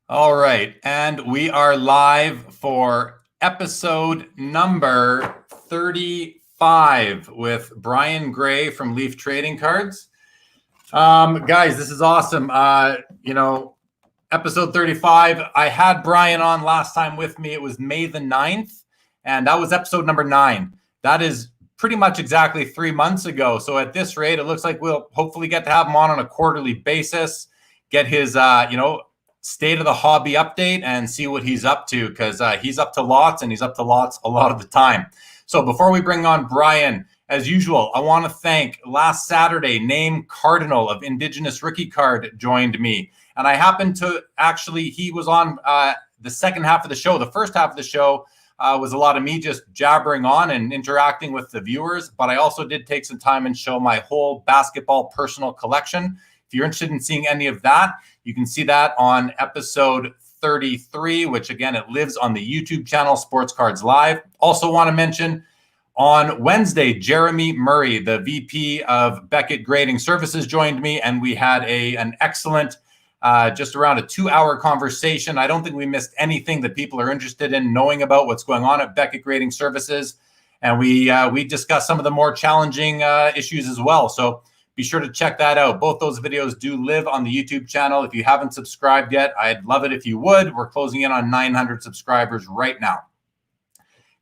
All right, and we are live for episode number 35 with Brian Gray from Leaf Trading Cards. Guys, this is awesome. Episode 35, I had Brian on last time with me. It was May the 9th, and that was episode number 9. That is pretty much exactly 3 months ago. So at this rate, it looks like we'll hopefully get to have him on a quarterly basis, get his, state of the hobby update and see what he's up to, because he's up to lots, and he's up to lots a lot of the time. So before we bring on Brian, as usual, I want to thank last Saturday, Name Cardinal of Indigenous Rookie Card joined me. And I happened to he was on the second half of the show. The first half of the show was a lot of me just jabbering on and interacting with the viewers. But I also did take some time and show my whole basketball personal collection. If you're interested in seeing any of that, you can see that on episode 33, which again, it lives on the YouTube channel, Sports Cards Live. Also want to mention on Wednesday, Jeremy Murray, the VP of Beckett Grading Services, joined me, and we had an excellent, just around a 2-hour conversation. I don't think we missed anything that people are interested in knowing about what's going on at Beckett Grading Services. And we discussed some of the more challenging issues as well. So be sure to check that out. Both those videos do live on the YouTube channel. If you haven't subscribed yet, I'd love it if you would. We're closing in on 900 subscribers right now.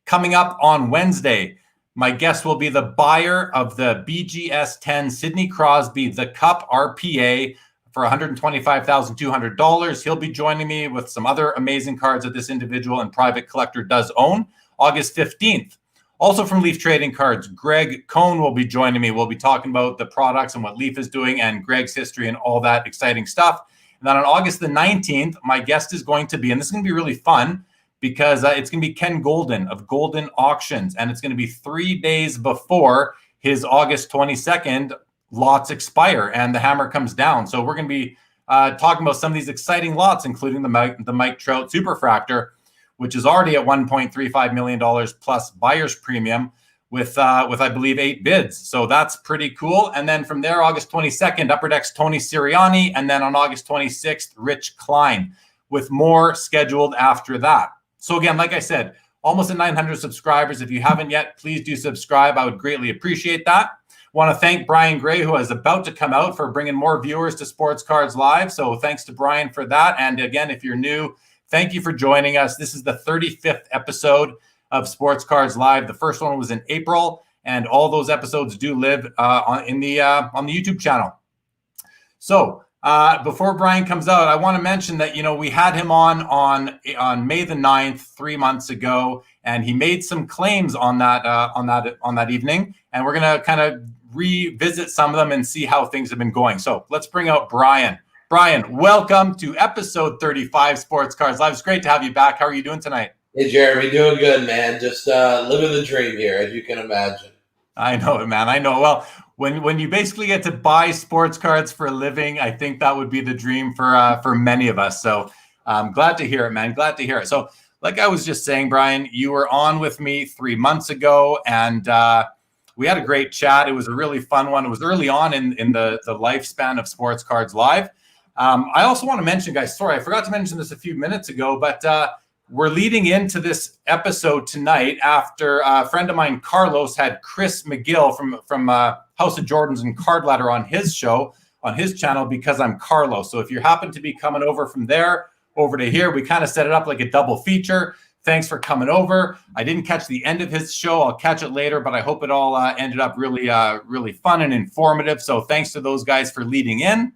Coming up on Wednesday, my guest will be the buyer of the BGS 10 Sidney Crosby The Cup RPA for $125,200. He'll be joining me with some other amazing cards that this individual and private collector does own, August 15th. Also from Leaf Trading Cards, Greg Cohn will be joining me. We'll be talking about the products and what Leaf is doing and Greg's history and all that exciting stuff. And then on August the 19th, my guest is going to be, and this is going to be really fun because it's going to be Ken Golden of Golden Auctions. And it's going to be 3 days before his August 22nd lots expire and the hammer comes down. So we're going to be talking about some of these exciting lots, including the Mike Trout Superfractor, which is already at $1.35 million plus buyer's premium with I believe 8 bids. So that's pretty cool. And then from there, August 22nd, Upper Deck's Tony Sirianni. And then on August 26th, Rich Klein, with more scheduled after that. So again, like I said, almost at 900 subscribers. If you haven't yet, please do subscribe. I would greatly appreciate that. Want to thank Brian Gray, who is about to come out, for bringing more viewers to Sports Cards Live. So thanks to Brian for that. And again, if you're new, thank you for joining us. This is the 35th episode of Sports Cards Live. The first one was in April, and all those episodes do live on the YouTube channel. So before Brian comes out, I want to mention that we had him on May the 9th, 3 months ago, and he made some claims on that evening, and we're gonna kind of revisit some of them and see how things have been going. So let's bring out Brian. Brian, welcome to episode 35 Sports Cards Live. It's great to have you back. How are you doing tonight? Hey, Jeremy, doing good, man. Just living the dream here, as you can imagine. I know it, man. I know. Well, when you basically get to buy sports cards for a living, I think that would be the dream for many of us. So I'm glad to hear it, man. Glad to hear it. So like I was just saying, Brian, you were on with me 3 months ago, and we had a great chat. It was a really fun one. It was early on in the lifespan of Sports Cards Live. I also want to mention, guys, sorry, I forgot to mention this a few minutes ago, but we're leading into this episode tonight after a friend of mine, Carlos, had Chris McGill from House of Jordans and Card Ladder on his show, on his channel, Because I'm Carlos. So if you happen to be coming over from there over to here, we kind of set it up like a double feature. Thanks for coming over. I didn't catch the end of his show. I'll catch it later, but I hope it all ended up really fun and informative. So thanks to those guys for leading in.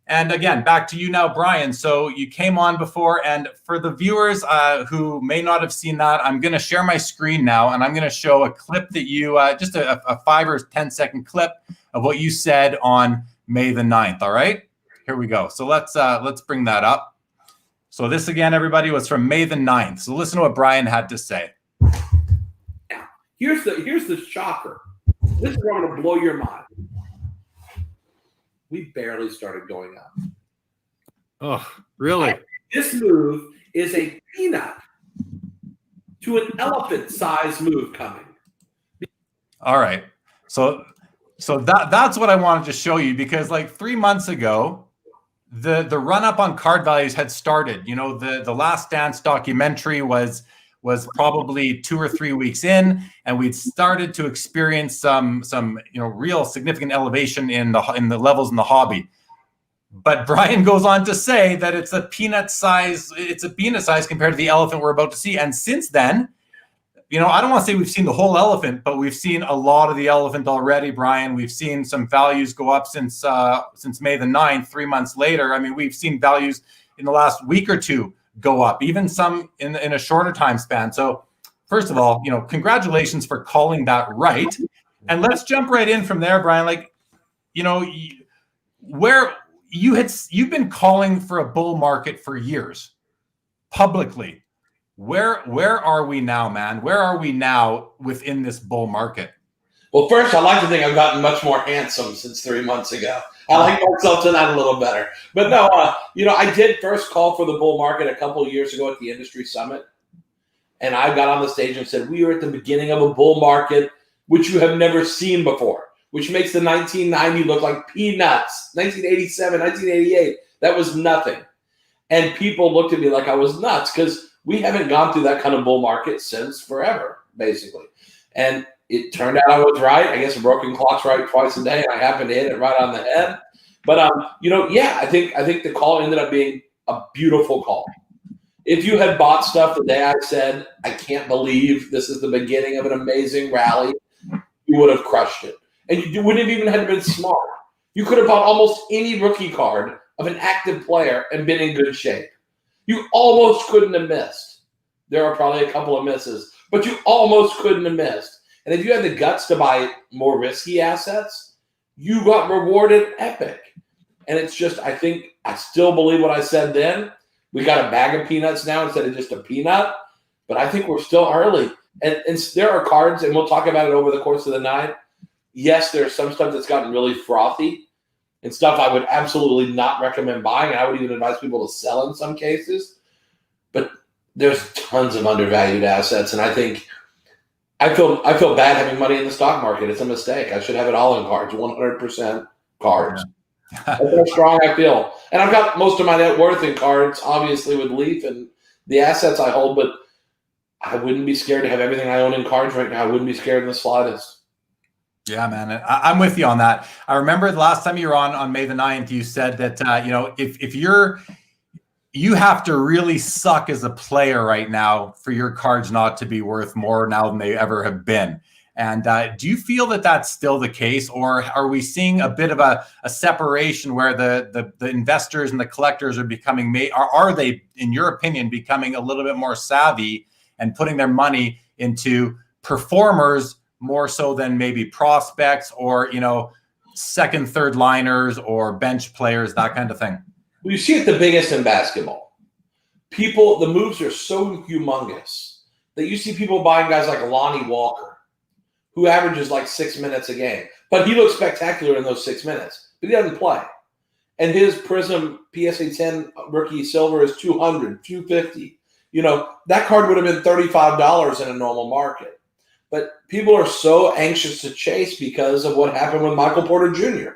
And again, back to you now, Brian. So you came on before, and for the viewers who may not have seen that, I'm going to share my screen now, and I'm going to show a clip that you, just a 5 or 10 second clip of what you said on May the 9th. All right, here we go. So let's bring that up. So this again, everybody, was from May the 9th. So listen to what Brian had to say. Now, here's the shocker. This is where I'm going to blow your mind. We barely started going up. Oh, really? This move is a peanut to an elephant-sized move coming. All right. So that's what I wanted to show you, because like 3 months ago, the run up on card values had started. You know, the Last Dance documentary was probably 2 or 3 weeks in, and we'd started to experience some real significant elevation in the levels in the hobby. But Brian goes on to say that it's a peanut size compared to the elephant we're about to see. And since then, I don't want to say we've seen the whole elephant, but we've seen a lot of the elephant already, Brian. We've seen some values go up since May the 9th, 3 months later. I mean, we've seen values in the last week or two go up, even some in a shorter time span. So first of all, congratulations for calling that right. And let's jump right in from there, Brian. Like, where you've been calling for a bull market for years publicly. Where are we now, man? Where are we now within this bull market? Well, first, I like to think I've gotten much more handsome since 3 months ago. I like myself tonight a little better. But no, I did first call for the bull market a couple of years ago at the industry summit. And I got on the stage and said, we are at the beginning of a bull market, which you have never seen before, which makes the 1990 look like peanuts. 1987, 1988, that was nothing. And people looked at me like I was nuts because we haven't gone through that kind of bull market since forever, basically. And it turned out I was right. I guess a broken clock's right twice a day, and I happened to hit it right on the head. But I think the call ended up being a beautiful call. If you had bought stuff the day I said, I can't believe this is the beginning of an amazing rally, you would have crushed it. And you wouldn't have even had to been smart. You could have bought almost any rookie card of an active player and been in good shape. You almost couldn't have missed. There are probably a couple of misses, but you almost couldn't have missed. And if you had the guts to buy more risky assets, you got rewarded epic. And it's just, I still believe what I said then. We got a bag of peanuts now instead of just a peanut, but I think we're still early. And there are cards, and we'll talk about it over the course of the night. Yes, there's some stuff that's gotten really frothy and stuff I would absolutely not recommend buying. And I would even advise people to sell in some cases. But there's tons of undervalued assets. And I think I feel bad having money in the stock market. It's a mistake. I should have it all in cards, 100% cards. Yeah. That's how strong I feel. And I've got most of my net worth in cards, obviously with Leaf and the assets I hold. But I wouldn't be scared to have everything I own in cards right now. I wouldn't be scared in the slightest. Yeah, man, I'm with you on that. I remember the last time you were on May the 9th, you said that, if you have to really suck as a player right now for your cards not to be worth more now than they ever have been. And do you feel that that's still the case, or are we seeing a bit of a separation where the investors and the collectors are becoming, are they, in your opinion, becoming a little bit more savvy and putting their money into performers more so than maybe prospects or, second, third liners or bench players, that kind of thing? Well, you see it the biggest in basketball. The moves are so humongous that you see people buying guys like Lonnie Walker, who averages like 6 minutes a game. But he looks spectacular in those 6 minutes, but he doesn't play. And his Prism PSA 10 rookie silver is $200, $250. That card would have been $35 in a normal market. But people are so anxious to chase because of what happened with Michael Porter Jr.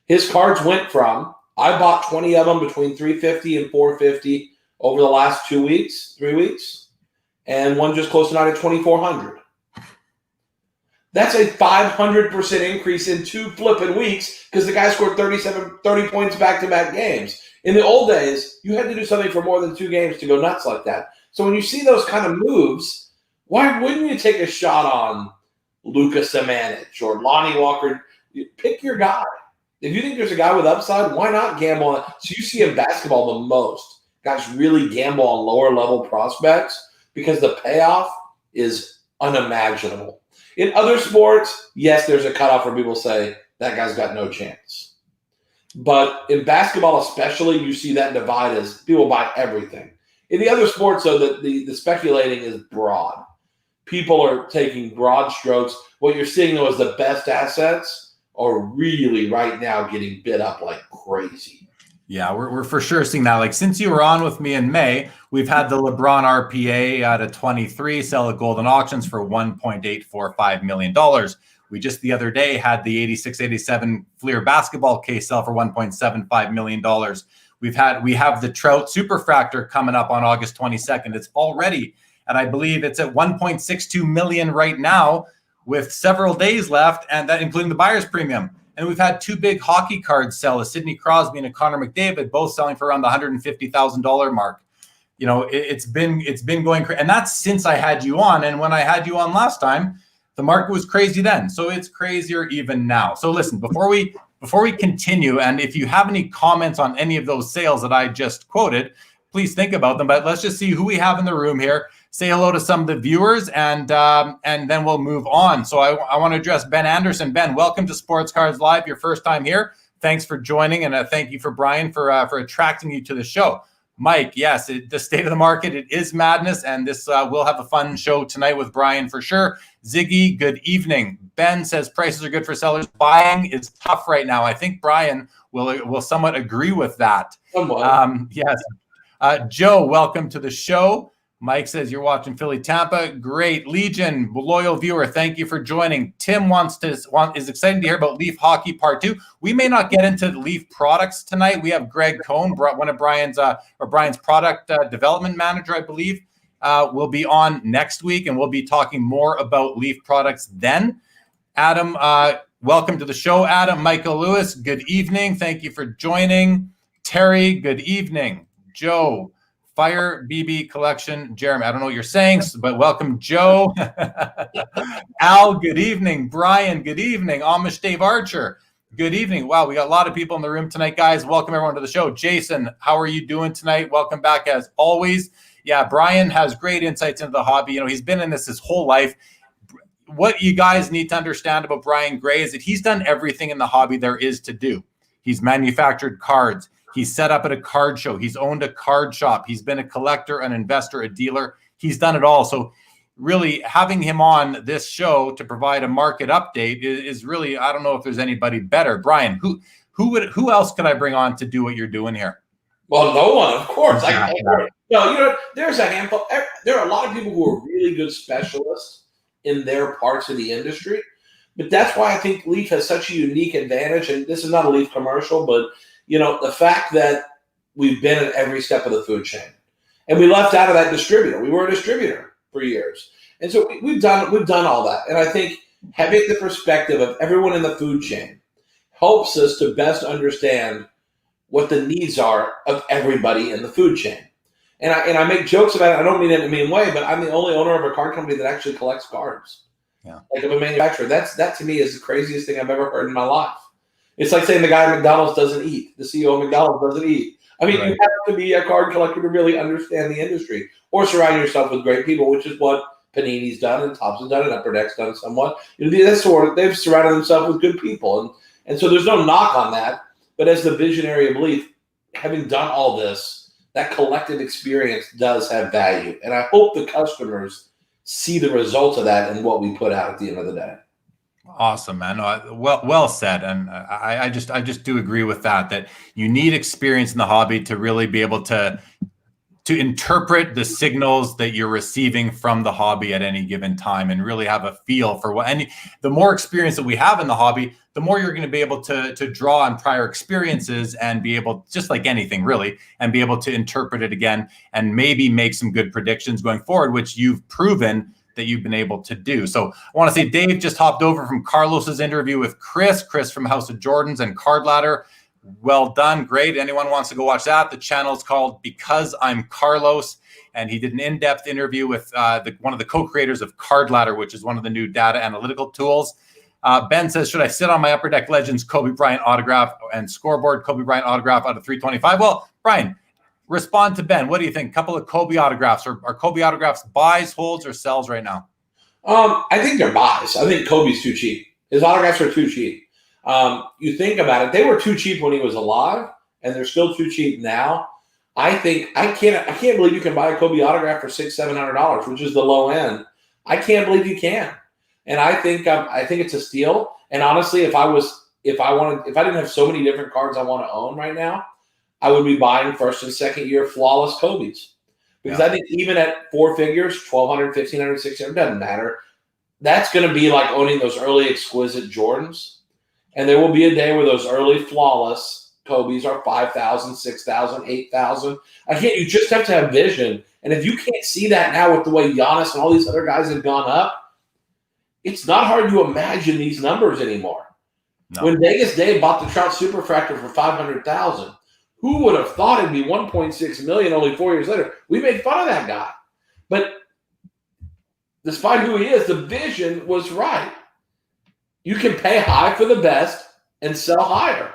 His cards went from, I bought 20 of them between $350 and $450 over the last 3 weeks, and one just close tonight at $2,400. That's a 500% increase in 2 flipping weeks because the guy scored 30 points back-to-back games. In the old days, you had to do something for more than 2 games to go nuts like that. So when you see those kind of moves, why wouldn't you take a shot on Luka Samanic or Lonnie Walker? Pick your guy. If you think there's a guy with upside, why not gamble on it? So you see in basketball the most. Guys really gamble on lower-level prospects because the payoff is unimaginable. In other sports, yes, there's a cutoff where people say, that guy's got no chance. But in basketball especially, you see that divide as people buy everything. In the other sports, though, the speculating is broad. People are taking broad strokes. What you're seeing, though, is the best assets are really right now getting bid up like crazy. Yeah, we're for sure seeing that. Like, since you were on with me in May, we've had the LeBron RPA at a 23 sell at Golden Auctions for $1.845 million. We just the other day had the 86-87 Fleer basketball case sell for $1.75 million. We have the Trout Superfractor coming up on August 22nd. It's already, and I believe it's at 1.62 million right now, with several days left, and that including the buyer's premium. And we've had two big hockey cards sell, a Sidney Crosby and a Connor McDavid, both selling for around the $150,000 mark. You know, it's been going crazy, and that's since I had you on. And when I had you on last time, the market was crazy then, so it's crazier even now. So listen, before we continue, and if you have any comments on any of those sales that I just quoted, please think about them. But let's just see who we have in the room here. Say hello to some of the viewers, and then we'll move on. So I want to address Ben Anderson. Ben, welcome to Sports Cards Live. Your first time here. Thanks for joining, and thank you for Brian for attracting you to the show. Mike, yes, the state of the market, it is madness, and this we'll have a fun show tonight with Brian for sure. Ziggy, good evening. Ben says prices are good for sellers. Buying is tough right now. I think Brian will somewhat agree with that. Yes. Joe, welcome to the show. Mike says you're watching Philly Tampa. Great. Legion, loyal viewer, thank you for joining. Tim is excited to hear about Leaf Hockey Part 2. We may not get into Leaf products tonight. We have Greg Cohn, one of Brian's product development manager, I believe, will be on next week, and we'll be talking more about Leaf products then. Adam, welcome to the show. Adam, Michael Lewis, good evening. Thank you for joining. Terry, good evening. Joe, Fire BB Collection. Jeremy, I don't know what you're saying, but welcome, Joe. Al, good evening. Brian, good evening. Amish Dave Archer, good evening. Wow, we got a lot of people in the room tonight, guys. Welcome everyone to the show. Jason, how are you doing tonight? Welcome back as always. Yeah, Brian has great insights into the hobby. You know, he's been in this his whole life. What you guys need to understand about Brian Gray is that he's done everything in the hobby there is to do. He's manufactured cards. He's set up at a card show. He's owned a card shop. He's been a collector, an investor, a dealer. He's done it all. So really having him on this show to provide a market update is really, I don't know if there's anybody better. Brian, who else could I bring on to do what you're doing here? Well, no one, of course. There's a handful. There are a lot of people who are really good specialists in their parts of the industry. But that's why I think Leaf has such a unique advantage. And this is not a Leaf commercial, but you know, the fact that we've been at every step of the food chain, and we left out of that distributor. We were a distributor for years, and so we've done all that. And I think having the perspective of everyone in the food chain helps us to best understand what the needs are of everybody in the food chain. And I make jokes about it. I don't mean it in a mean way, but I'm the only owner of a card company that actually collects cards. Yeah, like of a manufacturer. That to me is the craziest thing I've ever heard in my life. It's like saying the guy at McDonald's doesn't eat. The CEO of McDonald's doesn't eat. I mean, right. You have to be a card collector to really understand the industry, or surround yourself with great people, which is what Panini's done and Topps has done and Upper Deck's done somewhat. You know, they've surrounded themselves with good people, and so there's no knock on that. But as the visionary of Leaf, having done all this, that collective experience does have value, and I hope the customers see the results of that in what we put out at the end of the day. Awesome, man. Well said. And I just do agree with that you need experience in the hobby to really be able to interpret the signals that you're receiving from the hobby at any given time, and really have a feel for what. And the more experience that we have in the hobby, the more you're going to be able to draw on prior experiences and be able, just like anything really, and be able to interpret it again and maybe make some good predictions going forward, which you've proven that you've been able to do. So I want to say Dave just hopped over from Carlos's interview with Chris from House of Jordans and Card Ladder. Well done. Great. Anyone wants to go watch that? The channel is called Because I'm Carlos, and he did an in-depth interview with one of the co-creators of Card Ladder, which is one of the new data analytical tools. Ben says, should I sit on my Upper Deck Legends Kobe Bryant autograph and scoreboard Kobe Bryant autograph out of 325? Well, Brian, respond to Ben. What do you think? A couple of Kobe autographs. Are Kobe autographs buys, holds, or sells right now? I think they're buys. I think Kobe's too cheap. His autographs are too cheap. You think about it, they were too cheap when he was alive, and they're still too cheap now. I can't believe you can buy a Kobe autograph for $600-700, which is the low end. I can't believe you can. And I think it's a steal. And honestly, if I didn't have so many different cards I want to own right now, I would be buying first and second year flawless Kobe's. Because I think even at four figures, $1,200, $1,500, $1,600, doesn't matter. That's going to be like owning those early exquisite Jordans. And there will be a day where those early flawless Kobe's are 5,000, 6,000, 8,000. You just have to have vision. And if you can't see that now with the way Giannis and all these other guys have gone up, it's not hard to imagine these numbers anymore. No. When Vegas Dave bought the Trout Superfractor for 500,000, who would have thought it'd be 1.6 million only 4 years later? We made fun of that guy. But despite who he is, the vision was right. You can pay high for the best and sell higher.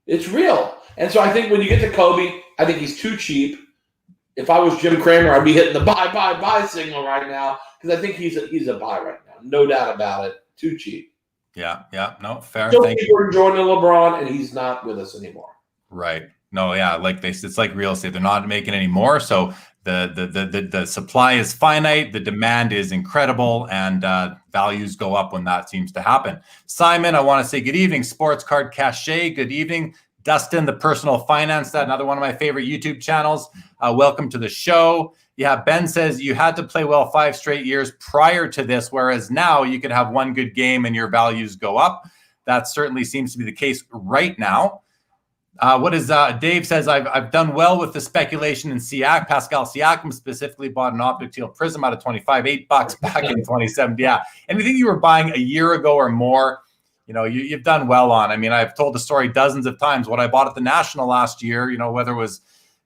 It's real. And so I think when you get to Kobe, I think he's too cheap. If I was Jim Cramer, I'd be hitting the buy signal right now because I think he's a buy right now. No doubt about it. Too cheap. Yeah. No, fair. Still people enjoying LeBron, and he's not with us anymore. Right. No, yeah, like it's like real estate. They're not making any more. So the supply is finite, the demand is incredible, and values go up when that seems to happen. Simon, I want to say good evening. Sports Card Cache, good evening. Dustin, the personal finance, that another one of my favorite YouTube channels. Welcome to the show. Yeah, Ben says you had to play well 5 straight years prior to this, whereas now you could have one good game and your values go up. That certainly seems to be the case right now. Dave says, I've done well with the speculation in Siak. Pascal Siakam specifically bought an optic teal prism out of 25, $8 back in 2017. Yeah. Anything you were buying a year ago or more, you've done well on. I mean, I've told the story dozens of times. What I bought at the National last year, whether it was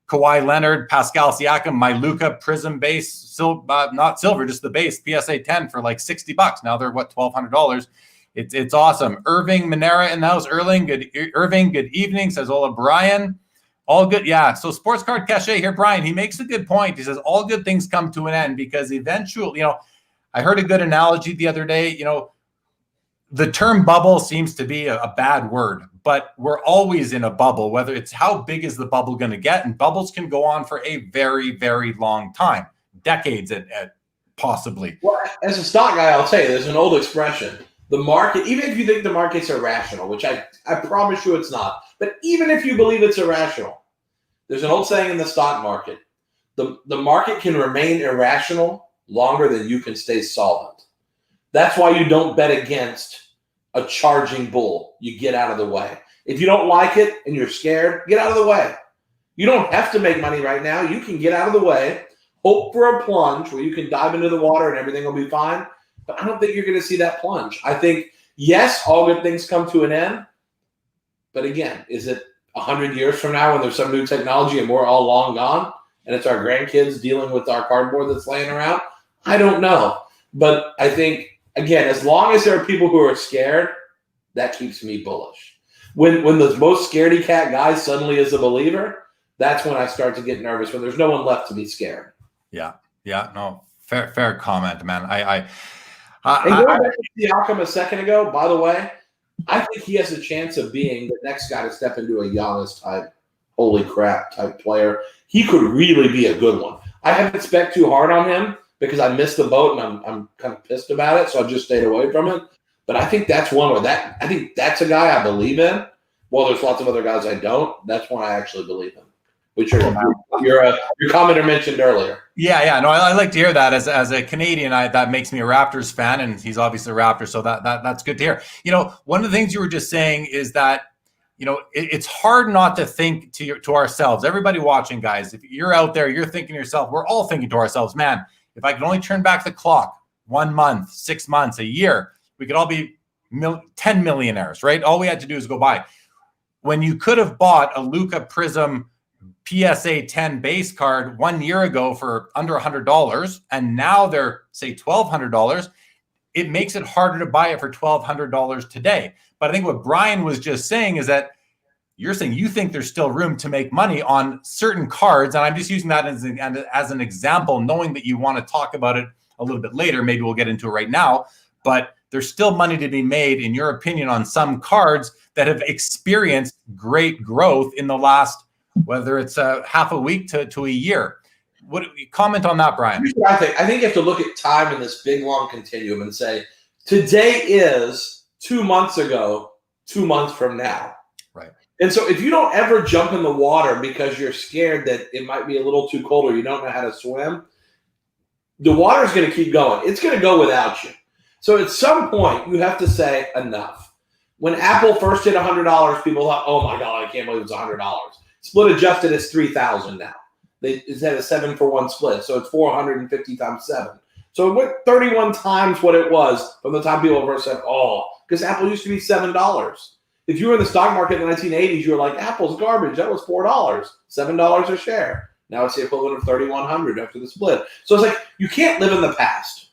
Kawhi Leonard, Pascal Siakam, my Luka prism base, not silver, just the base, PSA 10 for like $60. Now they're $1,200. It's awesome. Irving Minera in the house. Irving, good evening, says Ola Brian. All good. Yeah. So Sports Card Cache here, Brian, he makes a good point. He says all good things come to an end because eventually, I heard a good analogy the other day, the term bubble seems to be a bad word, but we're always in a bubble, whether it's how big is the bubble going to get, and bubbles can go on for a very, very long time, decades at possibly. Well, as a stock guy, I'll tell you, there's an old expression. The market, even if you think the market's irrational, which I promise you it's not, but even if you believe it's irrational, there's an old saying in the stock market, the market can remain irrational longer than you can stay solvent. That's why you don't bet against a charging bull. You get out of the way. If you don't like it and you're scared, get out of the way. You don't have to make money right now. You can get out of the way, hope for a plunge where you can dive into the water and everything will be fine. But I don't think you're going to see that plunge. I think, yes, all good things come to an end. But again, is it 100 years from now when there's some new technology and we're all long gone and it's our grandkids dealing with our cardboard that's laying around? I don't know. But I think, again, as long as there are people who are scared, that keeps me bullish. When the most scaredy cat guy suddenly is a believer, that's when I start to get nervous, when there's no one left to be scared. Yeah. No, fair comment, man. And going back to Siakam a second ago, by the way, I think he has a chance of being the next guy to step into a Giannis type, holy crap type player. He could really be a good one. I haven't spec too hard on him because I missed the boat and I'm kind of pissed about it, so I've just stayed away from it. But I think that's one where I think that's a guy I believe in. Well, there's lots of other guys I don't. That's one I actually believe in, which your commenter mentioned earlier. Yeah. No, I like to hear that as a Canadian. That makes me a Raptors fan, and he's obviously a Raptor, so that's good to hear. One of the things you were just saying is that it's hard not to think to ourselves. Everybody watching, guys, if you're out there, you're thinking to yourself. We're all thinking to ourselves, man. If I could only turn back the clock 1 month, 6 months, a year, we could all be 10 millionaires, right? All we had to do is go buy. When you could have bought a Luka Prism PSA 10 base card 1 year ago for under $100, and now they're, say, $1,200, it makes it harder to buy it for $1,200 today. But I think what Brian was just saying is that you're saying you think there's still room to make money on certain cards, and I'm just using that as an example, knowing that you want to talk about it a little bit later. Maybe we'll get into it right now, but there's still money to be made, in your opinion, on some cards that have experienced great growth in the last, whether it's half a week to a year. What comment on that, Brian? I think you have to look at time in this big long continuum and say today is 2 months ago, 2 months from now. Right. And so if you don't ever jump in the water because you're scared that it might be a little too cold or you don't know how to swim, the water's going to keep going. It's going to go without you. So at some point you have to say enough. When Apple first hit $100, people thought, "Oh my God, I can't believe it's $100." Split adjusted is 3,000 now. It's at a 7-for-1 split, so it's 450 times 7. So it went 31 times what it was from the time people first said, "Oh," because Apple used to be $7. If you were in the stock market in the 1980s, you were like, "Apple's garbage. That was $4, $7 a share." Now it's the equivalent of 3,100 after the split. So it's like you can't live in the past.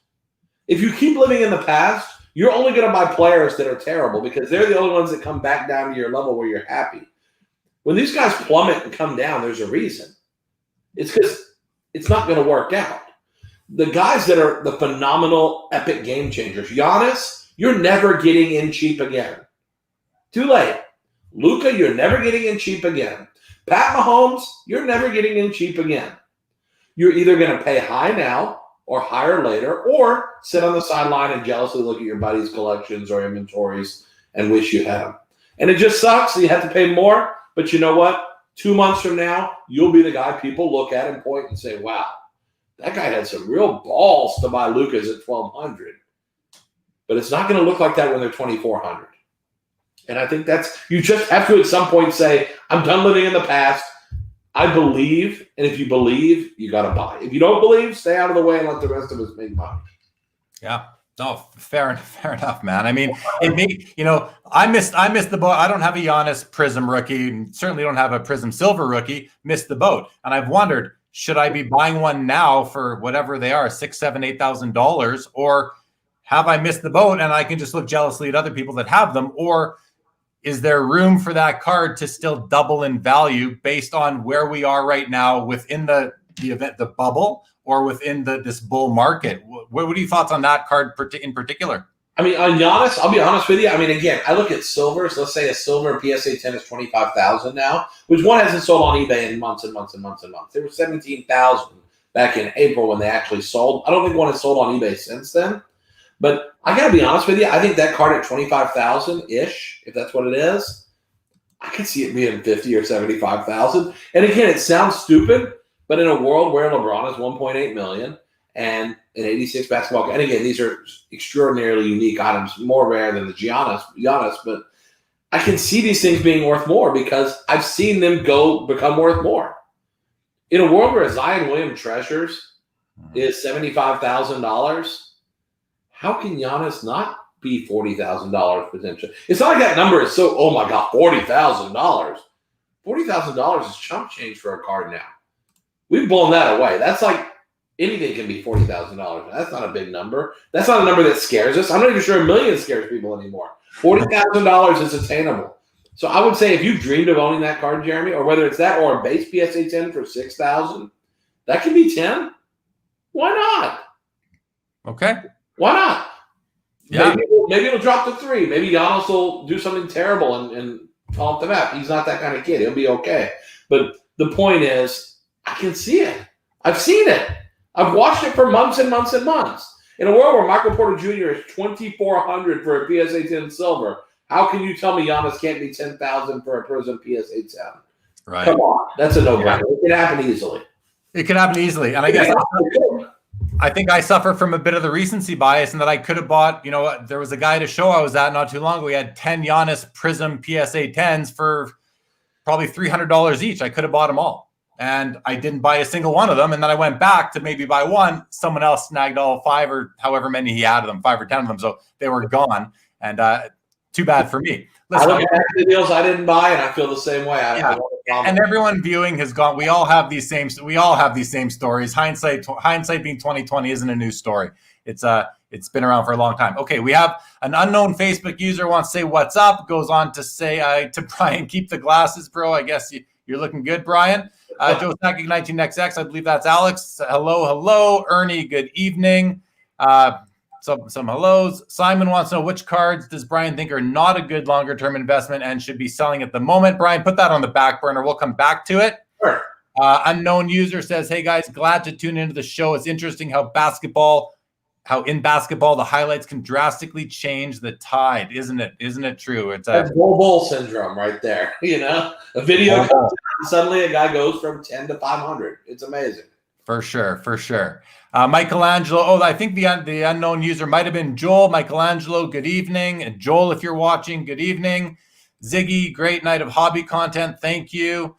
If you keep living in the past, you're only going to buy players that are terrible because they're the only ones that come back down to your level where you're happy. When these guys plummet and come down, there's a reason. It's because it's not going to work out. The guys that are the phenomenal, epic game changers, Giannis, you're never getting in cheap again. Too late. Luka, you're never getting in cheap again. Pat Mahomes, you're never getting in cheap again. You're either going to pay high now or higher later, or sit on the sideline and jealously look at your buddies' collections or inventories and wish you had them. And it just sucks. You have to pay more. But you know what? 2 months from now, you'll be the guy people look at and point and say, "Wow, that guy had some real balls to buy Lukas at $1,200. But it's not going to look like that when they're $2,400. And I think you just have to at some point say, "I'm done living in the past. I believe." And if you believe, you got to buy. If you don't believe, stay out of the way and let the rest of us make money. Yeah. No, fair enough, man. I mean, I missed the boat. I don't have a Giannis Prism rookie, and certainly don't have a Prism Silver rookie. Missed the boat, and I've wondered, should I be buying one now for whatever they are, $6,000, $7,000, $8,000, or have I missed the boat and I can just look jealously at other people that have them, or is there room for that card to still double in value based on where we are right now within the event, the bubble, or within this bull market? What are your thoughts on that card in particular? I mean, on Giannis, I'll be honest with you. I mean, again, I look at silvers. Let's say a silver PSA 10 is $25,000 now, which one hasn't sold on eBay in months and months and months and months. There were 17,000 back in April when they actually sold. I don't think one has sold on eBay since then. But I got to be honest with you. I think that card at $25,000-ish, if that's what it is, I could see it being $50,000 or $75,000. And again, it sounds stupid, but in a world where LeBron is $1.8 million and an 86 basketball, and again, these are extraordinarily unique items, more rare than the Giannis, but I can see these things being worth more because I've seen them become worth more. In a world where Zion Williams Treasures is $75,000, how can Giannis not be $40,000 potential? It's not like that number is so, oh my God, $40,000. $40,000 is chump change for a card now. We've blown that away. That's like anything can be $40,000. That's not a big number. That's not a number that scares us. I'm not even sure $1 million scares people anymore. $40,000 is attainable. So I would say if you've dreamed of owning that card, Jeremy, or whether it's that or a base PSA 10 for $6,000, that can be 10. Why not? Okay. Why not? Yeah. Maybe it'll drop to 3. Maybe Giannis will do something terrible and fall off the map. He's not that kind of kid. He'll be okay. But the point is, I can see it. I've seen it. I've watched it for months and months and months. In a world where Michael Porter Jr. is $2,400 for a PSA 10 silver, how can you tell me Giannis can't be $10,000 for a Prism PSA 10? Right. Come on. That's a no-brainer. It can happen easily. It can happen easily. And I guess I think I suffer from a bit of the recency bias in that I could have bought, there was a guy at a show I was at not too long ago. We had 10 Giannis Prism PSA 10s for probably $300 each. I could have bought them all. And I didn't buy a single one of them. And then I went back to maybe buy one. Someone else snagged all 5 or however many he had of them, 5 or 10 of them. So they were gone. And too bad for me. Listen, I look at the deals I didn't buy, and I feel the same way. And everyone viewing has gone. We all have these same stories. Hindsight being 2020 isn't a new story. It's been around for a long time. Okay, we have an unknown Facebook user wants to say what's up. Goes on to say to Brian, keep the glasses, bro. I guess you're looking good, Brian. Joe Sakic 19XX, I believe that's Alex. Hello. Ernie, good evening. Some hellos. Simon wants to know which cards does Brian think are not a good longer-term investment and should be selling at the moment. Brian, put that on the back burner. We'll come back to it. Sure. Unknown user says, hey, guys, glad to tune into the show. It's interesting how in basketball the highlights can drastically change the tide. Isn't it true? That's bull syndrome right there. A video comes out and suddenly a guy goes from 10 to 500. It's amazing. For sure, for sure. Michelangelo. Oh, I think the unknown user might have been Joel. Michelangelo, good evening. And Joel, if you're watching, good evening. Ziggy, great night of hobby content. Thank you.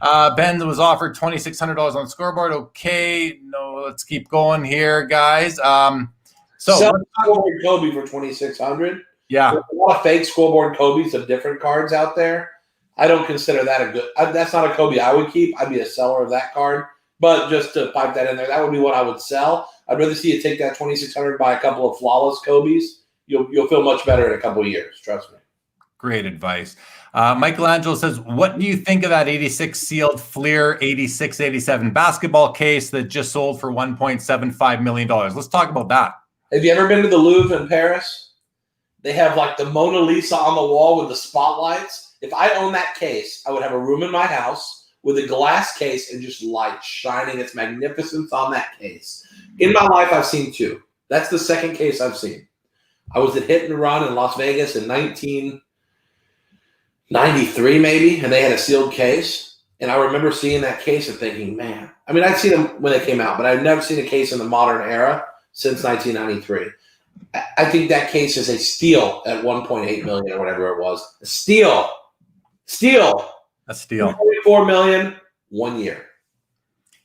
Ben was offered $2,600 on scoreboard. Okay, no, let's keep going here, guys. Sell scoreboard Kobe for $2,600. Yeah, there's a lot of fake scoreboard Kobe's of different cards out there. I don't consider that a good. That's not a Kobe I would keep. I'd be a seller of that card. But just to pipe that in there, that would be what I would sell. I'd rather see you take that $2,600, buy a couple of flawless Kobe's. You'll feel much better in a couple of years. Trust me. great advice. Michelangelo says, what do you think of that 86 sealed Fleer 86-87 basketball case that just sold for $1.75 million? Let's talk about that. Have you ever been to the Louvre in Paris? They have like the Mona Lisa on the wall with the spotlights. If I owned that case, I would have a room in my house with a glass case and just light shining its magnificence on that case. In my life, I've seen two. That's the second case I've seen. I was at Hit and Run in Las Vegas in 1993 maybe, and they had a sealed case. And I remember seeing that case and thinking, man. I mean, I'd seen them when they came out, but I've never seen a case in the modern era since 1993. I think that case is a steal at $1.8 million or whatever it was. A steal. A steal. $44 million, 1 year.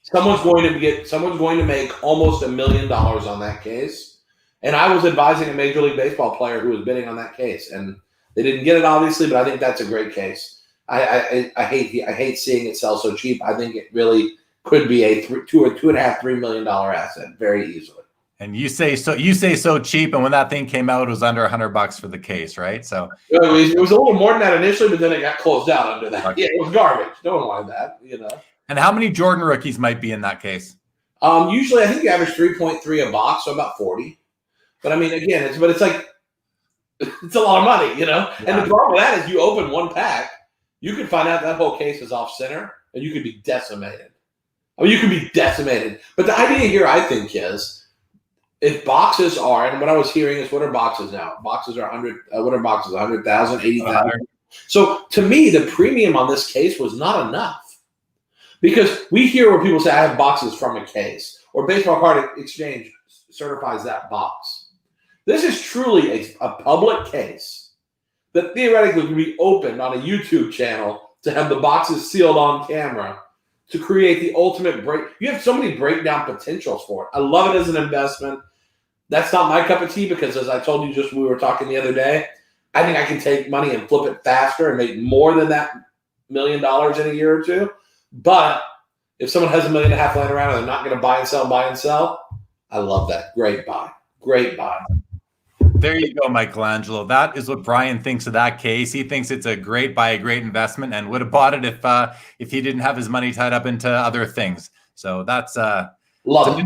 Someone's going to make almost $1 million on that case. And I was advising a Major League Baseball player who was bidding on that case, and they didn't get it obviously, but I think that's a great case. I hate seeing it sell so cheap. I think it really could be a $2.5-3 million asset very easily. And you say so cheap, and when that thing came out, it was under $100 for the case, right? So it was a little more than that initially, but then it got closed out under that. Okay. Yeah, it was garbage. No one wanted that, And how many Jordan rookies might be in that case? Usually, I think you average 3.3 a box, so about 40. But I mean, again, it's like it's a lot of money, Yeah. And the problem with that is, you open one pack, you can find out that whole case is off center, and you could be decimated. I mean, you can be decimated. But the idea here, I think, is, if boxes are, and what I was hearing is, what are boxes now? Boxes are 100. What are boxes? 100,000, 80,000. So to me, the premium on this case was not enough, because we hear where people say, "I have boxes from a case," or Baseball Card Exchange certifies that box. This is truly a public case that theoretically can be opened on a YouTube channel to have the boxes sealed on camera to create the ultimate break. You have so many breakdown potentials for it. I love it as an investment. That's not my cup of tea, because as I told you we were talking the other day, I think I can take money and flip it faster and make more than that $1 million in a year or two. But if someone has $1.5 million laying around and they're not going to buy and sell, I love that. Great buy. There you go, Michelangelo. That is what Brian thinks of that case. He thinks it's a great buy, a great investment, and would have bought it if he didn't have his money tied up into other things. So that's love it.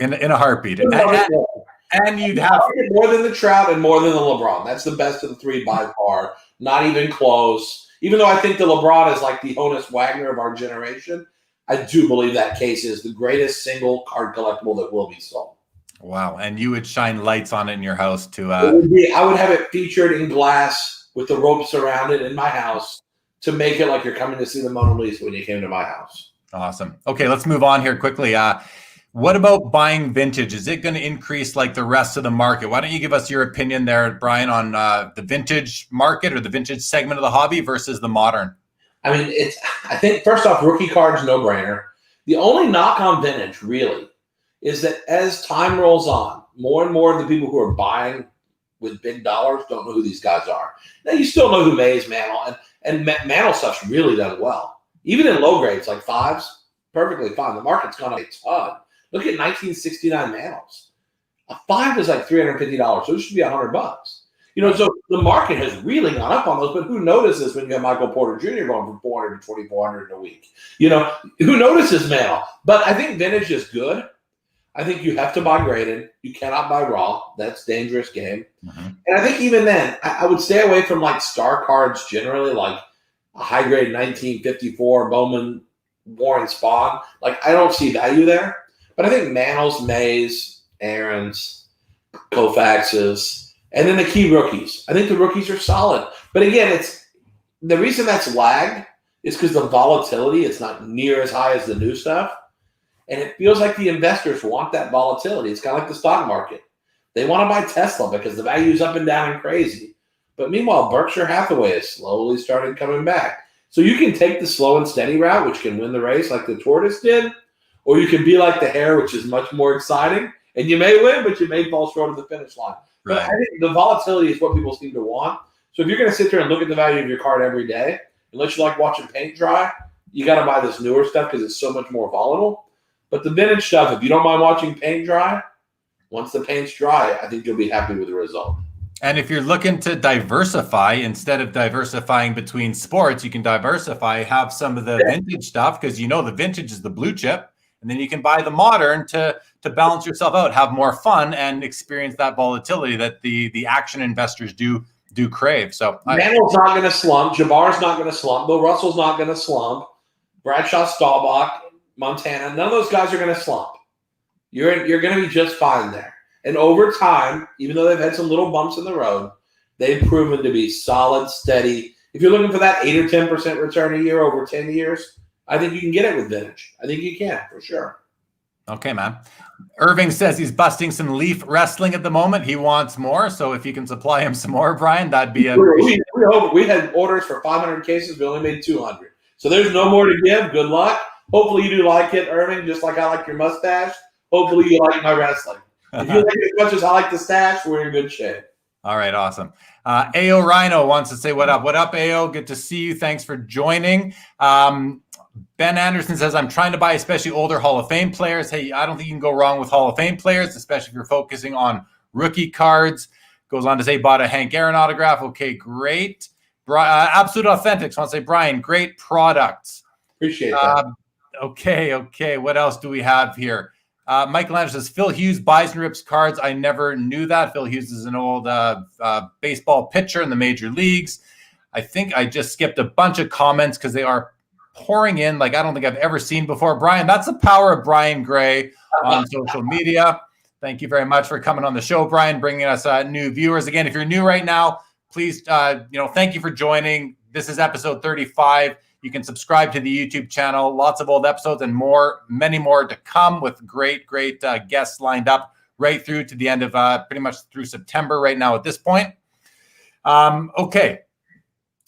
In a heartbeat. And you'd have more than the Trout and more than the LeBron. That's the best of the three by far. Not even close. Even though I think the LeBron is like the Honus Wagner of our generation, I do believe that case is the greatest single card collectible that will be sold. Wow. And you would shine lights on it in your house to I would have it featured in glass with the ropes around it in my house to make it like you're coming to see the Mona Lisa when you came to my house. Awesome. Okay, let's move on here quickly. What about buying vintage? Is it going to increase like the rest of the market? Why don't you give us your opinion there, Brian, on the vintage market or the vintage segment of the hobby versus the modern? I mean, I think first off, rookie cards, no brainer. The only knock on vintage really is that as time rolls on, more and more of the people who are buying with big dollars don't know who these guys are. Now, you still know who Mays, Mantle, and Mantle stuff's really done well. Even in low grades like fives, perfectly fine. The market's gone up a ton. Look at 1969 Mantles. A 5 is like $350, so it should be $100. So the market has really gone up on those, but who notices when you have Michael Porter Jr. going from $400 to $2,400 in a week? Who notices Mantle? But I think vintage is good. I think you have to buy graded. You cannot buy raw. That's a dangerous game. Mm-hmm. And I think even then, I would stay away from like star cards generally, like a high grade 1954 Bowman Warren Spawn. Like, I don't see value there. But I think Mantles, Mays, Aaron's, Koufax's, and then the key rookies. I think the rookies are solid. But again, it's the reason that's lagged is because the volatility, it's not near as high as the new stuff. And it feels like the investors want that volatility. It's kind of like the stock market. They want to buy Tesla because the value is up and down and crazy. But meanwhile, Berkshire Hathaway is slowly starting coming back. So you can take the slow and steady route, which can win the race like the tortoise did, or you can be like the hare, which is much more exciting. And you may win, but you may fall short of the finish line. Right. But I think the volatility is what people seem to want. So if you're going to sit there and look at the value of your card every day, unless you like watching paint dry, you got to buy this newer stuff because it's so much more volatile. But the vintage stuff, if you don't mind watching paint dry, once the paint's dry, I think you'll be happy with the result. And if you're looking to diversify, instead of diversifying between sports, you can diversify, have some of the vintage stuff because the vintage is the blue chip. And then you can buy the modern to balance yourself out, have more fun, and experience that volatility that the action investors do crave. So Mandel's not going to slump. Jabbar's not going to slump. Bill Russell's not going to slump. Bradshaw, Staubach, Montana, none of those guys are going to slump. You're going to be just fine there. And over time, even though they've had some little bumps in the road, they've proven to be solid, steady. If you're looking for that 8 or 10% return a year over 10 years, I think you can get it with vintage. I think you can, for sure. Okay, man. Irving says he's busting some Leaf wrestling at the moment. He wants more. So if you can supply him some more, Brian, that'd be we hope. We had orders for 500 cases. We only made 200. So there's no more to give. Good luck. Hopefully you do like it, Irving, just like I like your mustache. Hopefully you like my wrestling. If you like it as much as I like the stash, we're in good shape. All right, awesome. AO Rhino wants to say what up. What up, AO? Good to see you. Thanks for joining. Ben Anderson says, I'm trying to buy especially older Hall of Fame players. Hey, I don't think you can go wrong with Hall of Fame players, especially if you're focusing on rookie cards. Goes on to say, bought a Hank Aaron autograph. Okay, great. Absolute Authentics wants to say, Brian, great products. Appreciate that. Okay. What else do we have here? Michael Anderson says, Phil Hughes buys and rips cards. I never knew that. Phil Hughes is an old baseball pitcher in the major leagues. I think I just skipped a bunch of comments because they are pouring in like I don't think I've ever seen before. Brian, that's the power of Brian Gray on social media. Thank you very much for coming on the show, Brian, bringing us new viewers. Again, if you're new right now, please, thank you for joining. This is episode 35. You can subscribe to the YouTube channel. Lots of old episodes and many more to come with great guests lined up right through to the end of pretty much through September right now at this point. Okay.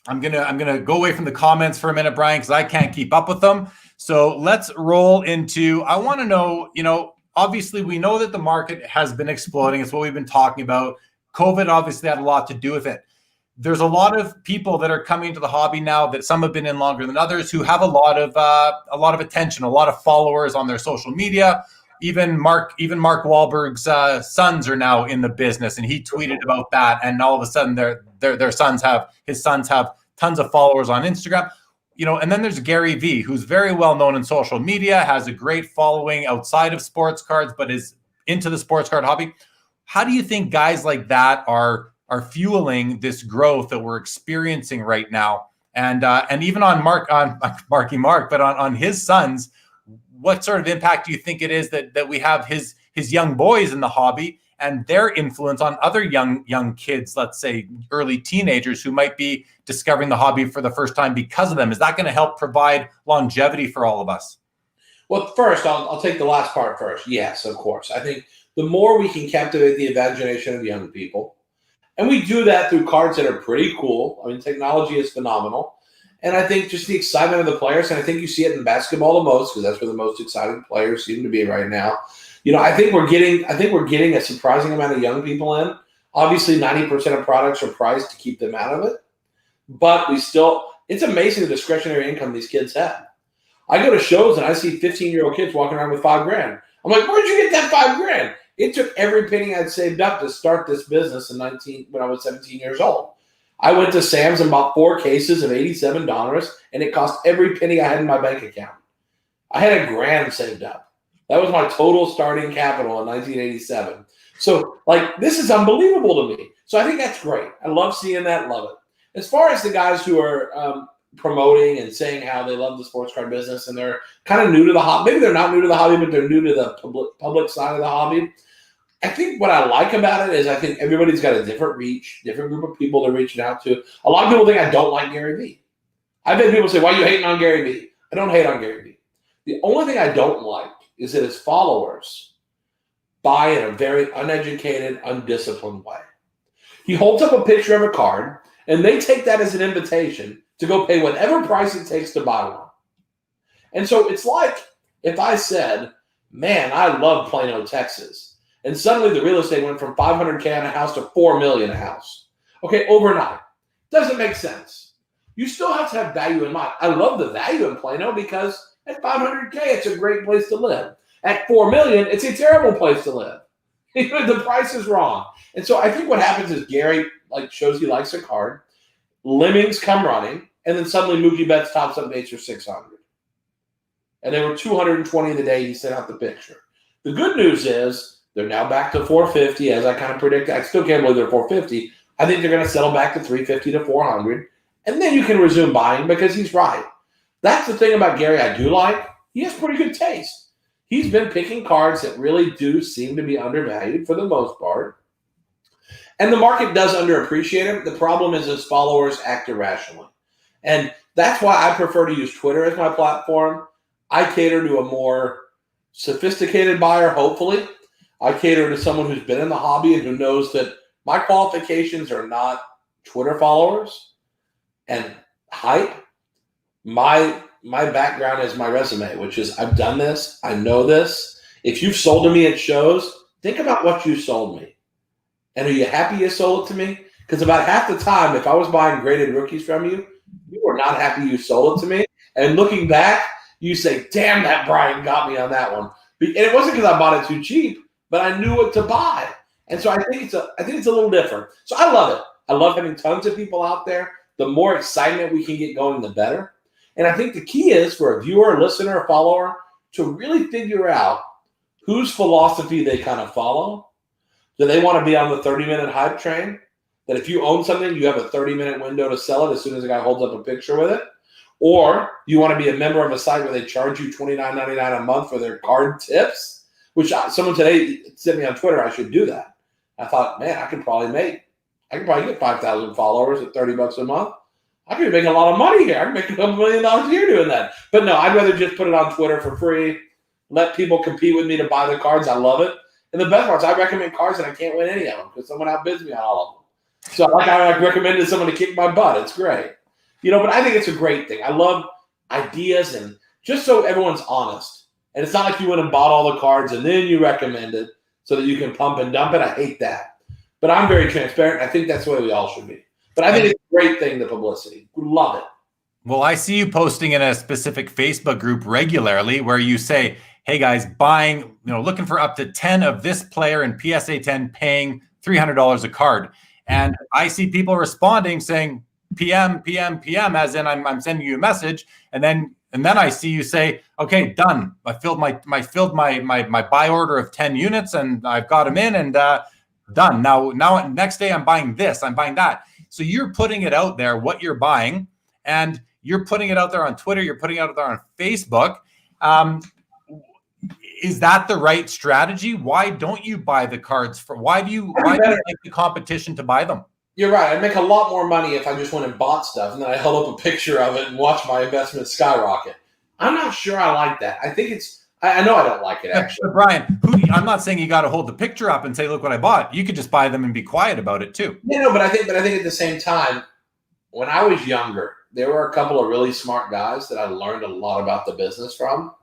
I'm gonna go away from the comments for a minute, Brian, because I can't keep up with them. So let's roll into. I want to know. Obviously, we know that the market has been exploding. It's what we've been talking about. COVID obviously had a lot to do with it. There's a lot of people that are coming into the hobby now that some have been in longer than others who have a lot of attention, a lot of followers on their social media. Even Mark Wahlberg's sons are now in the business, and he tweeted about that. And all of a sudden, his sons have tons of followers on Instagram. And then there's Gary Vee, who's very well known in social media, has a great following outside of sports cards, but is into the sports card hobby. How do you think guys like that are fueling this growth that we're experiencing right now? And even on Marky Mark, but on his sons, what sort of impact do you think it is that we have his young boys in the hobby and their influence on other young kids, let's say early teenagers who might be discovering the hobby for the first time because of them? Is that going to help provide longevity for all of us? Well, first, I'll take the last part first. Yes, of course. I think the more we can captivate the imagination of young people, and we do that through cards that are pretty cool. I mean, technology is phenomenal. And I think just the excitement of the players, and I think you see it in basketball the most because that's where the most exciting players seem to be right now. I think we're getting a surprising amount of young people in. Obviously, 90% of products are priced to keep them out of it. But it's amazing the discretionary income these kids have. I go to shows and I see 15-year-old kids walking around with $5,000. I'm like, where'd you get that $5,000? It took every penny I'd saved up to start this business when I was 17 years old. I went to Sam's and bought 4 cases of 87 Donruss, and it cost every penny I had in my bank account. I had $1,000 saved up. That was my total starting capital in 1987. So, this is unbelievable to me. So I think that's great. I love seeing that, love it. As far as the guys who are promoting and saying how they love the sports card business and they're kind of new to the hobby, maybe they're not new to the hobby, but they're new to the public side of the hobby. I think what I like about it is I think everybody's got a different reach, different group of people they're reaching out to. A lot of people think I don't like Gary Vee. I've had people say, why are you hating on Gary Vee? I don't hate on Gary Vee. The only thing I don't like is that his followers buy in a very uneducated, undisciplined way. He holds up a picture of a card, and they take that as an invitation to go pay whatever price it takes to buy one. And so it's like if I said, man, I love Plano, Texas, and suddenly the real estate went from $500K on a house to $4 million a house. Okay, overnight. Doesn't make sense. You still have to have value in mind. I love the value in Plano because at $500K, it's a great place to live. At $4 million, it's a terrible place to live. The price is wrong. And so I think what happens is Gary shows he likes a card. Lemmings come running, and then suddenly Mookie Betts tops up Bates for 600. And they were 220 the day he sent out the picture. The good news is they're now back to 450, as I kind of predicted. I still can't believe they're 450. I think they're going to settle back to 350 to 400. And then you can resume buying because he's right. That's the thing about Gary I do like. He has pretty good taste. He's been picking cards that really do seem to be undervalued for the most part. And the market does underappreciate him. The problem is his followers act irrationally. And that's why I prefer to use Twitter as my platform. I cater to a more sophisticated buyer, hopefully. I cater to someone who's been in the hobby and who knows that my qualifications are not Twitter followers and hype. My background is my resume, which is I've done this. I know this. If you've sold to me at shows, think about what you sold me. And are you happy you sold it to me? Because about half the time, if I was buying graded rookies from you, you were not happy you sold it to me. And looking back, you say, damn, that Brian got me on that one. And it wasn't because I bought it too cheap, but I knew what to buy. And so I think it's a little different. So I love it. I love having tons of people out there. The more excitement we can get going, the better. And I think the key is for a viewer, listener, follower to really figure out whose philosophy they kind of follow. Do they want to be on the 30-minute hype train? That if you own something, you have a 30-minute window to sell it as soon as a guy holds up a picture with it? Or you want to be a member of a site where they charge you $29.99 a month for their card tips? Which someone today sent me on Twitter, I should do that. I thought, man, I could probably get 5,000 followers at $30 a month. I could be making a lot of money here. I could make a couple $1 million a year doing that. But no, I'd rather just put it on Twitter for free, let people compete with me to buy the cards. I love it. And the best part is I recommend cards and I can't win any of them because someone outbids me on all of them. So I recommended someone to kick my butt. It's great. But I think it's a great thing. I love ideas and just so everyone's honest. And it's not like you went and bought all the cards and then you recommend it so that you can pump and dump it. I hate that. But I'm very transparent. I think that's the way we all should be. But I think it's a great thing, the publicity. We love it. Well, I see you posting in a specific Facebook group regularly where you say, hey guys, buying, looking for up to 10 of this player in PSA 10 paying $300 a card. And I see people responding saying PM, as in I'm sending you a message. And then I see you say, okay, done. I filled my buy order of 10 units and I've got them in and done. Now next day I'm buying this, I'm buying that. So you're putting it out there, what you're buying, and you're putting it out there on Twitter, you're putting it out there on Facebook. Is that the right strategy? Why don't you buy the cards why do you like the competition to buy them? You're right. I'd make a lot more money if I just went and bought stuff and then I held up a picture of it and watched my investment skyrocket. I'm not sure I like that. I think I know I don't like it, actually. But Brian, I'm not saying you got to hold the picture up and say, look what I bought. You could just buy them and be quiet about it too. Yeah, no, but I think at the same time, when I was younger, there were a couple of really smart guys that I learned a lot about the business from.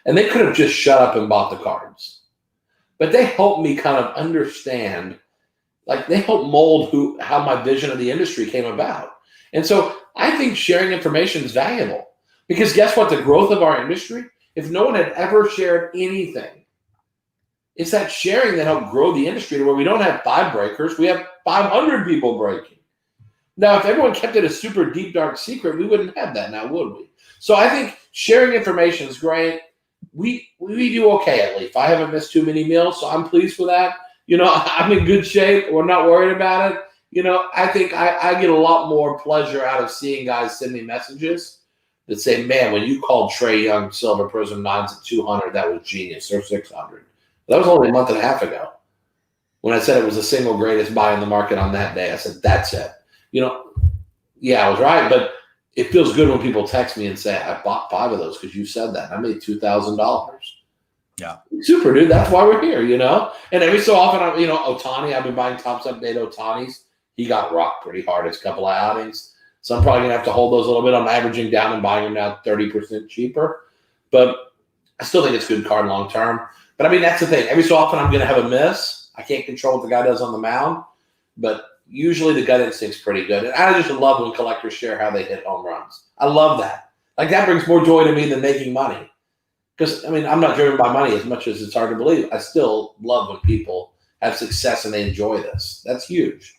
And they could have just shut up and bought the cards. But they helped me kind of understand, they helped mold how my vision of the industry came about. And so I think sharing information is valuable. Because guess what? The growth of our industry, if no one had ever shared anything, it's that sharing that helped grow the industry to where we don't have 5 breakers, we have 500 people breaking. Now, if everyone kept it a super deep, dark secret, we wouldn't have that now, would we? So I think sharing information is great. We do okay at Leaf. I haven't missed too many meals, so I'm pleased with that. I'm in good shape. We're not worried about it. I think I get a lot more pleasure out of seeing guys send me messages that say, man, when you called Trae Young Silver Prism 9s at 200, that was genius, or 600. That was only a month and a half ago. When I said it was the single greatest buy in the market on that day, I said, that's it. Yeah, I was right, but it feels good when people text me and say, I bought 5 of those because you said that. I made $2,000. Yeah. Super, dude. That's why we're here, you know? And every so often, Ohtani, I've been buying Topps Update Ohtanis. He got rocked pretty hard his couple of outings. So I'm probably going to have to hold those a little bit. I'm averaging down and buying them now 30% cheaper. But I still think it's a good card long term. But, I mean, that's the thing. Every so often I'm going to have a miss. I can't control what the guy does on the mound. But usually the gut instinct's pretty good. And I just love when collectors share how they hit home runs. I love that. Like, that brings more joy to me than making money. Because, I mean, I'm not driven by money as much as it's hard to believe. I still love when people have success and they enjoy this. That's huge.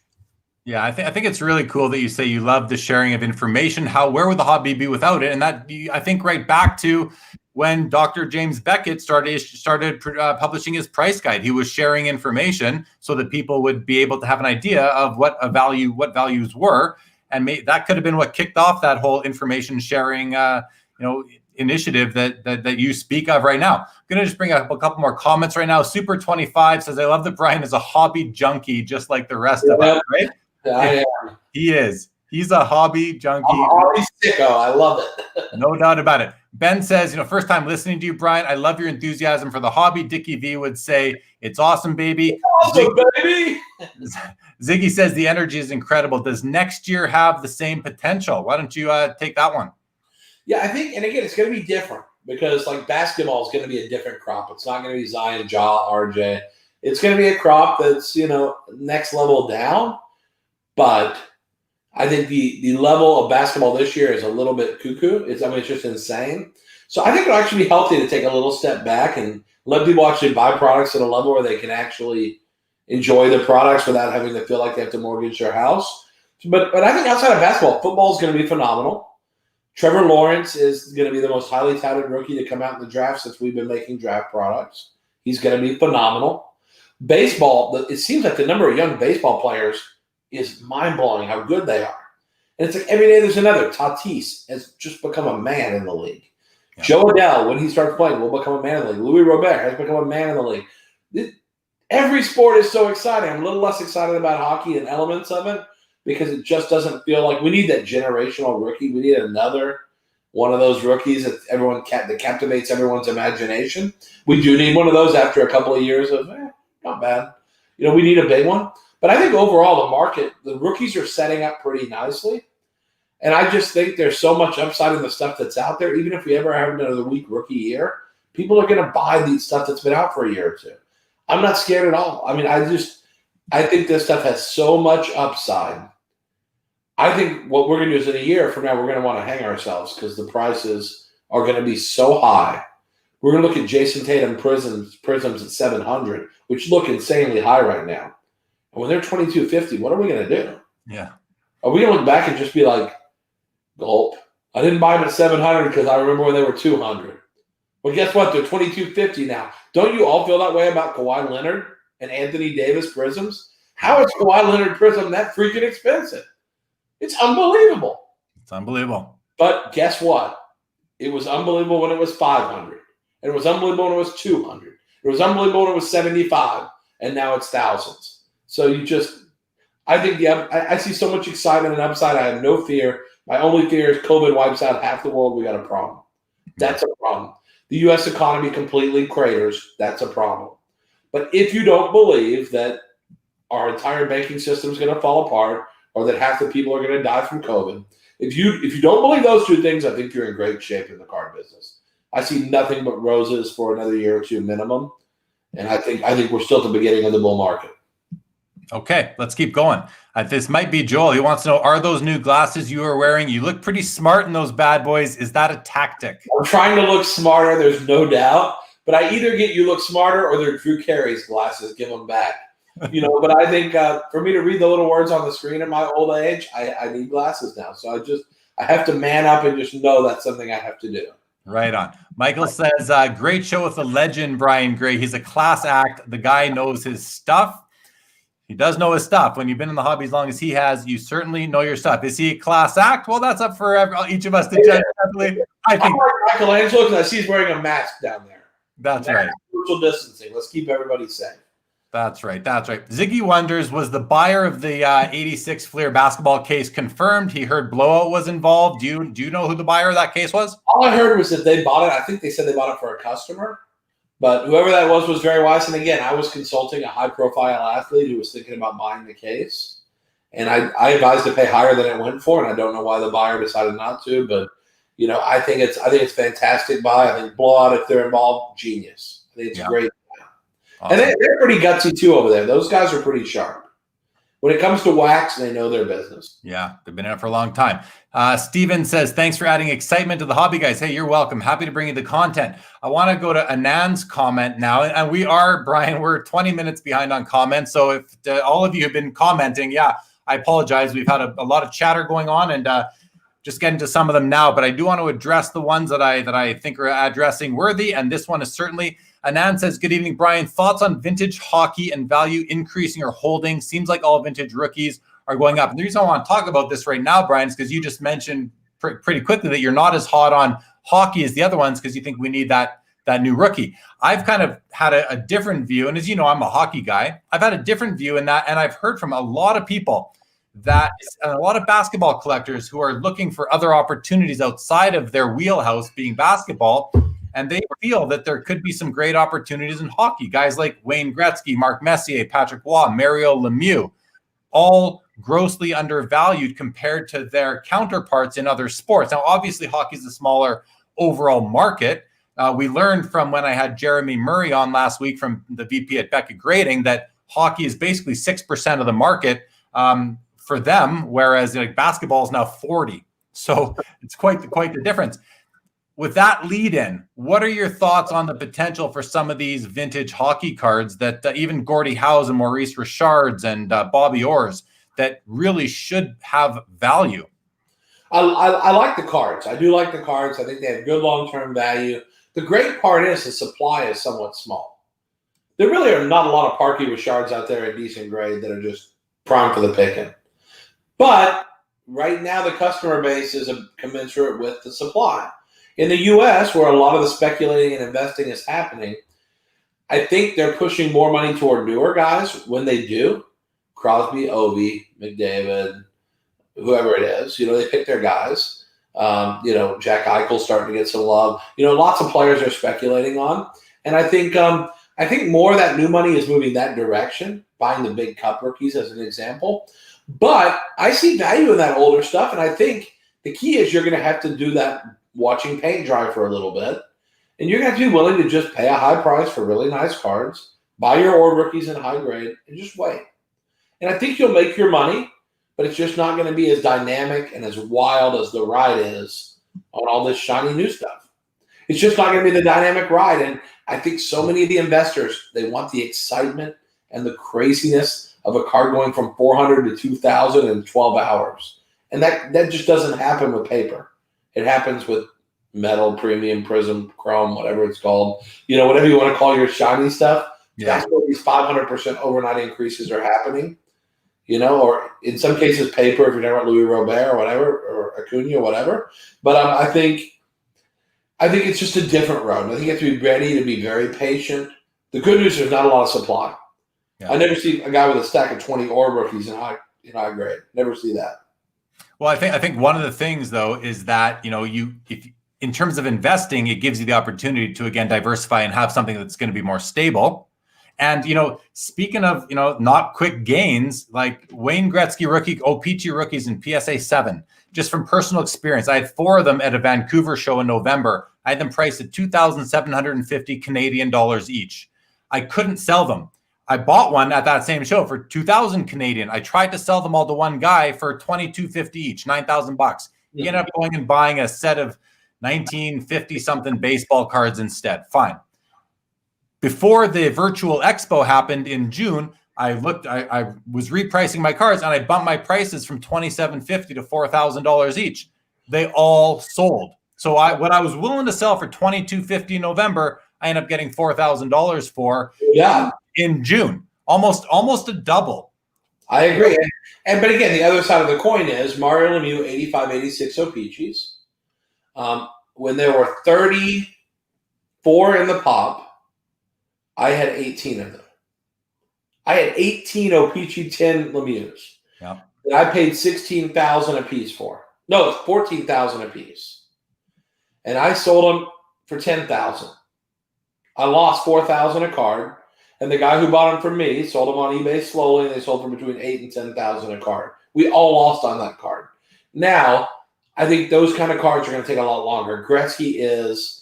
Yeah, I think it's really cool that you say you love the sharing of information. Where would the hobby be without it? And that, I think, right back to when Dr. James Beckett started publishing his price guide. He was sharing information so that people would be able to have an idea of what values were, and that could have been what kicked off that whole information sharing, initiative that you speak of right now. I'm going to just bring up a couple more comments right now. Super 25 says, I love that Brian is a hobby junkie, just like the rest of us, right? I am. He is. He's a hobby junkie. I'm a hobby sicko. I love it. No doubt about it. Ben says, first time listening to you, Brian. I love your enthusiasm for the hobby. Dickie V would say, it's awesome, baby. Awesome, baby. Ziggy says the energy is incredible. Does next year have the same potential? Why don't you take that one? Yeah, I think, and again, it's going to be different because like basketball is going to be a different crop. It's not going to be Zion, Ja, RJ. It's going to be a crop that's, next level down. But I think the level of basketball this year is a little bit cuckoo. It's just insane. So I think it'll actually be healthy to take a little step back and let people actually buy products at a level where they can actually enjoy the products without having to feel like they have to mortgage their house. But I think outside of basketball, football is going to be phenomenal. Trevor Lawrence is going to be the most highly touted rookie to come out in the draft since we've been making draft products. He's going to be phenomenal. Baseball, it seems like the number of young baseball players is mind-blowing how good they are. And it's like every day there's another. Tatis has just become a man in the league. Yeah. Joe Adele, when he starts playing, will become a man in the league. Louis Robert has become a man in the league. Every sport is so exciting. I'm a little less excited about hockey and elements of it because it just doesn't feel like we need that generational rookie. We need another one of those rookies that captivates everyone's imagination. We do need one of those after a couple of years of, not bad. We need a big one. But I think overall the rookies are setting up pretty nicely. And I just think there's so much upside in the stuff that's out there. Even if we ever have another weak rookie year, people are going to buy the stuff that's been out for a year or two. I'm not scared at all. I mean, I think this stuff has so much upside. I think what we're going to do is in a year from now, we're going to want to hang ourselves because the prices are going to be so high. We're going to look at Jason Tatum prisms at 700, which look insanely high right now. And when they're $22.50, what are we going to do? Yeah. Are we going to look back and just be like, gulp? I didn't buy them at 700 because I remember when they were 200. Well, guess what? They're $22.50 now. Don't you all feel that way about Kawhi Leonard and Anthony Davis prisms? How is Kawhi Leonard prism that freaking expensive? It's unbelievable. It's unbelievable. But guess what? It was unbelievable when it was 500. And it was unbelievable when it was 200. It was unbelievable when it was 75. And now it's thousands. So I think I see so much excitement and upside. I have no fear. My only fear is COVID wipes out half the world. We got a problem. That's a problem. The U.S. economy completely craters. That's a problem. But if you don't believe that our entire banking system is going to fall apart or that half the people are going to die from COVID, if you don't believe those two things, I think you're in great shape in the card business. I see nothing but roses for another year or two minimum. And I think we're still at the beginning of the bull market. Okay, let's keep going. This might be Joel. He wants to know, are those new glasses you are wearing? You look pretty smart in those bad boys. Is that a tactic? I'm trying to look smarter, there's no doubt. But I either get you look smarter or they're Drew Carey's glasses. Give them back. But I think for me to read the little words on the screen at my old age, I need glasses now. So I have to man up and just know that's something I have to do. Right on. Michael says, great show with the legend, Brian Gray. He's a class act. The guy knows his stuff. He does know his stuff. When you've been in the hobby as long as he has, you certainly know your stuff. Is he a class act? Well, that's up for each of us to judge. I think Michelangelo, because I see he's wearing a mask down there. That's right. Social distancing. Let's keep everybody safe. That's right. That's right. Ziggy wonders, was the buyer of the 86 Fleer basketball case confirmed? He heard blowout was involved. Do you know who the buyer of that case was? All I heard was that they bought it. I think they said they bought it for a customer. But whoever that was very wise. And again, I was consulting a high-profile athlete who was thinking about buying the case. And I advised to pay higher than it went for, and I don't know why the buyer decided not to. But, I think it's fantastic buy. I think blowout, if they're involved, genius. I think it's great. Awesome. And they're pretty gutsy, too, over there. Those guys are pretty sharp. When it comes to wax, they know their business. Yeah, they've been in it for a long time. Steven says, thanks for adding excitement to the hobby, guys. Hey, you're welcome. Happy to bring you the content. I want to go to Anand's comment now. And we are, Brian, we're 20 minutes behind on comments. So if all of you have been commenting, I apologize. We've had a lot of chatter going on and just getting to some of them now. But I do want to address the ones that I think are addressing worthy. And this one is certainly... Anand says, good evening, Brian. Thoughts on vintage hockey and value increasing or holding? Seems like all vintage rookies are going up. And the reason I want to talk about this right now, Brian, is because you just mentioned pretty quickly that you're not as hot on hockey as the other ones because you think we need that new rookie. I've kind of had a different view. And as you know, I'm a hockey guy. I've had a different view in that. And I've heard from a lot of people that a lot of basketball collectors who are looking for other opportunities outside of their wheelhouse being basketball. And they feel that there could be some great opportunities in hockey. Guys like Wayne Gretzky, Mark Messier, Patrick Waugh, Mario Lemieux, all grossly undervalued compared to their counterparts in other sports. Now, obviously, hockey is a smaller overall market. We learned from when I had Jeremy Murray on last week from the VP at Beckett Grading that hockey is basically 6% of the market for them, whereas basketball is now 40%. So it's quite the difference. With that lead in, what are your thoughts on the potential for some of these vintage hockey cards that even Gordie Howe's and Maurice Richard's and Bobby Orr's that really should have value? I like the cards. I do like the cards. I think they have good long-term value. The great part is the supply is somewhat small. There really are not a lot of Parky Richards out there at decent grade that are just prime for the picking. But right now the customer base is commensurate with the supply. In the U.S., where a lot of the speculating and investing is happening, I think they're pushing more money toward newer guys when they do. Crosby, Ovi, McDavid, whoever it is. They pick their guys. Jack Eichel's starting to get some love. Lots of players are speculating on. And I think more of that new money is moving that direction, buying the big cup rookies as an example. But I see value in that older stuff, and I think the key is you're going to have to do that watching paint dry for a little bit. And you're going to have to be willing to just pay a high price for really nice cards, buy your old rookies in high grade, and just wait. And I think you'll make your money, but it's just not going to be as dynamic and as wild as the ride is on all this shiny new stuff. It's just not going to be the dynamic ride. And I think so many of the investors, they want the excitement and the craziness of a card going from 400 to 2,000 in 12 hours. And that just doesn't happen with paper. It happens with metal, premium, prism, chrome, whatever it's called. Whatever you want to call your shiny stuff. Yeah. That's where these 500% overnight increases are happening. Or in some cases paper if you're talking about Louis Robert or whatever, or Acuna or whatever. But I think it's just a different road. I think you have to be ready to be very patient. The good news is there's not a lot of supply. Yeah. I never see a guy with a stack of 20 Orr rookies in high grade. Never see that. Well, I think one of the things though is that if in terms of investing, it gives you the opportunity to again diversify and have something that's going to be more stable. And speaking of not quick gains, like Wayne Gretzky rookie, OPG rookies in PSA 7, just from personal experience, I had 4 of them at a Vancouver show in November. I had them priced at 2,750 Canadian dollars each. I couldn't sell them. I bought one at that same show for 2,000 Canadian. I tried to sell them all to one guy for 2,250 each, $9,000. He ended up going and buying a set of 1950 something baseball cards instead. Fine. Before the virtual expo happened in June, I was repricing my cards and I bumped my prices from $2,750 to $4,000 each. They all sold. So what I was willing to sell for $2,250 in November, I ended up getting $4,000 for. Yeah. In June, almost a double. I agree. But again, the other side of the coin is Mario Lemieux 85-86 OPGs. When there were 34 in the pop, I had 18 of them. I had 18 O-Pee-Chee 10 Lemieux. Yeah. That I paid $16,000 a piece for. No, it's $14,000 a piece. And I sold them for $10,000. I lost $4,000 a card. And the guy who bought them from me sold them on eBay slowly, and they sold for between $8,000 and $10,000 a card. We all lost on that card. Now, I think those kind of cards are going to take a lot longer. Gretzky is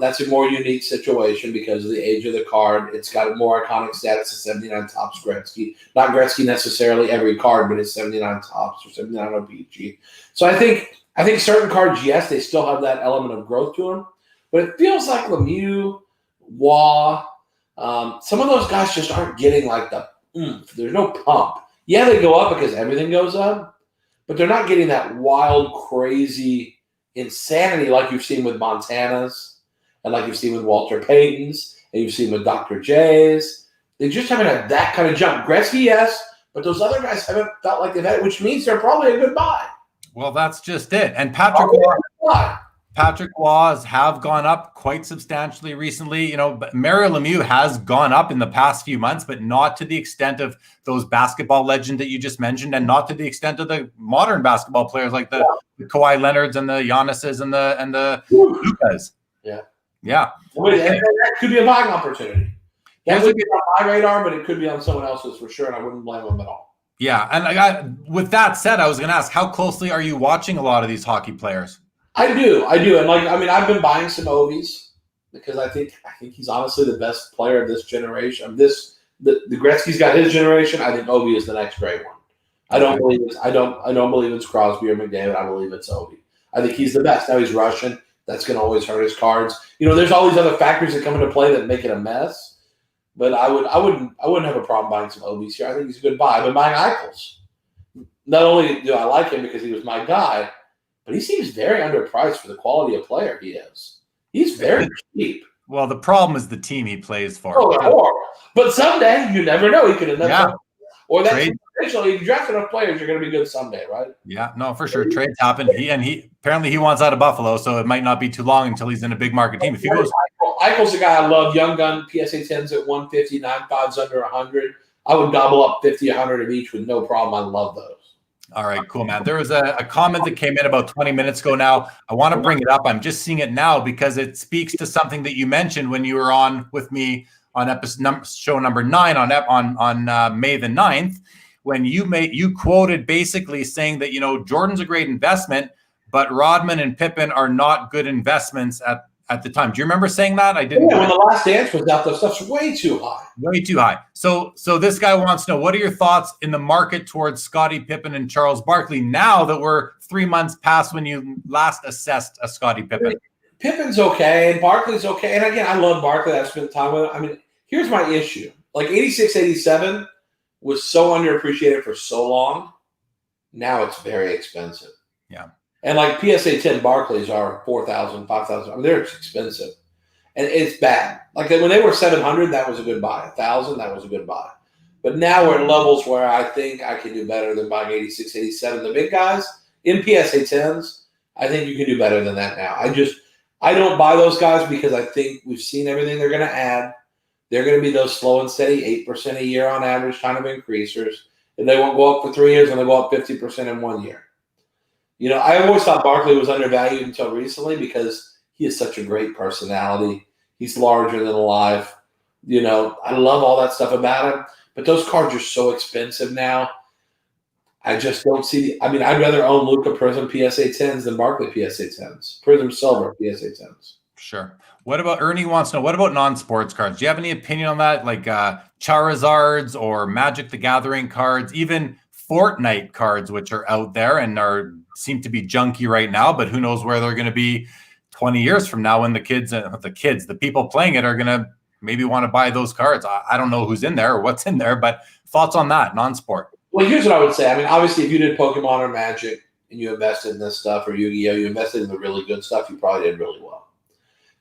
that's a more unique situation because of the age of the card. It's got a more iconic status of 79 Topps Gretzky. Not Gretzky necessarily every card, but it's 79 Topps or 79 O-Pee-Chee. So I think certain cards, yes, they still have that element of growth to them, but it feels like Lemieux, Waugh, some of those guys just aren't getting like the oomph. There's no pump. Yeah, they go up because everything goes up, but they're not getting that wild, crazy insanity like you've seen with Montana's and like you've seen with Walter Payton's and you've seen with Dr. J's. They just haven't had that kind of jump. Gretzky, yes, but those other guys haven't felt like they've had it, which means they're probably a good buy. Well, that's just it. And Patrick Waugh's have gone up quite substantially recently. You know, Mario Lemieux has gone up in the past few months, but not to the extent of those basketball legends that you just mentioned, and not to the extent of the modern basketball players like the Kawhi Leonards and the Giannis's and the Lukas. Yeah. And that could be a buying opportunity. That would be on my radar, but it could be on someone else's for sure, and I wouldn't blame them at all. Yeah, and with that said, I was going to ask, how closely are you watching a lot of these hockey players? I do, and I've been buying some Ovies because I think he's honestly the best player of this generation. The Gretzky's got his generation. I think Ovi is the next great one. I don't believe it's Crosby or McDavid. I believe it's Ovi. I think he's the best. Now he's Russian. That's going to always hurt his cards. You know, there's all these other factors that come into play that make it a mess. But I wouldn't have a problem buying some Ovies here. I think he's a good buy. I've been buying Eichels. Not only do I like him because he was my guy, but he seems very underpriced for the quality of player he is. He's very cheap. Well, the problem is the team he plays for. But someday, you never know. He could end up. Yeah. Or that's potentially, if you draft enough players, you're going to be good someday, right? Yeah, no, for sure. Trades happen. He apparently he wants out of Buffalo, so it might not be too long until he's in a big market team. If he goes, Eichel's a guy I love. Young gun, PSA 10s at 150, 9.5s under 100. I would gobble up 50, 100 of each with no problem. I love those. All right, cool, man. There was a comment that came in about 20 minutes ago now. I want to bring it up. I'm just seeing it now because it speaks to something that you mentioned when you were on with me on show number 9 on May the 9th, when you quoted basically saying that, you know, Jordan's a great investment, but Rodman and Pippen are not good investments at the time. Do you remember saying that? I didn't. Yeah, when The Last Dance was out, the stuff's way too high. Way too high. So this guy wants to know, what are your thoughts in the market towards Scottie Pippen and Charles Barkley now that we're 3 months past when you last assessed a Scottie Pippen? Pippen's okay, and Barkley's okay. And again, I love Barkley. I've spent time with him. I mean, here's my issue. Like 86, 87 was so underappreciated for so long. Now it's very expensive. Yeah. And like PSA 10 Barclays are 4,000, 5,000. I mean, they're expensive. And it's bad. Like when they were 700, that was a good buy. 1,000, that was a good buy. But now we're at levels where I think I can do better than buying 86, 87. The big guys in PSA 10s, I think you can do better than that now. I don't buy those guys because I think we've seen everything they're going to add. They're going to be those slow and steady 8% a year on average kind of increasers. And they won't go up for 3 years and they'll go up 50% in 1 year. You know, I always thought Barkley was undervalued until recently because he has such a great personality. He's larger than life. You know, I love all that stuff about him. But those cards are so expensive now. I just don't see – I mean, I'd rather own Luka Prism PSA 10s than Barkley PSA 10s. Prism Silver PSA 10s. Sure. What about Ernie wants to know, what about non-sports cards? Do you have any opinion on that? Like Charizards or Magic the Gathering cards, even Fortnite cards, which are out there and seem to be junky right now, but who knows where they're going to be 20 years from now when the people playing it are going to maybe want to buy those cards. I don't know who's in there or what's in there, but thoughts on that, non-sport? Well, here's what I would say. I mean, obviously, if you did Pokemon or Magic and you invested in this stuff, or Yu-Gi-Oh, you invested in the really good stuff, you probably did really well.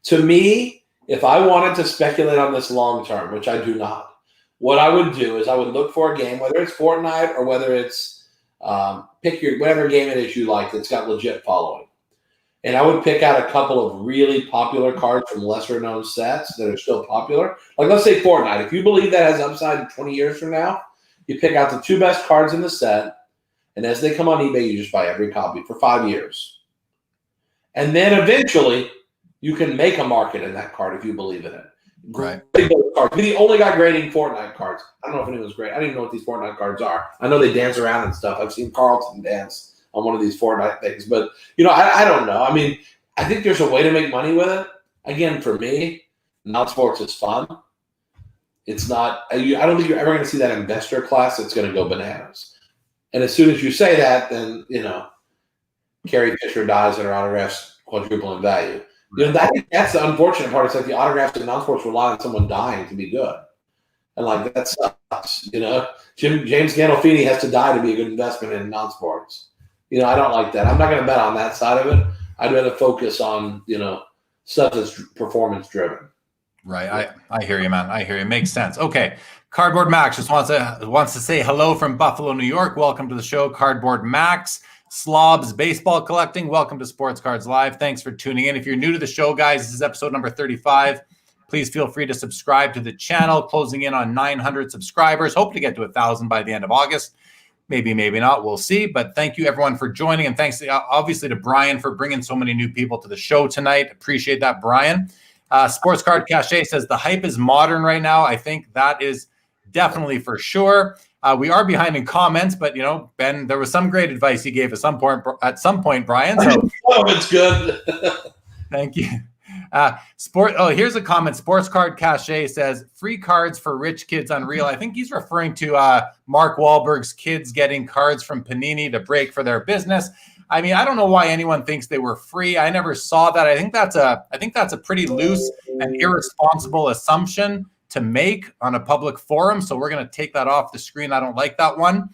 To me, if I wanted to speculate on this long term, which I do not, what I would do is I would look for a game, whether it's Fortnite or whether it's pick your whatever game it is you like that's got legit following. and I would pick out a couple of really popular cards from lesser known sets that are still popular. Like let's say Fortnite. If you believe that has upside 20 years from now, you pick out the 2 best cards in the set, and as they come on eBay, you just buy every copy for 5 years. And then eventually you can make a market in that card if you believe in it. Right. Cards. Be the only guy grading Fortnite cards. I don't know if anyone's great. I don't even know what these Fortnite cards are. I know they dance around and stuff. I've seen Carlton dance on one of these Fortnite things. But, I don't know. I mean, I think there's a way to make money with it. Again, for me, non-sports is fun. It's not – I don't think you're ever going to see that investor class that's going to go bananas. And as soon as you say that, then, Carrie Fisher dies and her autographs quadruple in value. I think that's the unfortunate part. It's like the autographs in non-sports rely on someone dying to be good. And, that sucks, James Gandolfini has to die to be a good investment in non-sports. I don't like that. I'm not going to bet on that side of it. I'd rather focus on, stuff that's performance-driven. Right. I hear you, man. I hear you. Makes sense. Okay. Cardboard Max just wants to say hello from Buffalo, New York. Welcome to the show, Cardboard Max. Slobs Baseball Collecting. Welcome to Sports Cards Live. Thanks for tuning in. If you're new to the show, guys, this is episode number 35. Please feel free to subscribe to the channel. Closing in on 900 subscribers. Hope to get to 1,000 by the end of August. Maybe not. We'll see. But thank you, everyone, for joining. And thanks, obviously, to Brian for bringing so many new people to the show tonight. Appreciate that, Brian. Sports Card Cache says the hype is modern right now. I think that is definitely for sure. We are behind in comments, but Ben, there was some great advice he gave at some point, Brian. So it's good. Thank you. Here's a comment. Sports Card Cache says free cards for rich kids unreal. I think he's referring to Mark Wahlberg's kids getting cards from Panini to break for their business. I mean, I don't know why anyone thinks they were free. I never saw that. I think that's a pretty loose and irresponsible assumption to make on a public forum. So we're going to take that off the screen. I don't like that one.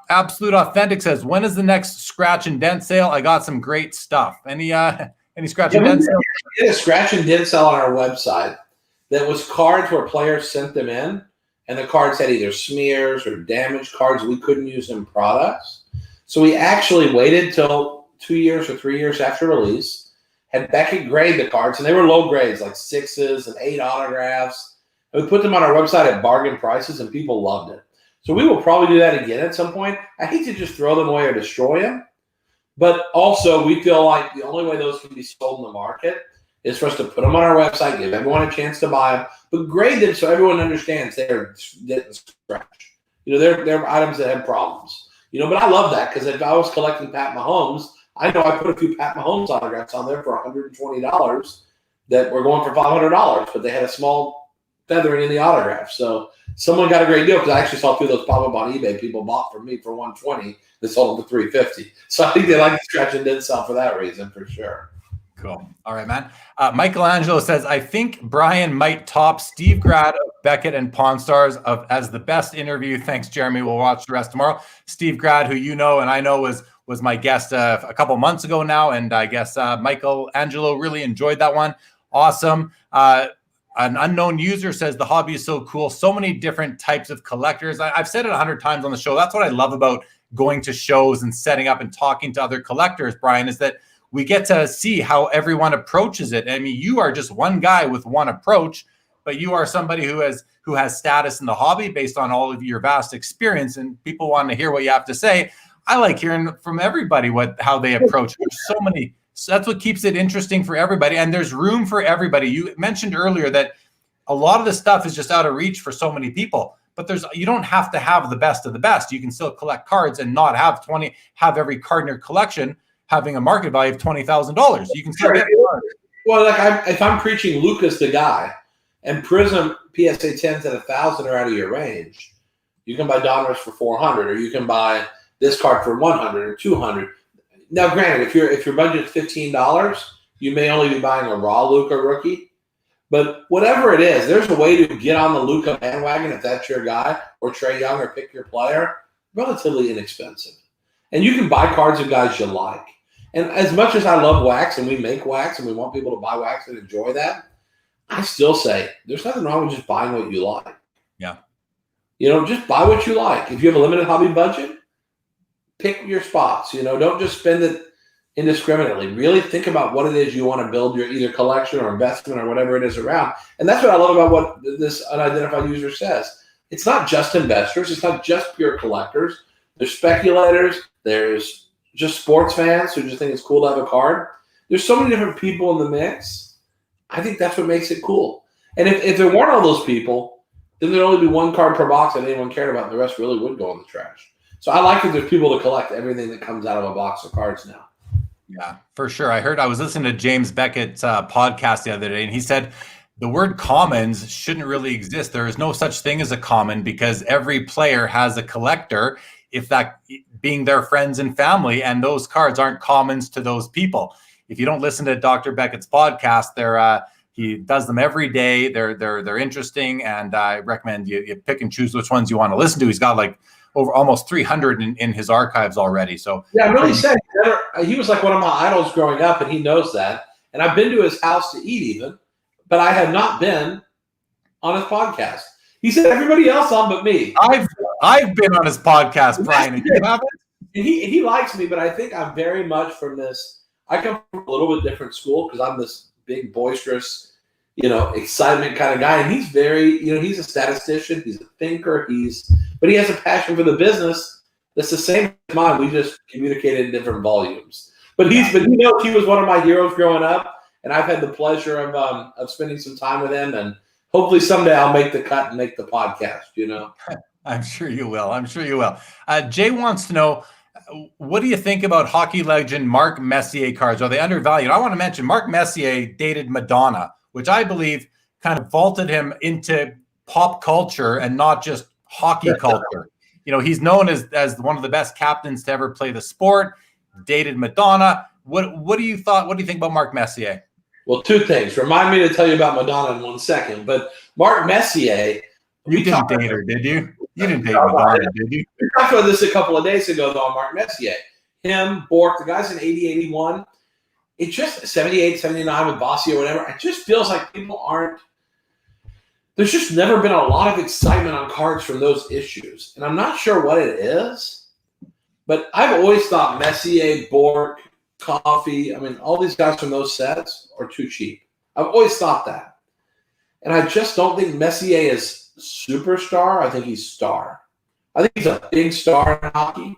Absolute Authentic says, when is the next scratch and dent sale? I got some great stuff. Any scratch and dent sale? We did a scratch and dent sale on our website that was cards where players sent them in, and the cards had either smears or damaged cards. We couldn't use in products. So we actually waited till 2 years or 3 years after release, had Beckett grade the cards, and they were low grades, like 6s and 8 autographs. And we put them on our website at bargain prices, and people loved it. So we will probably do that again at some point. I hate to just throw them away or destroy them, but also we feel like the only way those can be sold in the market is for us to put them on our website, give everyone a chance to buy them, but grade them so everyone understands they're dent and scratch. They're items that have problems. But I love that because if I was collecting Pat Mahomes, I know I put a few Pat Mahomes autographs on there for $120 that were going for $500, but they had a small feathering in the autograph. So someone got a great deal because I actually saw a few of those pop up on eBay. People bought from me for $120. They sold them for $350. So I think they like the scratch and dent sell for that reason, for sure. Cool. All right, man. Michelangelo says, I think Brian might top Steve Grad of Beckett and Pawn Stars as the best interview. Thanks, Jeremy. We'll watch the rest tomorrow. Steve Grad, who and I know was my guest a couple months ago now, and I guess Michelangelo really enjoyed that one. Awesome. An unknown user says the hobby is so cool. So many different types of collectors. I've said it 100 times on the show. That's what I love about going to shows and setting up and talking to other collectors, Brian, is that we get to see how everyone approaches it. I mean, you are just one guy with one approach, but you are somebody who has status in the hobby based on all of your vast experience, and people want to hear what you have to say. I like hearing from everybody how they approach it. There's so many. So that's what keeps it interesting for everybody. And there's room for everybody. You mentioned earlier that a lot of the stuff is just out of reach for so many people, but you don't have to have the best of the best. You can still collect cards and not have every card in your collection having a market value of $20,000. You can still get cards. Well, if I'm preaching Lucas the guy and Prism PSA 10s at 1,000 are out of your range, you can buy Donruss for 400, or you can buy this card for 100 or 200. Now, granted, if your budget's $15, you may only be buying a raw Luka rookie. But whatever it is, there's a way to get on the Luka bandwagon if that's your guy, or Trae Young, or pick your player, relatively inexpensive. And you can buy cards of guys you like. And as much as I love wax, and we make wax, and we want people to buy wax and enjoy that, I still say there's nothing wrong with just buying what you like. Yeah. Just buy what you like. If you have a limited hobby budget, pick your spots. Don't just spend it indiscriminately. Really think about what it is you want to build your either collection or investment or whatever it is around. And that's what I love about what this unidentified user says. It's not just investors. It's not just pure collectors. There's speculators. There's just sports fans who just think it's cool to have a card. There's so many different people in the mix. I think that's what makes it cool. And if there weren't all those people, then there'd only be one card per box that anyone cared about, and the rest really would go in the trash. So I like that there's people to collect everything that comes out of a box of cards now. Yeah, for sure. I was listening to James Beckett's podcast the other day, and he said the word commons shouldn't really exist. There is no such thing as a common because every player has a collector, if that being their friends and family, and those cards aren't commons to those people. If you don't listen to Dr. Beckett's podcast, he does them every day. They're interesting, and I recommend you pick and choose which ones you want to listen to. He's got like over almost 300 in his archives already. So yeah, I'm really saying he was like one of my idols growing up, and he knows that. And I've been to his house to eat even, but I have not been on his podcast. He said everybody else on but me. I've been on his podcast, Brian. And you haven't? And he likes me, but I think I'm very much from this. I come from a little bit different school because I'm this big, boisterous, excitement kind of guy. And he's very, he's a statistician. He's a thinker. But he has a passion for the business that's the same as mine. We just communicated in different volumes. But he was one of my heroes growing up, and I've had the pleasure of spending some time with him. And hopefully someday I'll make the cut and make the podcast. I'm sure you will. Jay wants to know, what do you think about hockey legend Mark Messier cards? Are they undervalued? I want to mention Mark Messier dated Madonna, which I believe kind of vaulted him into pop culture and not just hockey culture. He's known as one of the best captains to ever play the sport. Dated Madonna. What do you think about Mark Messier? Well, two things. Remind me to tell you about Madonna in 1 second. But Mark Messier, you didn't date her, did you? You didn't date Madonna, did you? We talked about this a couple of days ago, though, on Mark Messier. Him, Bork, the guys in 80, 81. It just 78, 79 with Bossy or whatever. It just feels like people aren't. There's just never been a lot of excitement on cards from those issues. And I'm not sure what it is. But I've always thought Messier, Bork, Coffee, all these guys from those sets are too cheap. I've always thought that. And I just don't think Messier is superstar. I think he's star. I think he's a big star in hockey.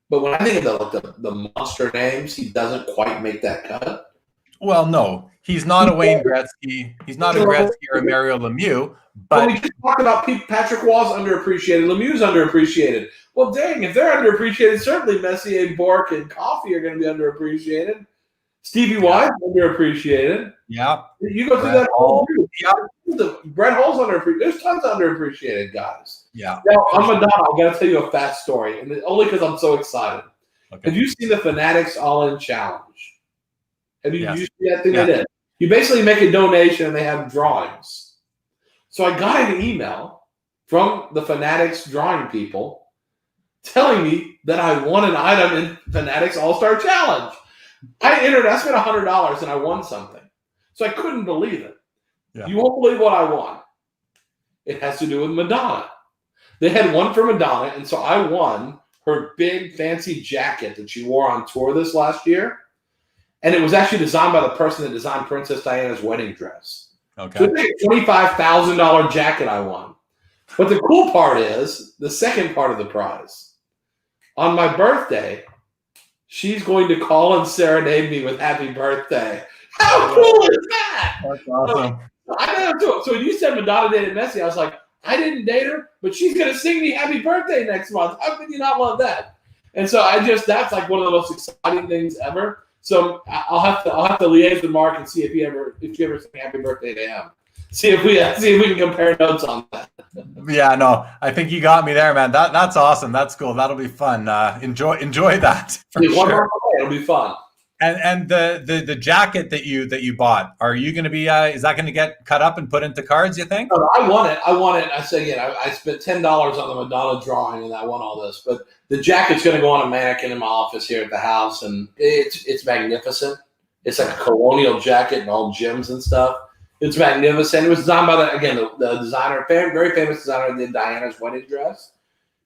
But when I think of the monster names, he doesn't quite make that cut. Well, no. He's not a Wayne Gretzky. He's not a Gretzky or a Mario Lemieux. But we just talked about Patrick Wall's underappreciated. Lemieux's underappreciated. Well, dang, if they're underappreciated, certainly Messier, Bork, and Coffee are going to be underappreciated. Stevie Y's underappreciated. Yeah. You go through that whole group. Yeah. Brett Hull's underappreciated. There's tons of underappreciated guys. Yeah. Now, on Madonna, I'm going to tell you a fast story, and only because I'm so excited. Okay. Have you seen the Fanatics All-In Challenge? Have you used that thing they did? You basically make a donation, and they have drawings. So I got an email from the Fanatics drawing people telling me that I won an item in Fanatics All-Star Challenge. I spent $100 and I won something. So I couldn't believe it. Yeah. You won't believe what I won. It has to do with Madonna. They had one for Madonna, and so I won her big fancy jacket that she wore on tour this last year. And it was actually designed by the person that designed Princess Diana's wedding dress. Okay. So it's a $25,000 jacket I won. But the cool part is the second part of the prize. On my birthday, she's going to call and serenade me with happy birthday. How cool is that? That's awesome. So when you said Madonna dated Messi, I was like, I didn't date her, but she's going to sing me happy birthday next month. How can you not love that? And so that's like one of the most exciting things ever. So I'll have to liaise with Mark and see if you ever sing happy birthday to him. See if we can compare notes on that. Yeah, no, I think you got me there, man. That's awesome. That's cool. That'll be fun. Enjoy that for sure. It'll be fun. And the jacket that you bought, are you going to be? Is that going to get cut up and put into cards? You think? No, I won it. I say again, I spent $10 on the Madonna drawing, and I won all this. But the jacket's going to go on a mannequin in my office here at the house, and it's magnificent. It's like a colonial jacket and all gems and stuff. It's magnificent. It was designed by the designer, very famous designer, did Diana's wedding dress,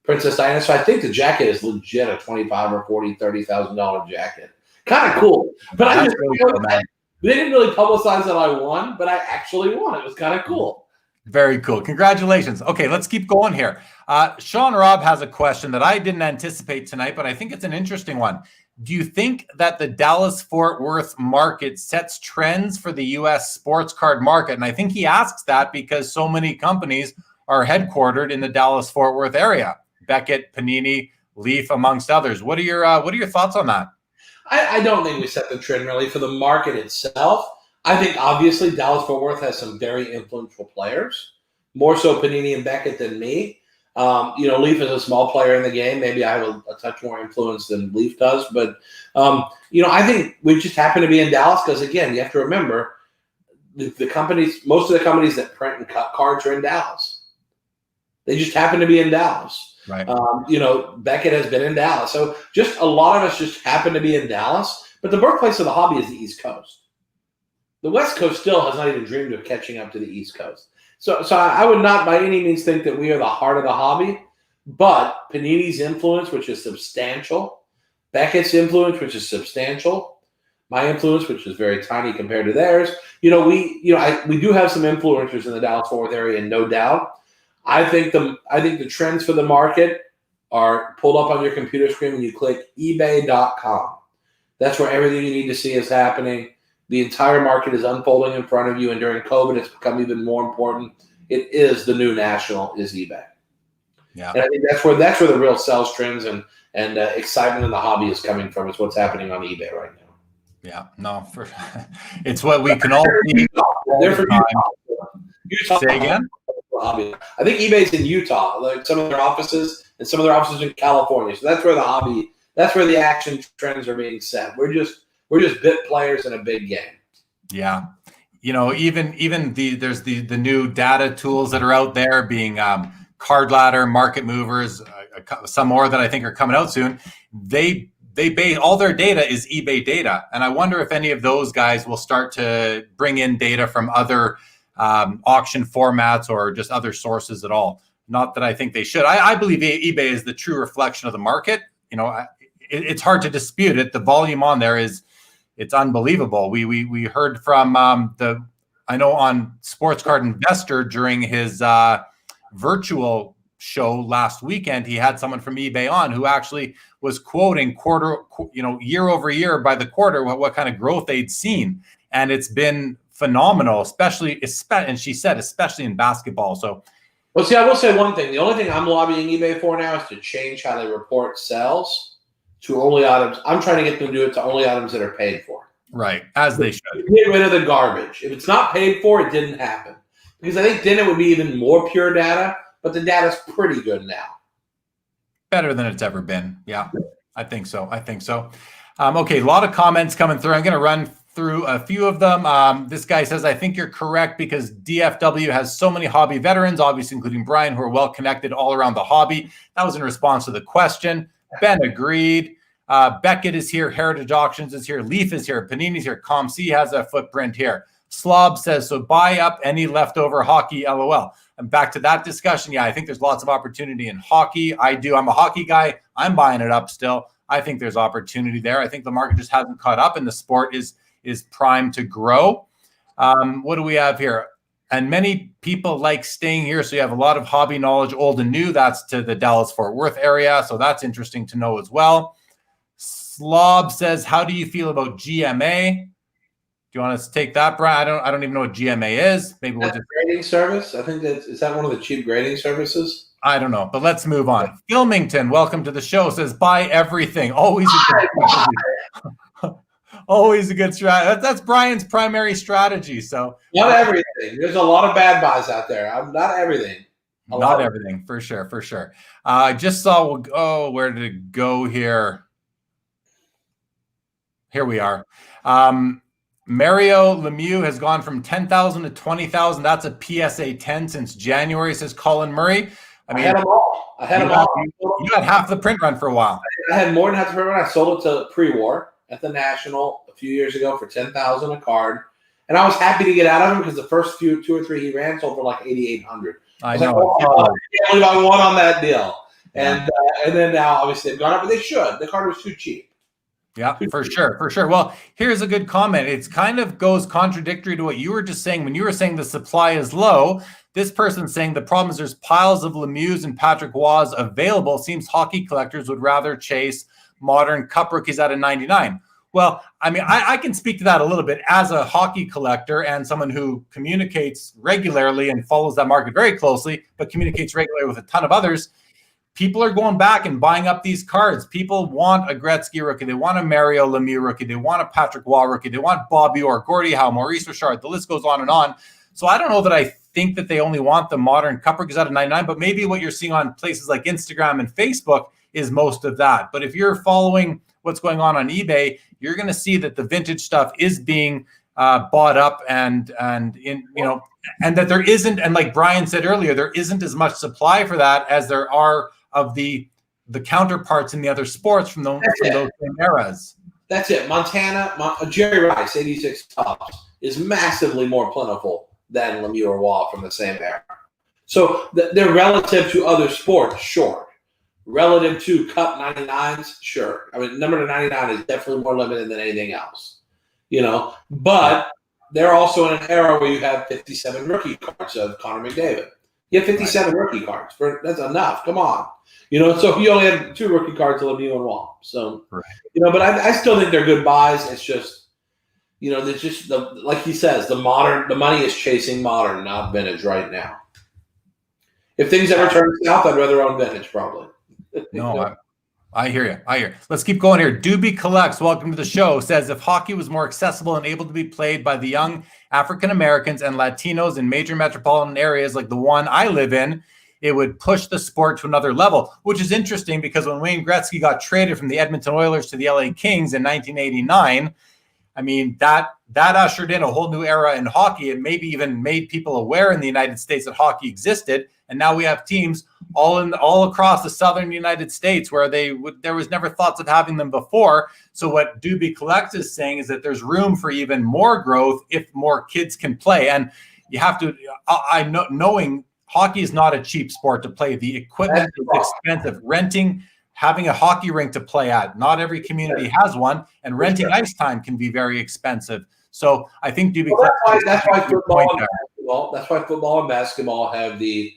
Princess Diana. So I think the jacket is legit a $25,000 or $30,000 jacket. Kind of cool. But I That's just really cool, man. they didn't really publicize that I won, but I actually won. It was kind of cool. Very cool. Congratulations. Okay, let's keep going here. Sean Robb has a question that I didn't anticipate tonight, but I think it's an interesting one. Do you think that the Dallas-Fort Worth market sets trends for the U.S. sports card market? And I think he asks that because so many companies are headquartered in the Dallas-Fort Worth area. Beckett, Panini, Leaf, amongst others. What are your thoughts on that? I don't think we set the trend really for the market itself. I think obviously Dallas-Fort Worth has some very influential players, more so Panini and Beckett than me. Leaf is a small player in the game. Maybe I have a touch more influence than Leaf does. But, I think we just happen to be in Dallas because, again, you have to remember the companies, most of the companies that print and cut cards are in Dallas. They just happen to be in Dallas. Right. Beckett has been in Dallas. So just a lot of us just happen to be in Dallas. But the birthplace of the hobby is the East Coast. The West Coast still has not even dreamed of catching up to the East Coast. So I would not by any means think that we are the heart of the hobby, but Panini's influence, which is substantial, Beckett's influence, which is substantial, my influence, which is very tiny compared to theirs. We do have some influencers in the Dallas-Fort Worth area, no doubt. I think the trends for the market are pulled up on your computer screen when you click ebay.com. That's where everything you need to see is happening. The entire market is unfolding in front of you, and during COVID, it's become even more important. It is the new national, is eBay. Yeah, and I think that's where the real sales trends and excitement in the hobby is coming from. Is what's happening on eBay right now. Yeah, no, it's what we can all see. They're from Utah. Say again. Hobby. I think eBay's in Utah, like some of their offices, and some of their offices in California. So that's where the action trends are being set. We're just bit players in a big game. Yeah. Even there's the new data tools that are out there being Card Ladder, Market Movers, some more that I think are coming out soon. They base all their data is eBay data. And I wonder if any of those guys will start to bring in data from other auction formats or just other sources at all. Not that I think they should. I believe eBay is the true reflection of the market. It's hard to dispute it. The volume on there it's unbelievable. We heard from I know on Sports Card Investor during his virtual show last weekend, he had someone from eBay on who actually was quoting year over year by the quarter what kind of growth they'd seen, and it's been phenomenal, especially and she said especially in basketball. So, well, see, I will say one thing. The only thing I'm lobbying eBay for now is to change how they report sales to only items. I'm trying to get them to do it to only items that are paid for. Right, as they should. Get rid of the garbage. If it's not paid for, it didn't happen. Because I think then it would be even more pure data, but the data's pretty good now. Better than it's ever been. Yeah, I think so. Okay, a lot of comments coming through. I'm going to run through a few of them. This guy says, I think you're correct because DFW has so many hobby veterans, obviously including Brian, who are well connected all around the hobby. That was in response to the question. Ben agreed. Beckett is here. Heritage Auctions is here. Leaf is here. Panini's here. ComC has a footprint here. Slob says, so buy up any leftover hockey, LOL. And back to that discussion. Yeah, I think there's lots of opportunity in hockey. I do. I'm a hockey guy. I'm buying it up still. I think there's opportunity there. I think the market just hasn't caught up and the sport is primed to grow. What do we have here? And many people like staying here. So you have a lot of hobby knowledge, old and new. That's to the Dallas-Fort Worth area. So that's interesting to know as well. Slob says, how do you feel about GMA? Do you want us to take that, Brian? I don't even know what GMA is. Maybe we'll just grading service. I think is that one of the cheap grading services? I don't know, but let's move on. Filmington, welcome to the show. Says buy everything. Always a good strategy. Always a good strategy. That's Brian's primary strategy. So not everything. There's a lot of bad buys out there. Not everything. Not everything, for sure. I just saw. Oh, where did it go here? Here we are. Mario Lemieux has gone from 10,000 to 20,000. That's a PSA 10 since January, says Colin Murray. I had them all. You had half the print run for a while. I had more than half the print run. I sold it to pre-war at the National a few years ago for $10,000 a card. And I was happy to get out of him because the first two or three he ran sold for like $8,800. I know. I can't believe I won on that deal. And then now, obviously, they've gone up, but they should. The card was too cheap. Yeah, for sure, for sure. Well, here's a good comment. It's kind of goes contradictory to what you were just saying when you were saying the supply is low. This person's saying the problem is there's piles of Lemieux and Patrick Roys available. Seems hockey collectors would rather chase modern cup rookies at a 99. Well, I mean, I can speak to that a little bit as a hockey collector and someone who communicates regularly and follows that market very closely, but communicates regularly with a ton of others. People are going back and buying up these cards. People want a Gretzky rookie. They want a Mario Lemieux rookie. They want a Patrick Roy rookie. They want Bobby Orr, Gordie Howe, Maurice Richard. The list goes on and on. So I don't know that I think that they only want the modern cup rookies out of 99, but maybe what you're seeing on places like Instagram and Facebook is most of that. But if you're following what's going on eBay, you're going to see that the vintage stuff is being bought up and that there isn't, and like Brian said earlier, there isn't as much supply for that as there are of the counterparts in the other sports from those same eras. That's it. Jerry Rice, 86 Topps, is massively more plentiful than Lemieux or Roy from the same era. So they're relative to other sports, sure. Relative to Cup 99s, sure. I mean, number 99 is definitely more limited than anything else, But they're also in an era where you have 57 rookie cards of Connor McDavid. You have 57 rookie cards. That's enough. Come on. So you only have 2 rookie cards of Lemieux and Roy. So, but I still think they're good buys. It's just, there's just, like he says, the money is chasing modern, not vintage right now. If things ever turn south, I'd rather own vintage probably. No, I hear you. Let's keep going here. Doobie Collects, welcome to the show, says if hockey was more accessible and able to be played by the young African Americans and Latinos in major metropolitan areas like the one I live in, it would push the sport to another level, which is interesting because when Wayne Gretzky got traded from the Edmonton Oilers to the LA Kings in 1989, I mean, that ushered in a whole new era in hockey and maybe even made people aware in the United States that hockey existed. And now we have teams all across the southern United States where there was never thoughts of having them before. So what Doobie Collects is saying is that there's room for even more growth if more kids can play. And you have to, knowing hockey is not a cheap sport to play. The equipment is expensive. Having a hockey rink to play at, not every community has one, and renting ice time can be very expensive. So I think that's why football and basketball have the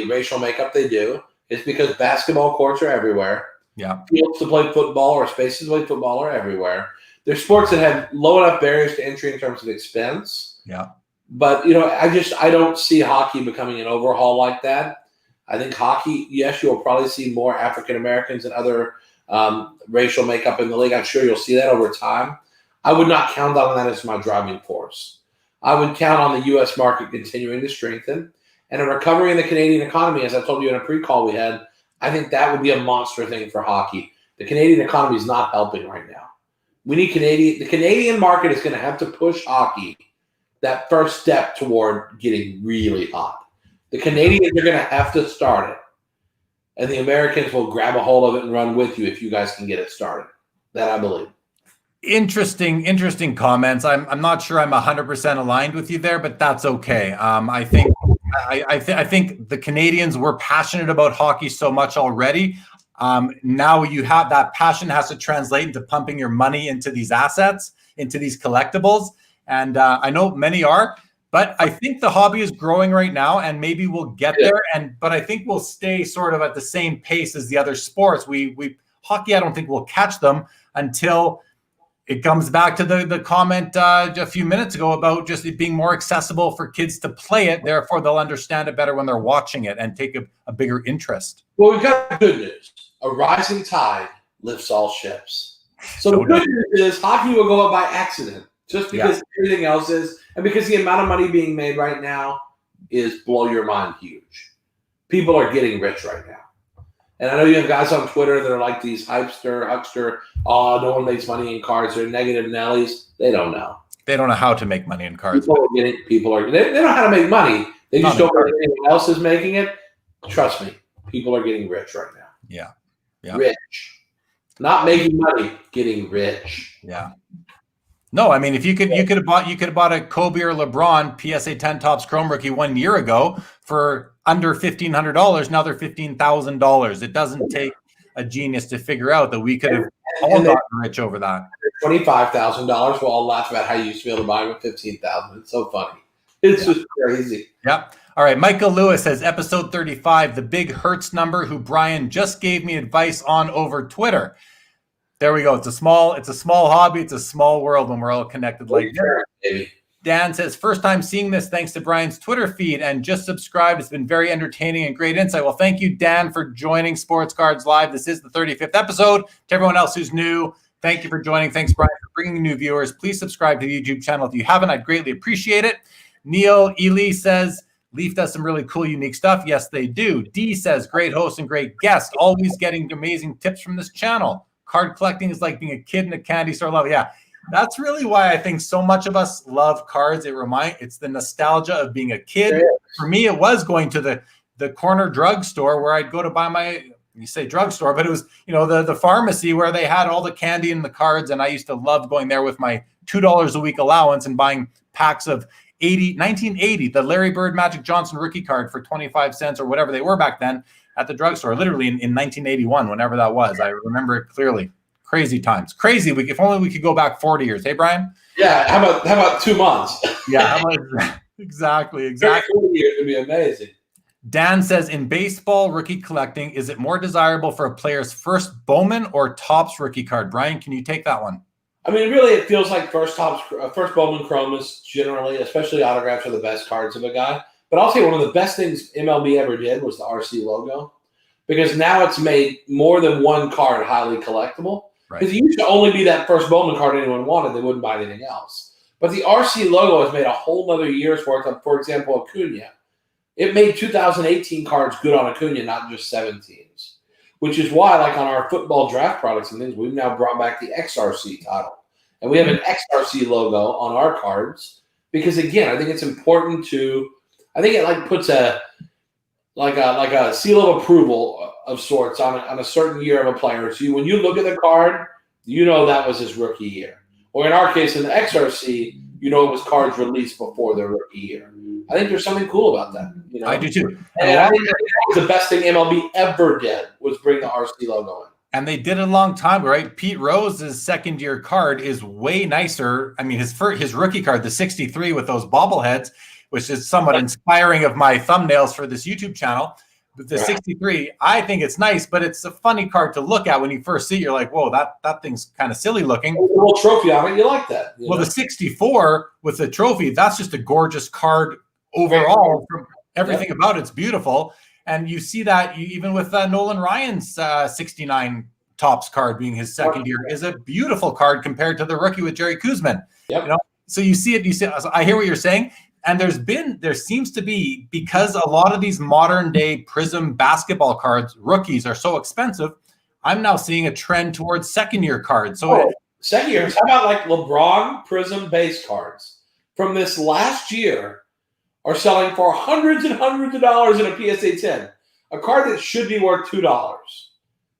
racial makeup they do. It's because basketball courts are everywhere. Yeah. Fields to play football or spaces to play football are everywhere. They're sports that have low enough barriers to entry in terms of expense. Yeah. But, I don't see hockey becoming an overhaul like that. I think hockey, yes, you'll probably see more African Americans and other racial makeup in the league. I'm sure you'll see that over time. I would not count on that as my driving force. I would count on the U.S. market continuing to strengthen and a recovery in the Canadian economy. As I told you in a pre-call we had, I think that would be a monster thing for hockey. The Canadian economy is not helping right now. We need the Canadian market is going to have to push hockey that first step toward getting really hot. The Canadians are going to have to start it, and the Americans will grab a hold of it and run with you if you guys can get it started. That I believe. Interesting comments. I'm not sure I'm 100% aligned with you there, but that's okay. I think the Canadians were passionate about hockey so much already. Now you have that passion has to translate into pumping your money into these assets, into these collectibles, and I know many are. But I think the hobby is growing right now, and maybe we'll get there. But I think we'll stay sort of at the same pace as the other sports. Hockey, I don't think we'll catch them until it comes back to the comment a few minutes ago about just it being more accessible for kids to play it. Therefore, they'll understand it better when they're watching it and take a bigger interest. Well, we've got good news. A rising tide lifts all ships. So the good news is hockey will go up by accident. Just because everything else is, and because the amount of money being made right now is blow your mind huge. People are getting rich right now. And I know you have guys on Twitter that are like these huckster, no one makes money in cards. They're negative Nellies. They don't know. They don't know how to make money in cards. They know how to make money. They just don't know anyone else is making it. Trust me, people are getting rich right now. Yeah. Rich. Not making money, getting rich. Yeah. No, I mean, if you could have bought a Kobe or LeBron PSA 10 Topps Chrome rookie 1 year ago for under $1,500. Now they're $15,000. It doesn't take a genius to figure out that we could have all gotten rich over that. $25,000. We'll all laugh about how you used to be able to buy them at $15,000. It's so funny. It's just crazy. Yep. All right. Michael Lewis says episode 35, the big Hertz number, who Brian just gave me advice on over Twitter. There we go. It's a small hobby. It's a small world when we're all connected like this. Dan says, first time seeing this thanks to Brian's Twitter feed and just subscribed. It's been very entertaining and great insight. Well, thank you, Dan, for joining Sports Cards Live. This is the 35th episode. To everyone else who's new, thank you for joining. Thanks, Brian, for bringing new viewers. Please subscribe to the YouTube channel if you haven't. I'd greatly appreciate it. Neil Ely says, Leaf does some really cool, unique stuff. Yes, they do. D says, great host and great guest. Always getting amazing tips from this channel. Card collecting is like being a kid in a candy store. Love it. Yeah, that's really why I think so much of us love cards. It's the nostalgia of being a kid. For me, it was going to the corner drugstore where I'd go to buy my, you say drugstore, but it was, the pharmacy where they had all the candy and the cards. And I used to love going there with my $2 a week allowance and buying packs of 1980, the Larry Bird Magic Johnson rookie card for 25 cents or whatever they were back then at the drugstore, literally in 1981, whenever that was. I remember it clearly. Crazy times. Crazy. If only we could go back 40 years. Hey, Brian? Yeah. How about 2 months? Yeah. Exactly. 40 years would be amazing. Dan says, in baseball rookie collecting, is it more desirable for a player's first Bowman or Topps rookie card? Brian, can you take that one? I mean, really, it feels like first Bowman Chrome is generally, especially autographs, are the best cards of a guy. But I'll say one of the best things MLB ever did was the RC logo, because now it's made more than one card highly collectible. Because it used to only be that first Bowman card anyone wanted. They wouldn't buy anything else. But the RC logo has made a whole other year's worth of, for example, Acuna. It made 2018 cards good on Acuna, not just 17s. Which is why, like on our football draft products and things, we've now brought back the XRC title. And we have an XRC logo on our cards. Because, again, I think it's important to – I think it puts a seal of approval of sorts on a certain year of a player. So when you look at the card, that was his rookie year. Or in our case, in the XRC, it was cards released before their rookie year. I think there's something cool about that. I do too. And I think that was the best thing MLB ever did, was bring the RC logo in. And they did it a long time, right? Pete Rose's second-year card is way nicer. I mean, his rookie card, the 63 with those bobbleheads, which is somewhat inspiring of my thumbnails for this YouTube channel. But the 63, I think it's nice, but it's a funny card to look at when you first see it. You're like, whoa, that thing's kind of silly looking. A little trophy on it, you like that. Well, the 64 with the trophy, that's just a gorgeous card overall. From everything about it's beautiful. And you see that even with Nolan Ryan's 69 Topps card being his second year is a beautiful card compared to the rookie with Jerry Kuzman. Yep. So you see it. I hear what you're saying. And there seems to be, because a lot of these modern day Prism basketball cards, rookies, are so expensive, I'm now seeing a trend towards second year cards. So second years, how about like LeBron Prism base cards from this last year are selling for hundreds and hundreds of dollars in a PSA 10. A card that should be worth $2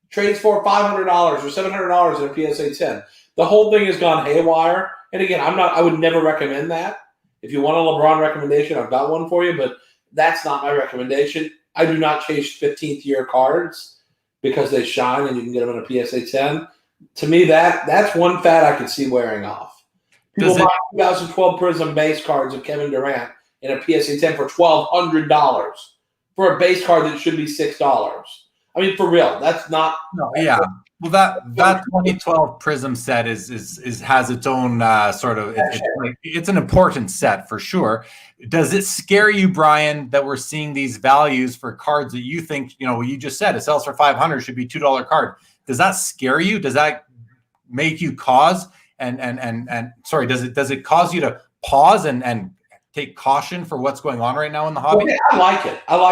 trades for $500 or $700 in a PSA 10. The whole thing has gone haywire. And again, I would never recommend that. If you want a LeBron recommendation, I've got one for you, but that's not my recommendation. I do not chase 15th year cards because they shine and you can get them in a PSA 10. To me, that's one fad I could see wearing off. People buy 2012 Prism base cards of Kevin Durant in a PSA 10 for $1,200 for a base card that should be $6. I mean, for real, that's not. No, yeah. Well, that 2012 Prism set is has its own sort of. It's an important set for sure. Does it scare you, Brian, that we're seeing these values for cards that you think, you just said it sells for $500 should be $2 card? Does that scare you? Does that make you does it cause you to pause and take caution for what's going on right now in the hobby? Well, I like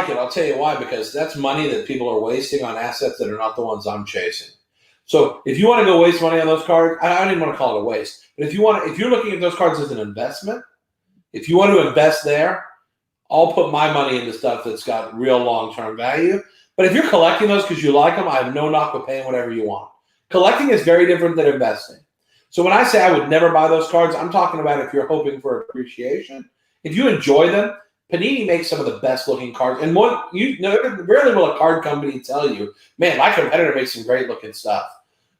it. I'll tell you why, because that's money that people are wasting on assets that are not the ones I'm chasing. So if you want to go waste money on those cards, I don't even want to call it a waste. But if you're looking at those cards as an investment, if you want to invest there, I'll put my money into stuff that's got real long-term value. But if you're collecting those because you like them, I have no knock with paying whatever you want. Collecting is very different than investing. So when I say I would never buy those cards, I'm talking about if you're hoping for appreciation. If you enjoy them, Panini makes some of the best looking cards. And rarely will a card company tell you, man, my competitor makes some great looking stuff.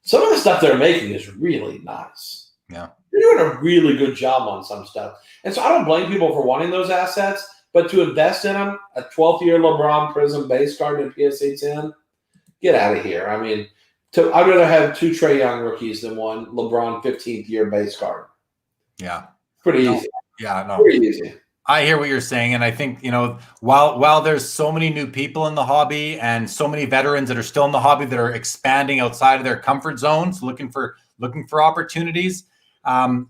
Some of the stuff they're making is really nice. Yeah. They're doing a really good job on some stuff. And so I don't blame people for wanting those assets, but to invest in them, a 12th year LeBron Prism base card in PSA 10, get out of here. I mean, I'd rather have 2 Trae Young rookies than one LeBron 15th year base card. Yeah. Pretty easy. Yeah, no. Pretty easy. I hear what you're saying, and I think, while there's so many new people in the hobby and so many veterans that are still in the hobby that are expanding outside of their comfort zones, looking for opportunities, a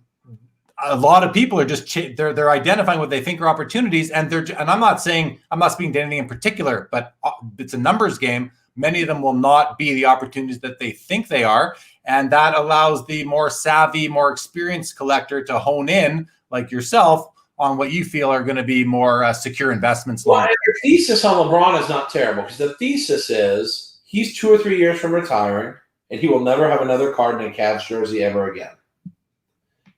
lot of people are just they're identifying what they think are opportunities, and I'm not speaking to anything in particular, but it's a numbers game. Many of them will not be the opportunities that they think they are, and that allows the more savvy, more experienced collector to hone in, like yourself, on what you feel are going to be more secure investments. Well, your thesis on LeBron is not terrible, because the thesis is he's 2 or 3 years from retiring, and he will never have another card in a Cavs jersey ever again.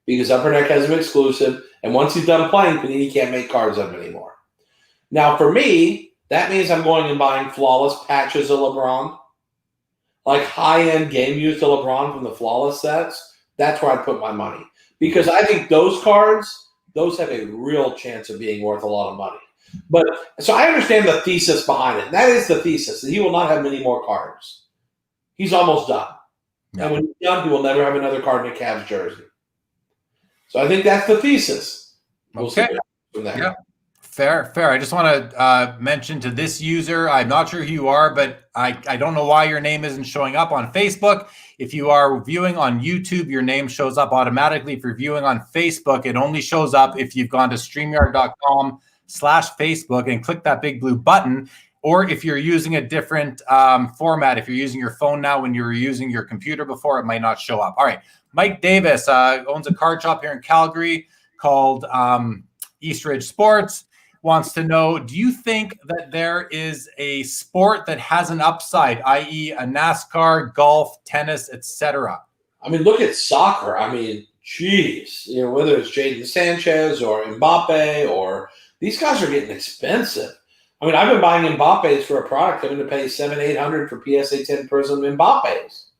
Because Upper Deck has him exclusive, and once he's done playing, Panini can't make cards of him anymore. Now, for me, that means I'm going and buying flawless patches of LeBron, like high-end game use of LeBron from the flawless sets. That's where I'd put my money, because I think those cards, those have a real chance of being worth a lot of money. But so I understand the thesis behind it. That is the thesis, that he will not have many more cards. He's almost done. Yeah. And when he's done, he will never have another card in a Cavs jersey. So I think that's the thesis. We'll okay. From there. Yeah. Fair. I just want to mention to this user, I'm not sure who you are, but I don't know why your name isn't showing up on Facebook. If you are viewing on YouTube, your name shows up automatically. If you're viewing on Facebook, it only shows up if you've gone to StreamYard.com/Facebook and click that big blue button. Or if you're using a different format, if you're using your phone now when you were using your computer before, it might not show up. All right. Mike Davis owns a card shop here in Calgary called East Ridge Sports. Wants to know, do you think that there is a sport that has an upside, i.e. a NASCAR, golf, tennis, etc.? I mean, look at soccer. I mean, geez, whether it's Jadon Sanchez or Mbappe, or these guys are getting expensive. I mean, I've been buying Mbappe's for a product. I'm going to pay $700-800 for PSA 10 Prism Mbappe's.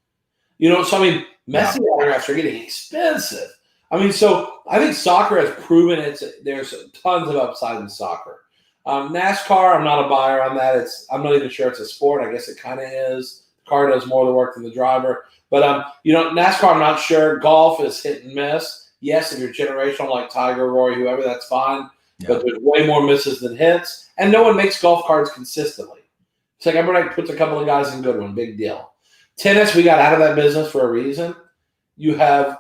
So I mean, Messier autographs are getting expensive. I mean, so I think soccer has proven there's tons of upside in soccer. NASCAR, I'm not a buyer on that. I'm not even sure it's a sport. I guess it kind of is. The car does more of the work than the driver. But, NASCAR, I'm not sure. Golf is hit and miss. Yes, if you're generational like Tiger, Rory, whoever, that's fine. Yeah. But there's way more misses than hits. And no one makes golf cards consistently. It's like everybody puts a couple of guys in good one. Big deal. Tennis, we got out of that business for a reason. You have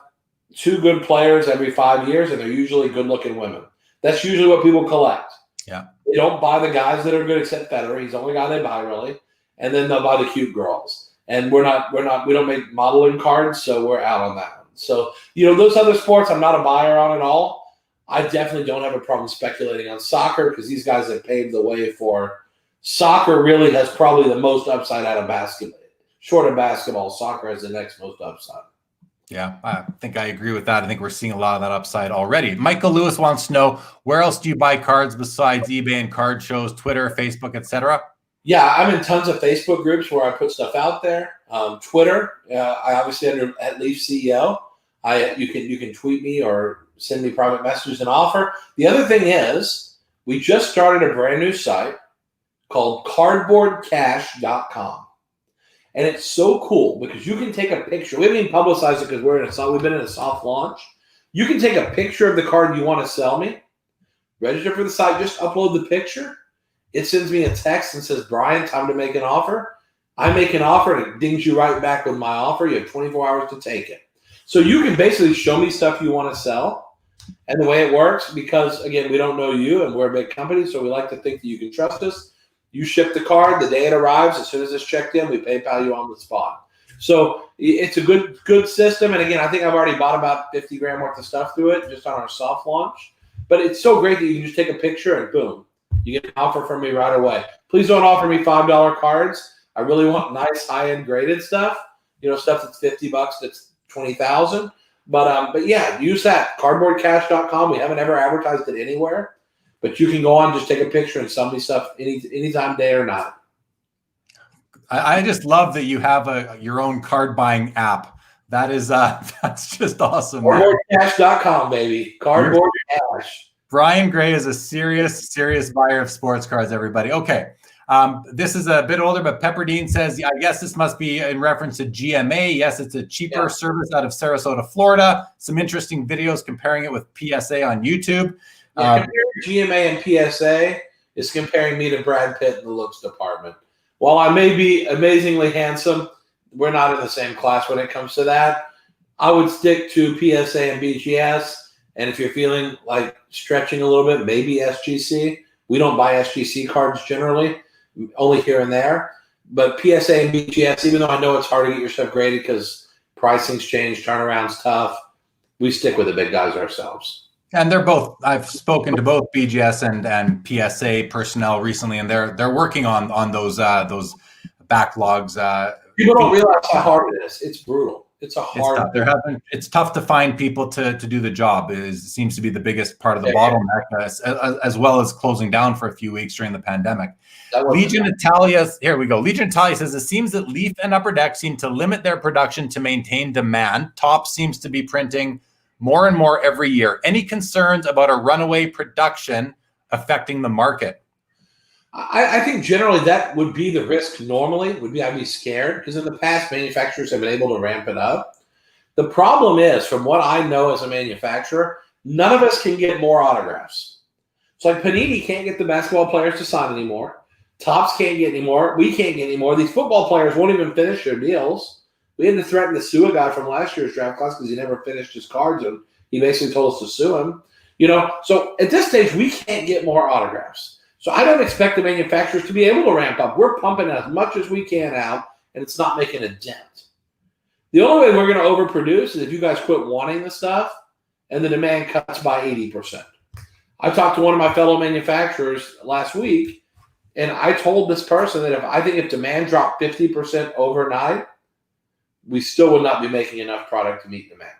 2 good players every 5 years, and they're usually good-looking women. That's usually what people collect. Yeah. They don't buy the guys that are good except Federer. He's the only guy they buy, really. And then they'll buy the cute girls. And we don't make modeling cards, so we're out on that one. So, those other sports I'm not a buyer on at all. I definitely don't have a problem speculating on soccer, because these guys have paved the way for soccer. Really has probably the most upside out of basketball. Short of basketball, soccer has the next most upside. Yeah, I think I agree with that. I think we're seeing a lot of that upside already. Michael Lewis wants to know, where else do you buy cards besides eBay and card shows, Twitter, Facebook, etc.? Yeah, I'm in tons of Facebook groups where I put stuff out there. Twitter, I obviously under at Leaf CEO. You can tweet me or send me private messages and offer. The other thing is, we just started a brand new site called CardboardCash.com. And it's so cool because you can take a picture. We haven't even publicized it because we've been in a soft launch. You can take a picture of the card you want to sell me, register for the site, just upload the picture. It sends me a text and says, Brian, time to make an offer. I make an offer and it dings you right back with my offer. You have 24 hours to take it. So you can basically show me stuff you want to sell. And the way it works, because, again, we don't know you and we're a big company, so we like to think that you can trust us. You ship the card the day it arrives. As soon as it's checked in, we PayPal you on the spot. So it's a good system. And again, I think I've already bought about 50 grand worth of stuff through it just on our soft launch. But it's so great that you can just take a picture and boom, you get an offer from me right away. Please don't offer me $5 cards. I really want nice high-end graded stuff. Stuff that's $50 that's $20,000. But yeah, use that CardboardCash.com. We haven't ever advertised it anywhere. But you can go on, just take a picture and somebody stuff anytime, day or night. I just love that you have your own card buying app. That is that's just awesome. CardboardCash.com, baby. Cardboard Cash. Brian Gray is a serious buyer of sports cards, everybody. Okay. This is a bit older, but Pepperdine says, I guess this must be in reference to GMA. Yes, it's a cheaper service out of Sarasota, Florida. Some interesting videos comparing it with PSA on YouTube. Comparing GMA and PSA is comparing me to Brad Pitt in the looks department. While I may be amazingly handsome, we're not in the same class when it comes to that. I would stick to PSA and BGS. And if you're feeling like stretching a little bit, maybe SGC. We don't buy SGC cards generally, only here and there. But PSA and BGS, even though I know it's hard to get your stuff graded because pricing's changed, turnaround's tough, we stick with the big guys ourselves. And they're both. I've spoken to both BGS and PSA personnel recently, and they're working on those backlogs. People don't realize how hard it is. It's brutal. It's a hard. It's tough to find people to do the job. It seems to be the biggest part of the bottleneck, as well as closing down for a few weeks during the pandemic. Legion Italia, here we go. Legion Italia says, it seems that Leaf and Upper Deck seem to limit their production to maintain demand. Top seems to be printing more and more every year. Any concerns about a runaway production affecting the market? I think generally that would be the risk normally, I'd be scared because in the past manufacturers have been able to ramp it up. The problem is, from what I know as a manufacturer, none of us can get more autographs. It's like Panini can't get the basketball players to sign anymore. Topps can't get any more. We can't get any more. These football players won't even finish their deals. We had to threaten to sue a guy from last year's draft class because he never finished his cards, and he basically told us to sue him. So at this stage, we can't get more autographs. So I don't expect the manufacturers to be able to ramp up. We're pumping as much as we can out, and it's not making a dent. The only way we're going to overproduce is if you guys quit wanting the stuff and the demand cuts by 80%. I talked to one of my fellow manufacturers last week, and I told this person that if demand dropped 50% overnight, we still would not be making enough product to meet demand.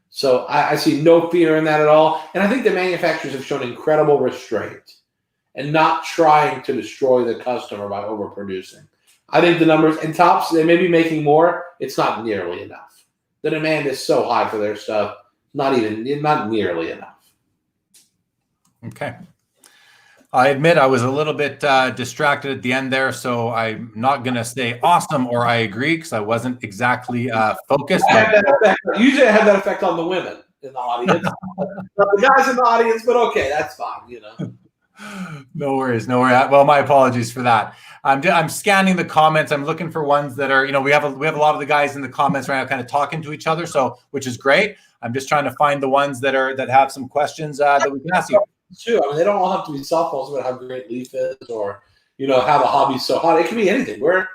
So I see no fear in that at all. And I think the manufacturers have shown incredible restraint and not trying to destroy the customer by overproducing. I think the numbers and Topps, they may be making more. It's not nearly enough. The demand is so high for their stuff, not nearly enough. Okay. I admit I was a little bit distracted at the end there, so I'm not going to say awesome or I agree because I wasn't exactly focused. Usually I have that effect on the women in the audience. The guys in the audience, but okay, that's fine, No worries. Well, my apologies for that. I'm scanning the comments. I'm looking for ones that are, we have a lot of the guys in the comments right now kind of talking to each other, so which is great. I'm just trying to find the ones that have some questions that we can ask you. Too. They don't all have to be softballs about how great Leaf is or, how the hobby's so hot. It can be anything. We're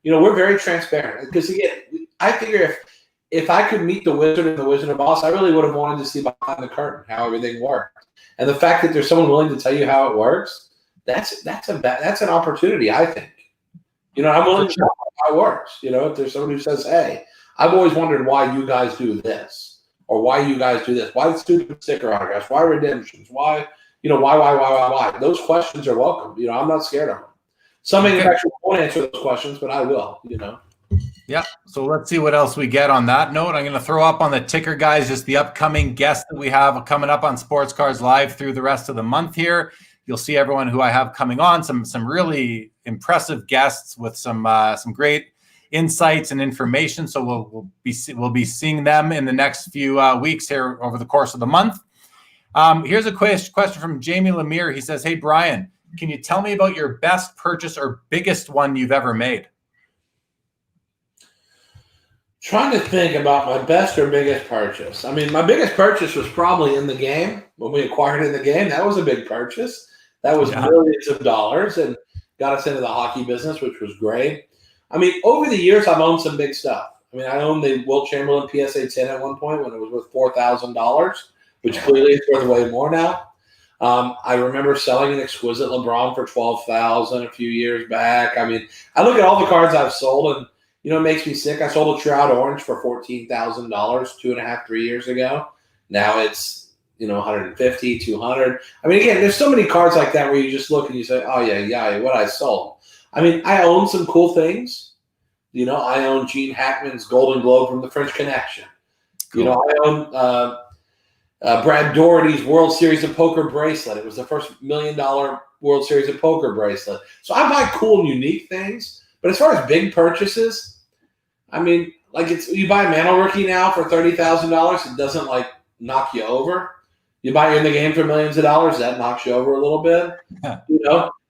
very transparent because again, I figure if I could meet the Wizard and the Wizard of Oz, I really would have wanted to see behind the curtain how everything worked. And the fact that there's someone willing to tell you how it works, that's an opportunity, I think. I'm willing to know how it works. If there's someone who says, hey, I've always wondered why you guys do this or why you guys do this. Why stupid sticker autographs? Why redemptions? Why? Why? Those questions are welcome. I'm not scared of them. Some manufacturers won't answer those questions, but I will, Yeah. So let's see what else we get on that note. I'm going to throw up on the ticker, guys, just the upcoming guests that we have coming up on Sports Cards Live through the rest of the month here. You'll see everyone who I have coming on, some really impressive guests with some great insights and information. So we'll be seeing them in the next few weeks here over the course of the month. Here's a question from Jamie Lemire. He says, hey, Brian, can you tell me about your best purchase or biggest one you've ever made? Trying to think about my best or biggest purchase. My biggest purchase was probably in the game. When we acquired in the game, that was a big purchase. That was millions of dollars and got us into the hockey business, which was great. Over the years, I've owned some big stuff. I owned the Wilt Chamberlain PSA 10 at one point when it was worth $4,000. Which clearly is worth way more now. I remember selling an exquisite LeBron for $12,000 a few years back. I look at all the cards I've sold, and it makes me sick. I sold a Trout Orange for $14,000 2.5-3 years ago. Now it's 150, 200. I mean, again, there's so many cards like that where you just look and you say, oh, yeah, what I sold. I mean, I own some cool things. I own Gene Hackman's Golden Globe from the French Connection. Cool. I own Brad Doherty's World Series of Poker bracelet. It was the first $1 million World Series of Poker bracelet. So I buy cool and unique things. But as far as big purchases, I mean, like you buy a Mantle rookie now for $30,000, it doesn't knock you over. You buy you're in the game for millions of dollars, that knocks you over a little bit.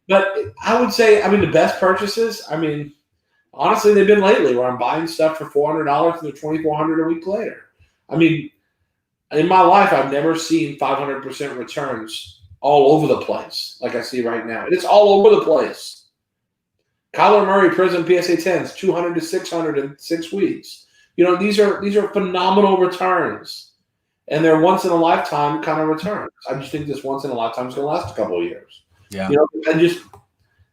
But I would say, the best purchases, honestly, they've been lately where I'm buying stuff for $400 and they're $2,400 a week later. In my life, I've never seen 500% returns all over the place like I see right now. And it's all over the place. Kyler Murray Prism PSA 10s, 200 to 600 in 6 weeks. These are phenomenal returns. And they're once in a lifetime kind of returns. I just think this once in a lifetime is going to last a couple of years. Yeah.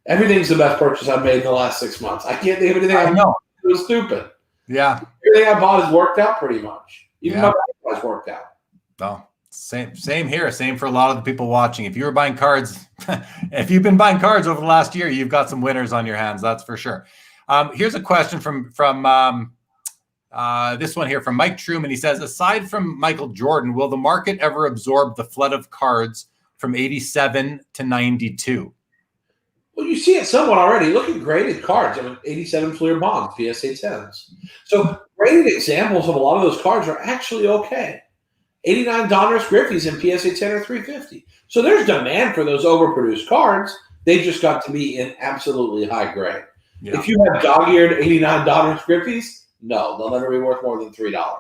Everything's the best purchase I've made in the last 6 months. I can't think of anything I know. It was stupid. Yeah. Everything I bought has worked out pretty much. Even my bad has worked out. Oh, same here. Same for a lot of the people watching. If you were buying cards, if you've been buying cards over the last year, you've got some winners on your hands. That's for sure. Here's a question from this one here from Mike Truman. He says, aside from Michael Jordan, will the market ever absorb the flood of cards from 87 to 92? Well, you see it somewhat already. Look at graded cards. 87 Fleer Bonds, PSA 10s. So graded examples of a lot of those cards are actually okay. 89 Donruss Griffies in PSA 10 or 350. So there's demand for those overproduced cards. They just got to be in absolutely high grade. Yeah. If you have dog-eared 89 Donruss Griffies, no, they'll never be worth more than $3.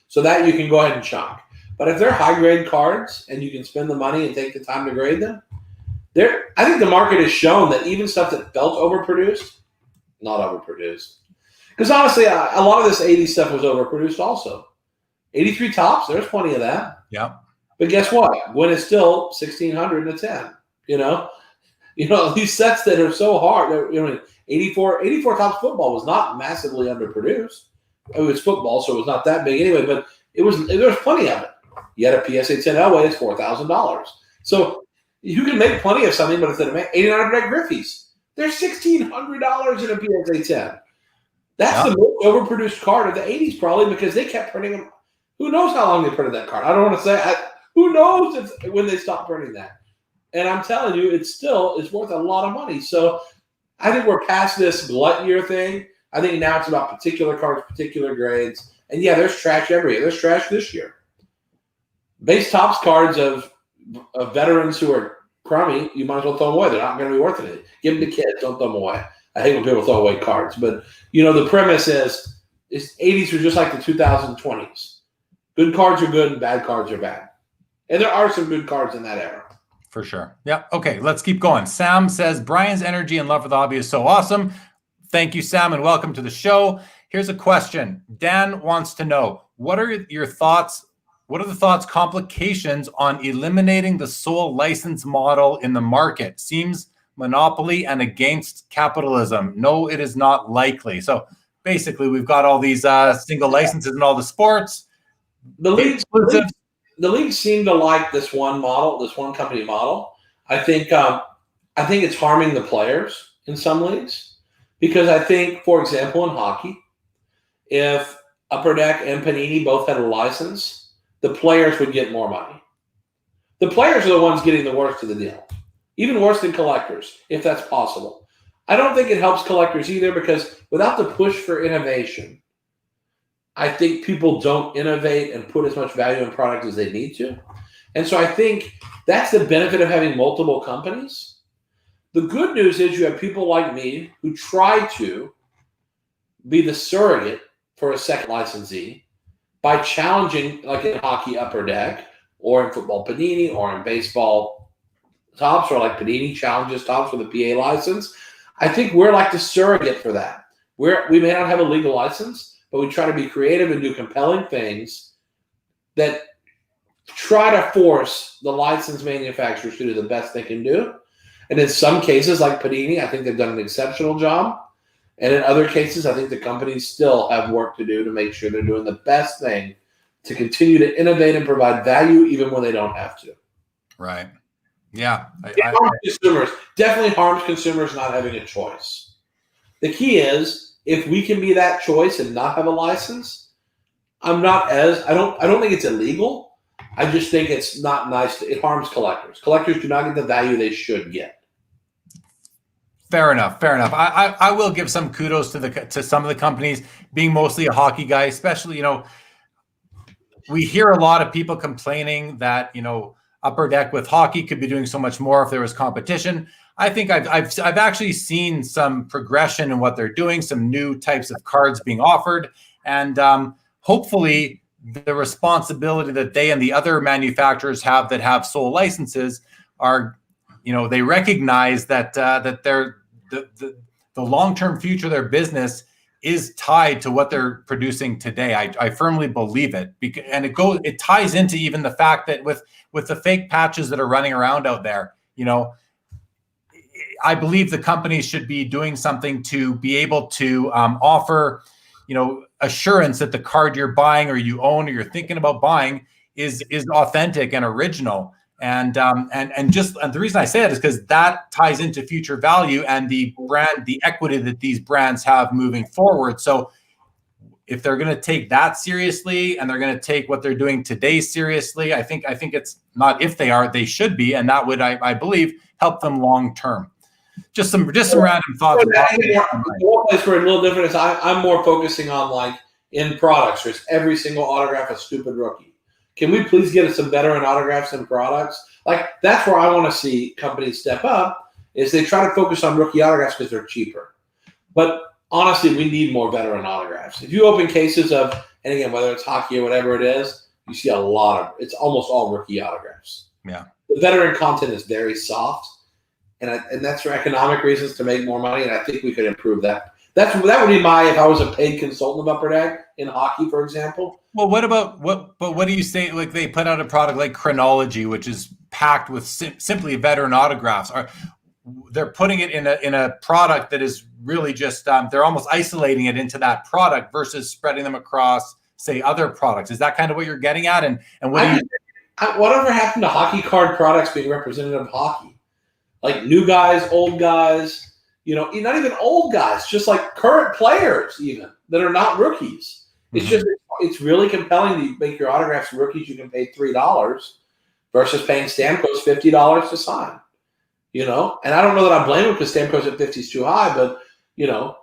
So that you can go ahead and chunk. But if they're high-grade cards and you can spend the money and take the time to grade them, I think the market has shown that even stuff that felt overproduced, not overproduced. Because honestly, a lot of this 80 stuff was overproduced also. 83 tops, there's plenty of that. Yeah. But guess what? When it's still 1,600 and a 10, these sets that are so hard. 84 tops football was not massively underproduced. It was football, so it was not that big anyway. But there was plenty of it. You had a PSA 10 Elway, it's $4,000. So you can make plenty of something, but instead of 89 Red Griffies, they're $1,600 in a PSA 10. That's the most overproduced card of the 80s, probably, because they kept printing them. Who knows how long they printed that card? I don't want to say. Who knows when they stopped printing that? And I'm telling you, it still is worth a lot of money. So I think we're past this glut year thing. I think now it's about particular cards, particular grades. And yeah, there's trash every year. There's trash this year. Base tops cards of veterans who are crummy, you might as well throw them away. They're not going to be worth anything. Give them to kids. Don't throw them away. I hate when people throw away cards. But, the premise is 80s were just like the 2020s. Good cards are good and bad cards are bad. And there are some good cards in that era. For sure. Yeah. Okay, let's keep going. Sam says, Brian's energy and love for the hobby is so awesome. Thank you, Sam, and welcome to the show. Here's a question. Dan wants to know, what are your thoughts? What are the thoughts, complications on eliminating the sole license model in the market? Seems monopoly and against capitalism. No, it is not likely. So basically, we've got all these single licenses in all the sports. The league seem to like this one model, this one company model. I think it's harming the players in some leagues because I think, for example, in hockey, if Upper Deck and Panini both had a license, the players would get more money. The players are the ones getting the worst of the deal, even worse than collectors, if that's possible. I don't think it helps collectors either because without the push for innovation, I think people don't innovate and put as much value in product as they need to. And so I think that's the benefit of having multiple companies. The good news is you have people like me who try to be the surrogate for a second licensee by challenging, like in hockey, Upper Deck, or in football, Panini, or in baseball, Tops, or like Panini challenges Tops with a PA license. I think we're like the surrogate for that. We may not have a legal license, but we try to be creative and do compelling things that try to force the license manufacturers to do the best they can do. And in some cases, like Panini, I think they've done an exceptional job. And in other cases, I think the companies still have work to do to make sure they're doing the best thing to continue to innovate and provide value even when they don't have to. Right. Yeah. Consumers definitely harms consumers not having a choice. The key is if we can be that choice and not have a license, I don't think it's illegal. I just think it's not nice. It harms collectors. Collectors do not get the value they should get. Fair enough. Fair enough. I will give some kudos to some of the companies, being mostly a hockey guy, especially, you know, we hear a lot of people complaining that, you know, Upper Deck with hockey could be doing so much more if there was competition. I think I've actually seen some progression in what they're doing, some new types of cards being offered, and hopefully the responsibility that they and the other manufacturers have that have sole licenses are, you know, they recognize that that the long-term future of their business is tied to what they're producing today. I firmly believe it, and it ties into even the fact that with the fake patches that are running around out there, you know, I believe the companies should be doing something to be able to offer, you know, assurance that the card you're buying or you own or you're thinking about buying is authentic and original. And the reason I say it is because that ties into future value and the equity that these brands have moving forward. So if they're going to take that seriously and they're going to take what they're doing today seriously, I think it's not if they are, they should be, and that would I believe help them long term. Just some random thoughts. One place where a little different is I'm more focusing on like in products. There's every single autograph a stupid rookie. Can we please get some veteran autographs and products? Like that's where I want to see companies step up. Is they try to focus on rookie autographs because they're cheaper. But honestly, we need more veteran autographs. If you open cases of, and again, whether it's hockey or whatever it is, you see a lot of. It's almost all rookie autographs. Yeah, the veteran content is very soft. And that's for economic reasons to make more money, and I think we could improve that. That would be if I was a paid consultant of Upper Deck in hockey, for example. Well, what do you say? Like they put out a product like Chronology, which is packed with simply veteran autographs. They're putting it in a product that is really just they're almost isolating it into that product versus spreading them across, say, other products. Is that kind of what you're getting at? And whatever happened to hockey card products being representative of hockey? Like new guys, old guys, you know, not even old guys, just like current players even that are not rookies. Mm-hmm. It's really compelling to make your autographs rookies you can pay $3 versus paying Stamkos $50 to sign, you know? And I don't know that I blame him because Stamkos at 50 is too high, but, you know,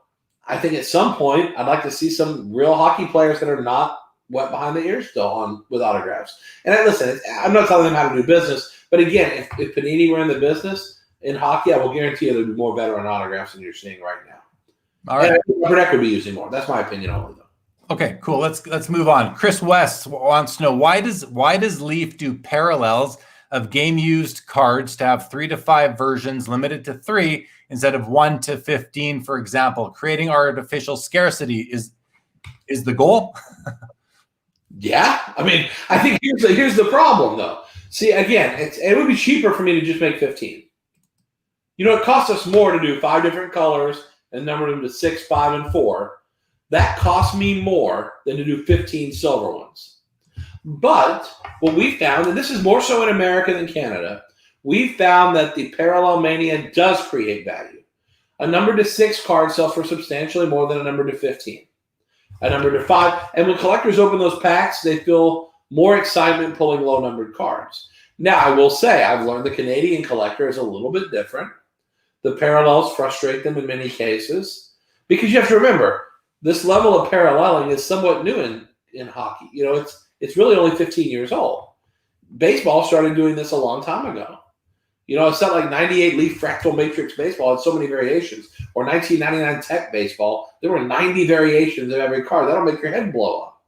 I think at some point I'd like to see some real hockey players that are not wet behind the ears still with autographs. And listen, I'm not telling them how to do business, but again, if Panini were in the business, in hockey, I will guarantee you there'll be more veteran autographs than you're seeing right now. All right. And Upper Deck would be using more. That's my opinion only, though. Okay, cool. Let's move on. Chris West wants to know why does Leaf do parallels of game-used cards to have 3 to 5 versions limited to 3 instead of 1 to 15, for example? Creating artificial scarcity is the goal? Yeah. I mean, I think here's the problem, though. See, again, it would be cheaper for me to just make 15. You know, it costs us more to do 5 different colors and number them to 6, 5, and 4. That costs me more than to do 15 silver ones. But what we found, and this is more so in America than Canada, we found that the parallel mania does create value. A number to 6 card sells for substantially more than a number to 15. A number to 5. And when collectors open those packs, they feel more excitement pulling low-numbered cards. Now, I will say, I've learned the Canadian collector is a little bit different. The parallels frustrate them in many cases because you have to remember this level of paralleling is somewhat new in hockey. You know, it's really only 15 years old. Baseball started doing this a long time ago. You know, it's not like 98 Leaf Fractal Matrix Baseball had so many variations, or 1999 Tech Baseball. There were 90 variations of every card. That'll make your head blow up.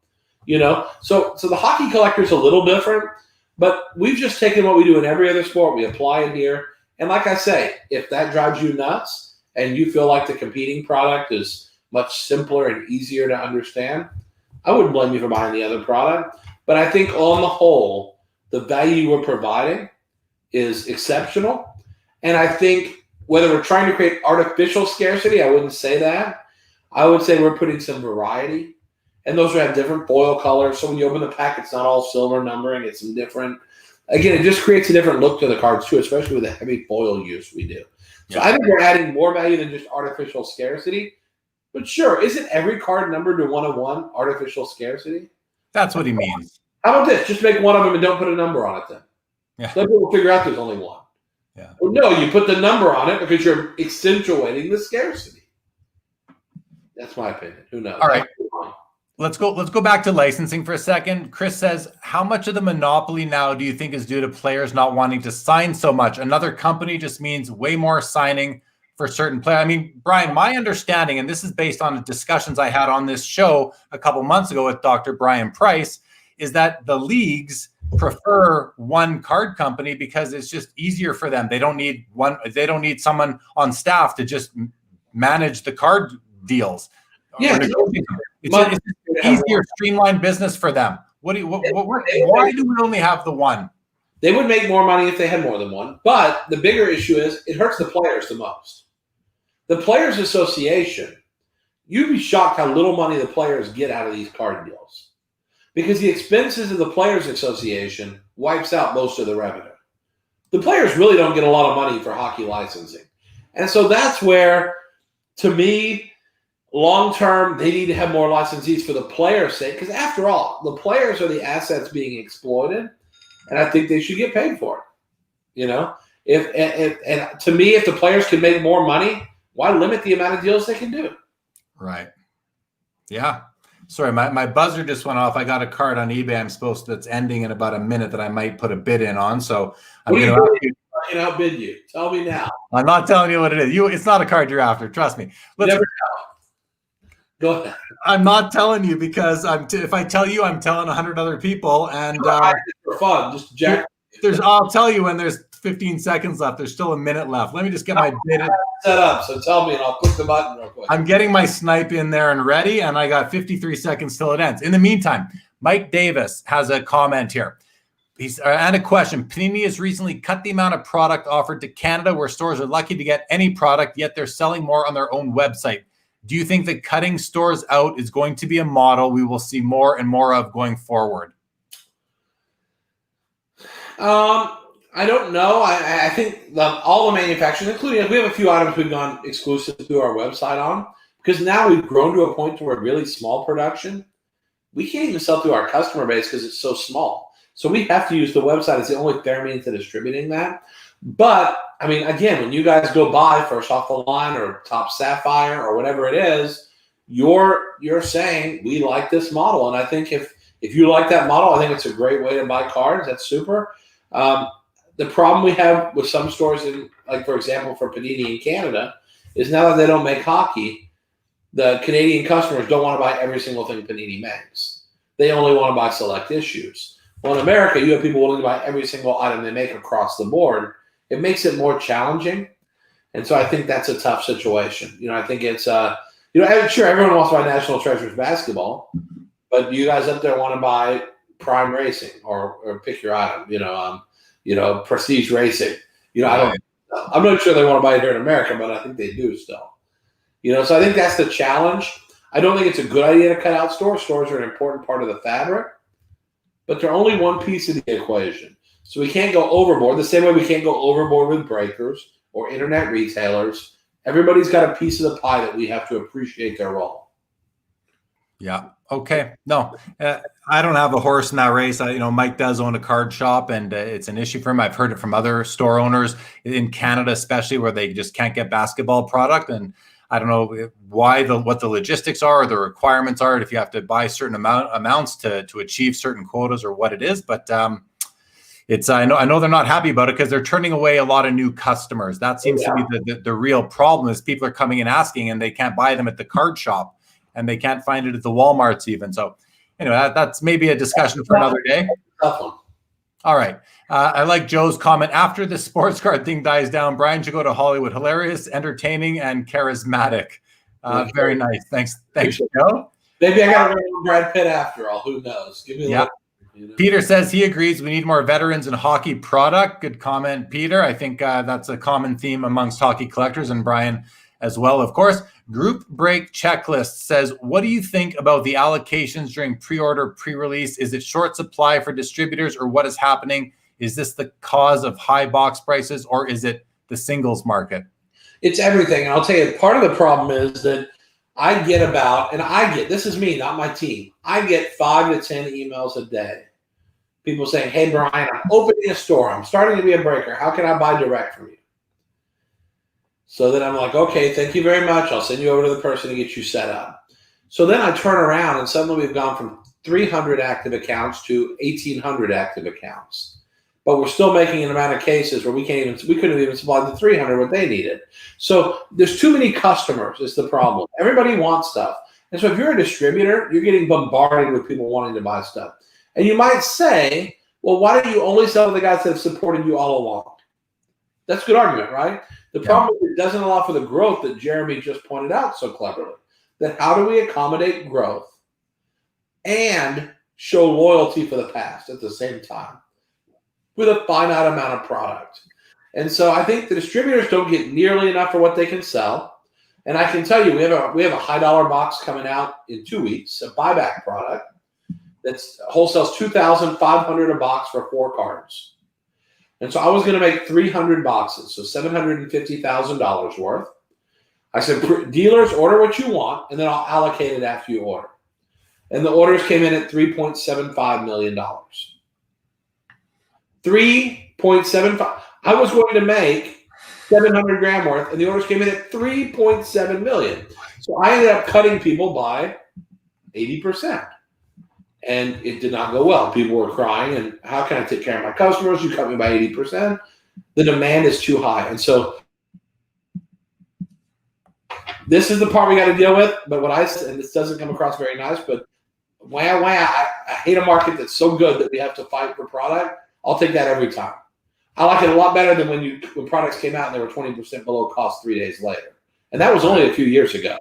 You know, so the hockey collector is a little different, but we've just taken what we do in every other sport. We apply it here. And like I say, if that drives you nuts and you feel like the competing product is much simpler and easier to understand, I wouldn't blame you for buying the other product. But I think on the whole, the value we're providing is exceptional. And I think whether we're trying to create artificial scarcity, I wouldn't say that. I would say we're putting some variety And those have different foil colors. So when you open the pack, it's not all silver numbering. It's some different. Again, it just creates a different look to the cards too, especially with the heavy foil use we do. So I think we're adding more value than just artificial scarcity. But sure, isn't every card numbered to 1/1 artificial scarcity? That's what he means. How about this? Just make one of them and don't put a number on it then. Yeah. Let people figure out there's only one. Yeah. Well, no, you put the number on it because you're accentuating the scarcity. That's my opinion. Who knows? All right. Let's go back to licensing for a second. Chris says, how much of the monopoly now do you think is due to players not wanting to sign so much? Another company just means way more signing for certain players. I mean, Brian, my understanding, and this is based on the discussions I had on this show a couple months ago with Dr. Brian Price, is that the leagues prefer one card company because it's just easier for them. They don't need someone on staff to just manage the card deals. Yeah. It's easier, streamlined business for them. Why do we only have the one? They would make more money if they had more than one. But the bigger issue is it hurts the players the most. The Players Association, you'd be shocked how little money the players get out of these card deals. Because the expenses of the Players Association wipes out most of the revenue. The players really don't get a lot of money for hockey licensing. And so that's where, to me, long-term, they need to have more licensees for the players' sake. Because after all, the players are the assets being exploited, and I think they should get paid for it. You know? And to me, if the players can make more money, why limit the amount of deals they can do? Right. Yeah. Sorry, my buzzer just went off. I got a card on eBay that's ending in about a minute that I might put a bid in on. So I'm going to outbid you. Tell me now. I'm not telling you what it is. It's not a card you're after. Trust me. Never know. Go ahead. I'm not telling you because if I tell you, I'm telling 100 other people. And for fun, just jack. I'll tell you when there's 15 seconds left. There's still a minute left. Let me just get my bid set up. So tell me, and I'll click the button real quick. I'm getting my snipe in there and ready, and I got 53 seconds till it ends. In the meantime, Mike Davis has a comment here. And a question. Panini has recently cut the amount of product offered to Canada, where stores are lucky to get any product, yet they're selling more on their own website. Do you think that cutting stores out is going to be a model we will see more and more of going forward? I don't know. I think all the manufacturers, including we have a few items we've gone exclusive to our website on, because now we've grown to a point to where really small production, we can't even sell through our customer base because it's so small. So we have to use the website as the only fair means of distributing that. But, I mean, again, when you guys go buy First Off the Line or Top Sapphire or whatever it is, you're saying, we like this model. And I think if you like that model, I think it's a great way to buy cards. That's super. The problem we have with some stores, like, for example, for Panini in Canada, is now that they don't make hockey, the Canadian customers don't want to buy every single thing Panini makes. They only want to buy select issues. Well, in America, you have people willing to buy every single item they make across the board. It makes it more challenging. And so I think that's a tough situation. I think it's, sure, everyone wants to buy National Treasures basketball, but you guys up there want to buy Prime Racing or pick your item, Prestige Racing. I'm not sure they want to buy it here in America, but I think they do still. So I think that's the challenge. I don't think it's a good idea to cut out stores. Stores are an important part of the fabric, but they're only one piece of the equation. So we can't go overboard the same way we can't go overboard with breakers or internet retailers. Everybody's got a piece of the pie that we have to appreciate their role. Yeah. Okay. No, I don't have a horse in that race. Mike does own a card shop, and it's an issue for him. I've heard it from other store owners in Canada, especially where they just can't get basketball product. And I don't know what the logistics are or the requirements are, if you have to buy certain amounts to achieve certain quotas or what it is. But I know they're not happy about it because they're turning away a lot of new customers. That seems to be the real problem, is people are coming and asking, and they can't buy them at the card shop, and they can't find it at the Walmarts even. So anyway, that's maybe a discussion for another day. Tough one. All right. I like Joe's comment. After the sports card thing dies down, Brian should go to Hollywood. Hilarious, entertaining, and charismatic. Very nice. Thanks, Joe. Maybe I got to run Brad Pitt after all. Who knows? Give me a look. Peter says he agrees we need more veterans in hockey product. Good comment, Peter. I think that's a common theme amongst hockey collectors, and Brian as well. Of course, Group Break Checklist says, what do you think about the allocations during pre-order, pre-release? Is it short supply for distributors, or what is happening? Is this the cause of high box prices, or is it the singles market? It's everything. And I'll tell you, part of the problem is that this is me, not my team. I get 5 to 10 emails a day. People saying, hey, Brian, I'm opening a store. I'm starting to be a breaker. How can I buy direct from you? So then I'm like, okay, thank you very much. I'll send you over to the person to get you set up. So then I turn around and suddenly we've gone from 300 active accounts to 1,800 active accounts. But we're still making an amount of cases where we couldn't even supply the 300 what they needed. So there's too many customers is the problem. Everybody wants stuff. And so if you're a distributor, you're getting bombarded with people wanting to buy stuff. And you might say, well, why don't you only sell to the guys that have supported you all along? That's a good argument, right? The problem is it doesn't allow for the growth that Jeremy just pointed out so cleverly. That how do we accommodate growth and show loyalty for the past at the same time with a finite amount of product? And so I think the distributors don't get nearly enough for what they can sell. And I can tell you, we have a high dollar box coming out in 2 weeks, a buyback product that's wholesales $2,500 a box for 4 cards. And so I was going to make 300 boxes, so $750,000 worth. I said, dealers, order what you want, and then I'll allocate it after you order. And the orders came in at $3.75 million. 3.75. I was going to make 700 grand worth, and the orders came in at 3.7 million. So I ended up cutting people by 80%. And it did not go well. People were crying, and how can I take care of my customers? You cut me by 80%. The demand is too high. And so this is the part we got to deal with. But what I said, and this doesn't come across very nice, but I hate a market that's so good that we have to fight for product. I'll take that every time. I like it a lot better than when products came out and they were 20% below cost 3 days later. And that was only a few years ago.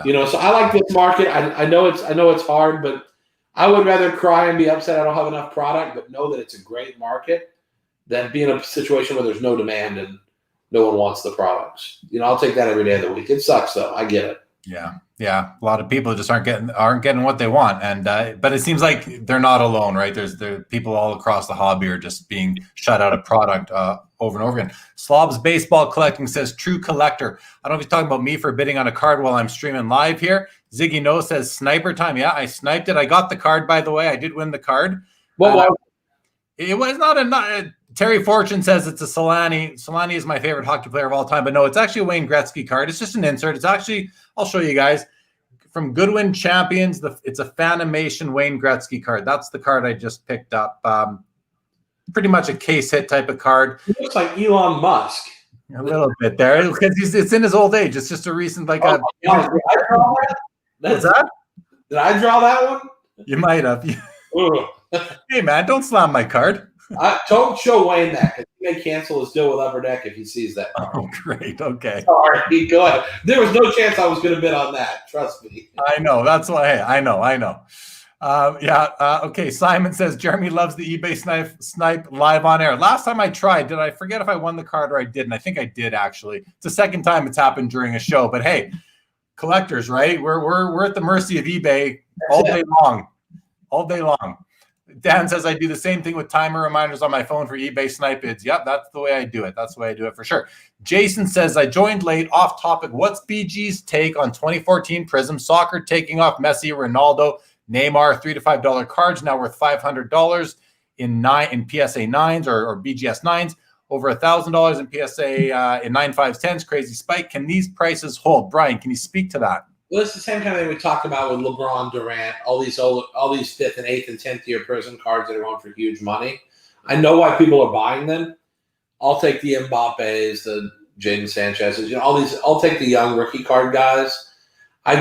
Yeah. So I like this market. I know it's hard, but I would rather cry and be upset I don't have enough product, but know that it's a great market than be in a situation where there's no demand and no one wants the products. I'll take that every day of the week. It sucks though. I get it. Yeah. A lot of people just aren't getting what they want, and but it seems like they're not alone, right? There people all across the hobby are just being shut out of product over and over again. Slob's Baseball Collecting says, true collector. I don't know if he's talking about me for bidding on a card while I'm streaming live here. Ziggy No says, sniper time. Yeah, I sniped it. I got the card, by the way. I did win the card. Well, it was not a Terry Fortune says it's a Solani. Solani is my favorite hockey player of all time, but no, it's actually a Wayne Gretzky card. It's just an insert. It's actually, I'll show you guys, from Goodwin Champions. It's a Fanimation Wayne Gretzky card. That's the card I just picked up. Pretty much a case hit type of card. It looks like Elon Musk. A little bit there, because it's in his old age. It's just a recent, like did I draw that? What's that? Did I draw that one? You might have. Hey, man, don't slam my card. Don't show Wayne that, because he may cancel his deal with Upper Deck if he sees that. Oh, great. Okay. Sorry. Go ahead. There was no chance I was going to bid on that. Trust me. I know. That's why. Hey, I know. Okay. Simon says Jeremy loves the eBay snipe live on air. Last time I tried, did I forget if I won the card or I didn't? I think I did, actually. It's the second time it's happened during a show. But hey, collectors, right? We're at the mercy of eBay all day long. All day long. Dan says I do the same thing with timer reminders on my phone for eBay snipe bids. Yep, that's the way I do it. That's the way I do it for sure. Jason says I joined late. Off topic. What's BG's take on 2014 Prism Soccer taking off Messier, Ronaldo, Neymar, $3 to $5 cards now worth $500 in PSA 9s or BGS 9s, over $1,000 in PSA in 9.5s 10s. Crazy spike. Can these prices hold? Brian, can you speak to that? Well, it's the same kind of thing we talked about with LeBron, Durant, all these 5th and 8th and 10th year Prism cards that are going for huge money. I know why people are buying them. I'll take the Mbappe's, the Jadon Sanchez's, all these. I'll take the young rookie card guys. I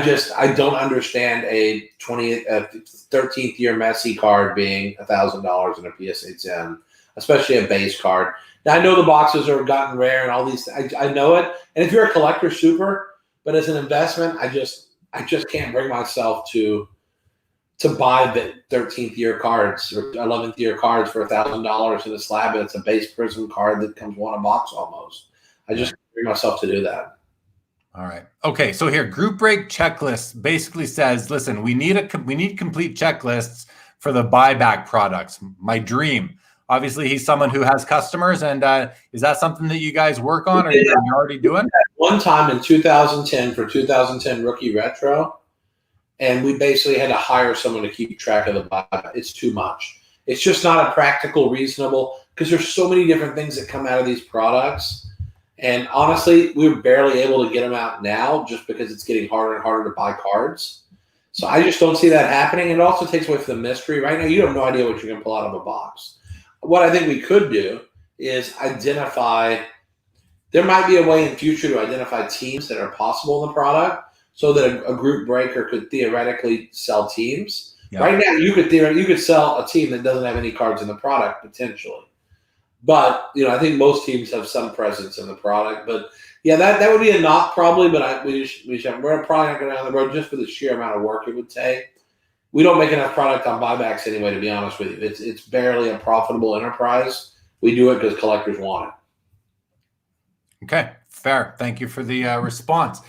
don't understand a 13th year Messi card being $1,000 in a PSA 10, especially a base card. Now I know the boxes are gotten rare and all these. I know it. And if you're a collector, super. But as an investment, I just can't bring myself to buy the 13th year cards or 11th year cards for $1,000 in a slab. It's a base Prism card that comes one a box almost. I just can't bring myself to do that. All right. Okay. So here, group break checklist basically says, listen, we need complete checklists for the buyback products. My dream. Obviously, he's someone who has customers, and is that something that you guys work on, or you're already doing? One time in 2010 for 2010 rookie retro, and we basically had to hire someone to keep track of the buyback. It's too much. It's just not a practical, reasonable, because there's so many different things that come out of these products. And honestly, we're barely able to get them out now just because it's getting harder and harder to buy cards. So I just don't see that happening. It also takes away from the mystery. Right now, you have no idea what you're going to pull out of a box. What I think we could do is identify – there might be a way in future to identify teams that are possible in the product so that a group breaker could theoretically sell teams. Yep. Right now, you could sell a team that doesn't have any cards in the product potentially. But, I think most teams have some presence in the product. But, yeah, that would be a knock probably, but we're probably not going down the road just for the sheer amount of work it would take. We don't make enough product on buybacks anyway, to be honest with you. It's barely a profitable enterprise. We do it because collectors want it. Okay, fair. Thank you for the response.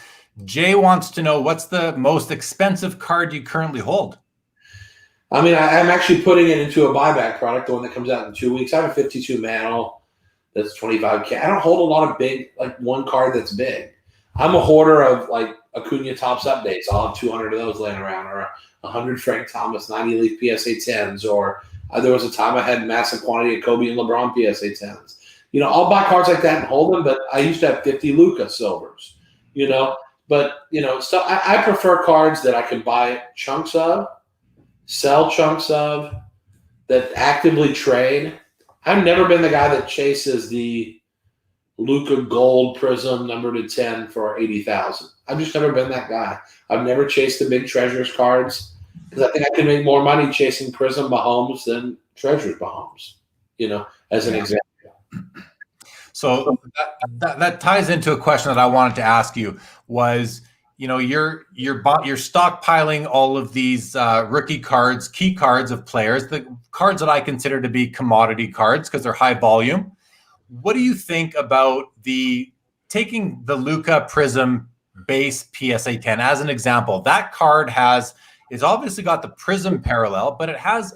Jay wants to know, what's the most expensive card you currently hold? I mean, I'm actually putting it into a buyback product, the one that comes out in 2 weeks. I have a 52 mantle that's $25K. I don't hold a lot of big, like one card that's big. I'm a hoarder of like Acuna Topps updates. I'll have 200 of those laying around, or 100 Frank Thomas 90 Leaf PSA 10s, or there was a time I had massive quantity of Kobe and LeBron PSA 10s. I'll buy cards like that and hold them, but I used to have 50 Luka silvers, But, so I prefer cards that I can buy chunks of, sell chunks of, that actively trade. I've never been the guy that chases the Luka Gold Prism number to 10 for 80,000. I've just never been that guy. I've never chased the big Treasures cards because I think I can make more money chasing Prism Mahomes than Treasures Mahomes, as an example. So that ties into a question that I wanted to ask you was, you're stockpiling all of these rookie cards, key cards of players, the cards that I consider to be commodity cards because they're high volume. What do you think about taking the Luka Prism base PSA 10 as an example? That card is obviously got the Prism parallel, but it has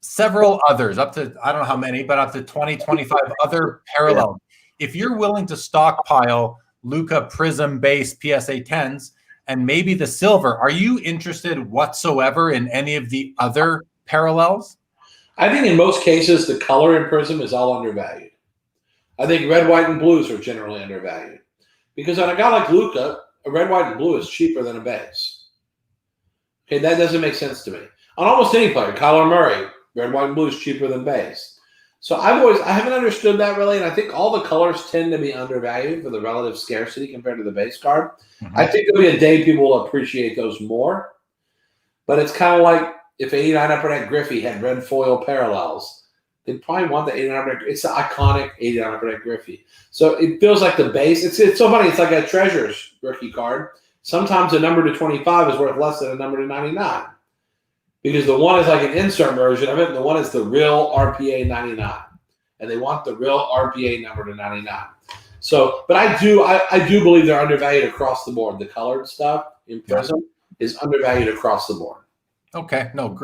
several others, up to, I don't know how many, but up to 20, 25 other parallel. If you're willing to stockpile Luka Prism base PSA 10s and maybe the silver, are you interested whatsoever in any of the other parallels? I think in most cases, the color in Prism is all undervalued. I think red, white, and blues are generally undervalued. Because on a guy like Luka, a red, white, and blue is cheaper than a base. Okay, that doesn't make sense to me. On almost any player, Kyler Murray, red, white, and blue is cheaper than base. So I haven't understood that really, and I think all the colors tend to be undervalued for the relative scarcity compared to the base card. Mm-hmm. I think there'll be a day people will appreciate those more. But it's kind of like if 89 Upper Deck Griffey had red foil parallels, they'd probably want the 89 Upper Deck. It's the iconic 89 Upper Deck Griffey. So it feels like the base. It's so funny. It's like a Treasures rookie card. Sometimes a number to 25 is worth less than a number to 99. Because the one is like an insert version of it, and the one is the real RPA 99. And they want the real RPA number to 99. So, but I do believe they're undervalued across the board. The colored stuff in Prism is undervalued across the board. Okay, no,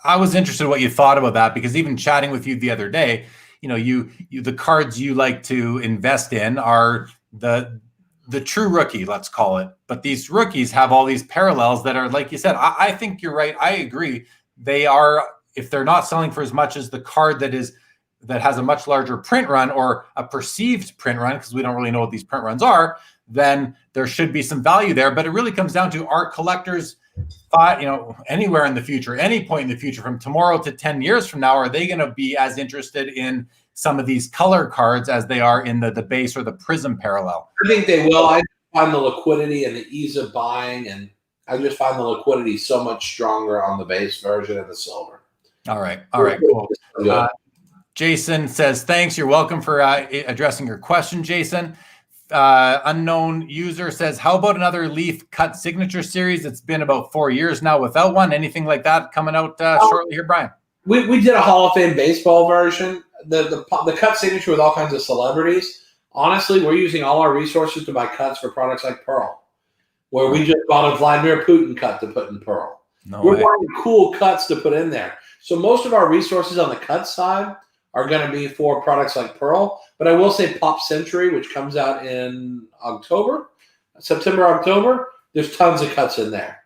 I was interested in what you thought about that because even chatting with you the other day, the cards you like to invest in are the true rookie, let's call it. But these rookies have all these parallels that are, like you said, I think you're right. I agree. They are, if they're not selling for as much as the card that has a much larger print run or a perceived print run, because we don't really know what these print runs are, then there should be some value there. But it really comes down to, are collectors, anywhere in the future, any point in the future, from tomorrow to 10 years from now, are they going to be as interested in some of these color cards as they are in the base or the Prism parallel? I think they will. I find the liquidity and the ease of buying, and I just find the liquidity so much stronger on the base version of the silver. All right, cool. Jason says, thanks. You're welcome for addressing your question, Jason. Unknown user says, how about another Leaf cut signature series? It's been about 4 years now without one. Anything like that coming out shortly here, Brian? We did a Hall of Fame baseball version. The cut signature with all kinds of celebrities. Honestly, we're using all our resources to buy cuts for products like Pearl, where we just bought a Vladimir Putin cut to put in Pearl. We're buying cool cuts to put in there. So most of our resources on the cut side are going to be for products like Pearl. But I will say Pop Century, which comes out in September, October, there's tons of cuts in there.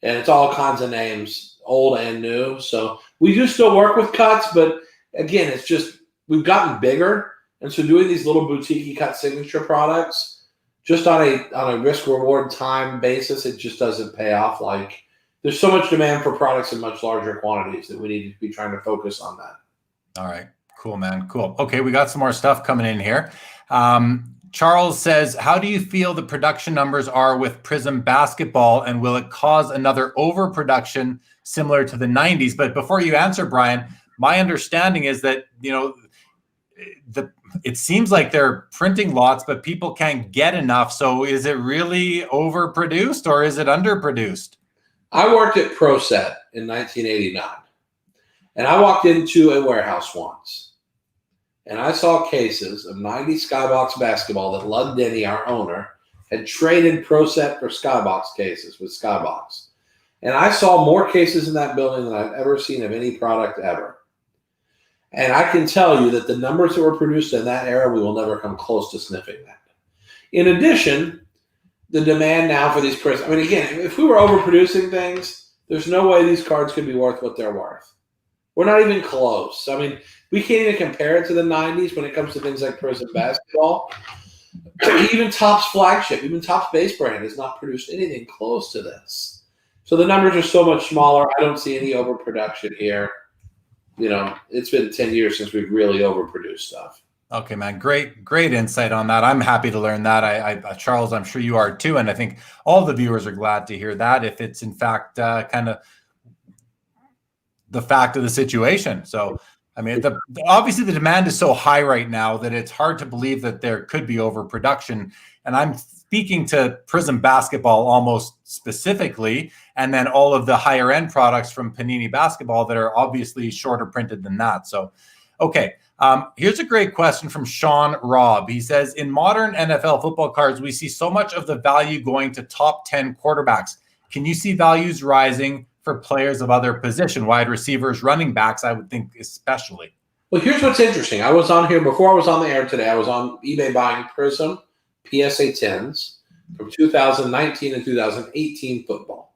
And it's all kinds of names, old and new. So we do still work with cuts, but again, it's just we've gotten bigger. And so doing these little boutique cut signature products, just on a risk-reward time basis, it just doesn't pay off. Like there's so much demand for products in much larger quantities that we need to be trying to focus on that. All right. Cool, man. Cool. Okay, we got some more stuff coming in here. Charles says, how do you feel the production numbers are with Prism basketball, and will it cause another overproduction similar to the 90s? But before you answer, Brian, my understanding is that, it seems like they're printing lots, but people can't get enough. So is it really overproduced or is it underproduced? I worked at ProSet in 1989, and I walked into a warehouse once. And I saw cases of 90 Skybox basketball that Lud Denny, our owner, had traded ProSet for Skybox cases with Skybox. And I saw more cases in that building than I've ever seen of any product ever. And I can tell you that the numbers that were produced in that era, we will never come close to sniffing that. In addition, the demand now for these prisms. I mean, again, if we were overproducing things, there's no way these cards could be worth what they're worth. We're not even close. I mean, we can't even compare it to the 90s when it comes to things like Prism basketball. Even Topps flagship, even Topps base brand has not produced anything close to this. So the numbers are so much smaller. I don't see any overproduction here. It's been 10 years since we've really overproduced stuff. Okay, man. Great insight on that. I'm happy to learn that. Charles, I'm sure you are too. And I think all the viewers are glad to hear that if it's in fact kind of the fact of the situation. So, I mean, obviously the demand is so high right now that it's hard to believe that there could be overproduction. And I'm speaking to Prism basketball almost specifically, and then all of the higher end products from Panini basketball that are obviously shorter printed than that. So, okay. Here's a great question from Sean Robb. He says, in modern NFL football cards, we see so much of the value going to top 10 quarterbacks. Can you see values rising for players of other position, wide receivers, running backs, I would think especially? Well, here's what's interesting. I was on here before I was on the air today. I was on eBay buying Prism PSA 10s from 2019 and 2018 football.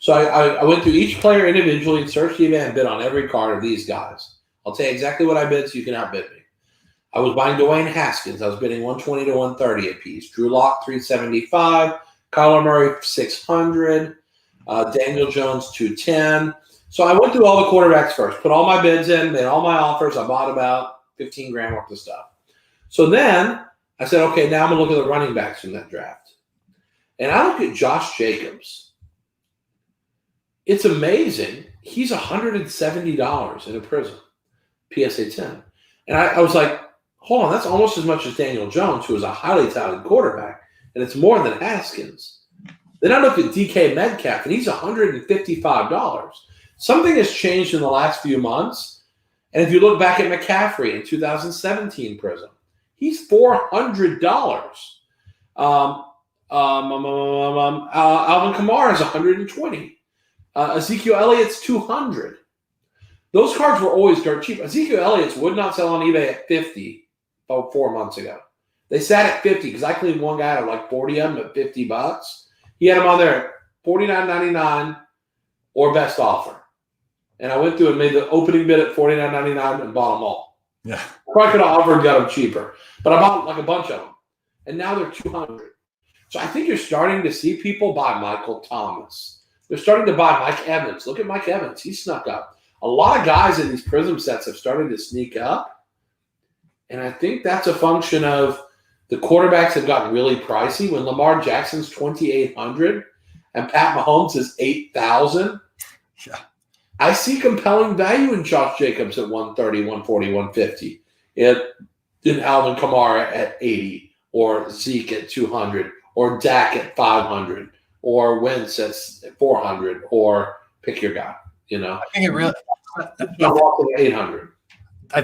So I went through each player individually and searched eBay and bid on every card of these guys. I'll tell you exactly what I bid so you can outbid me. I was buying Dwayne Haskins. I was bidding 120 to 130 a piece. Drew Lock 375. Kyler Murray 600. Daniel Jones 210. So I went through all the quarterbacks first, put all my bids in, made all my offers. I bought about 15 grand worth of stuff. So then I said, okay, now I'm going to look at the running backs from that draft. And I look at Josh Jacobs. It's amazing. He's $170 in a Prism PSA 10. And I was like, hold on, that's almost as much as Daniel Jones, who is a highly talented quarterback, and it's more than Haskins. Then I looked at DK Metcalf, and he's $155. Something has changed in the last few months. And if you look back at McCaffrey in 2017 Prism, he's $400. Alvin Kamara is $120. Ezekiel Elliott's $200. Those cards were always dirt cheap. Ezekiel Elliott's would not sell on eBay at $50 about 4 months ago. They sat at $50 because I cleaned one guy out of like 40 of them at $50. He had them on there at $49.99 or best offer. And I went through and made the opening bid at $49.99 and bought them all. Yeah. I probably could have offered and got them cheaper. But I bought like a bunch of them. And now they're $200. So I think you're starting to see people buy Michael Thomas. They're starting to buy Mike Evans. Look at Mike Evans. He snuck up. A lot of guys in these Prism sets have started to sneak up. And I think that's a function of the quarterbacks have gotten really pricey. When Lamar Jackson's $2,800 and Pat Mahomes is $8,000, yeah, I see compelling value in Josh Jacobs at 130, 140, 150. In Alvin Kamara at 80, or Zeke at 200, or Dak at 500, or Wentz at 400, or pick your guy. I think it really. I'm walking at 800.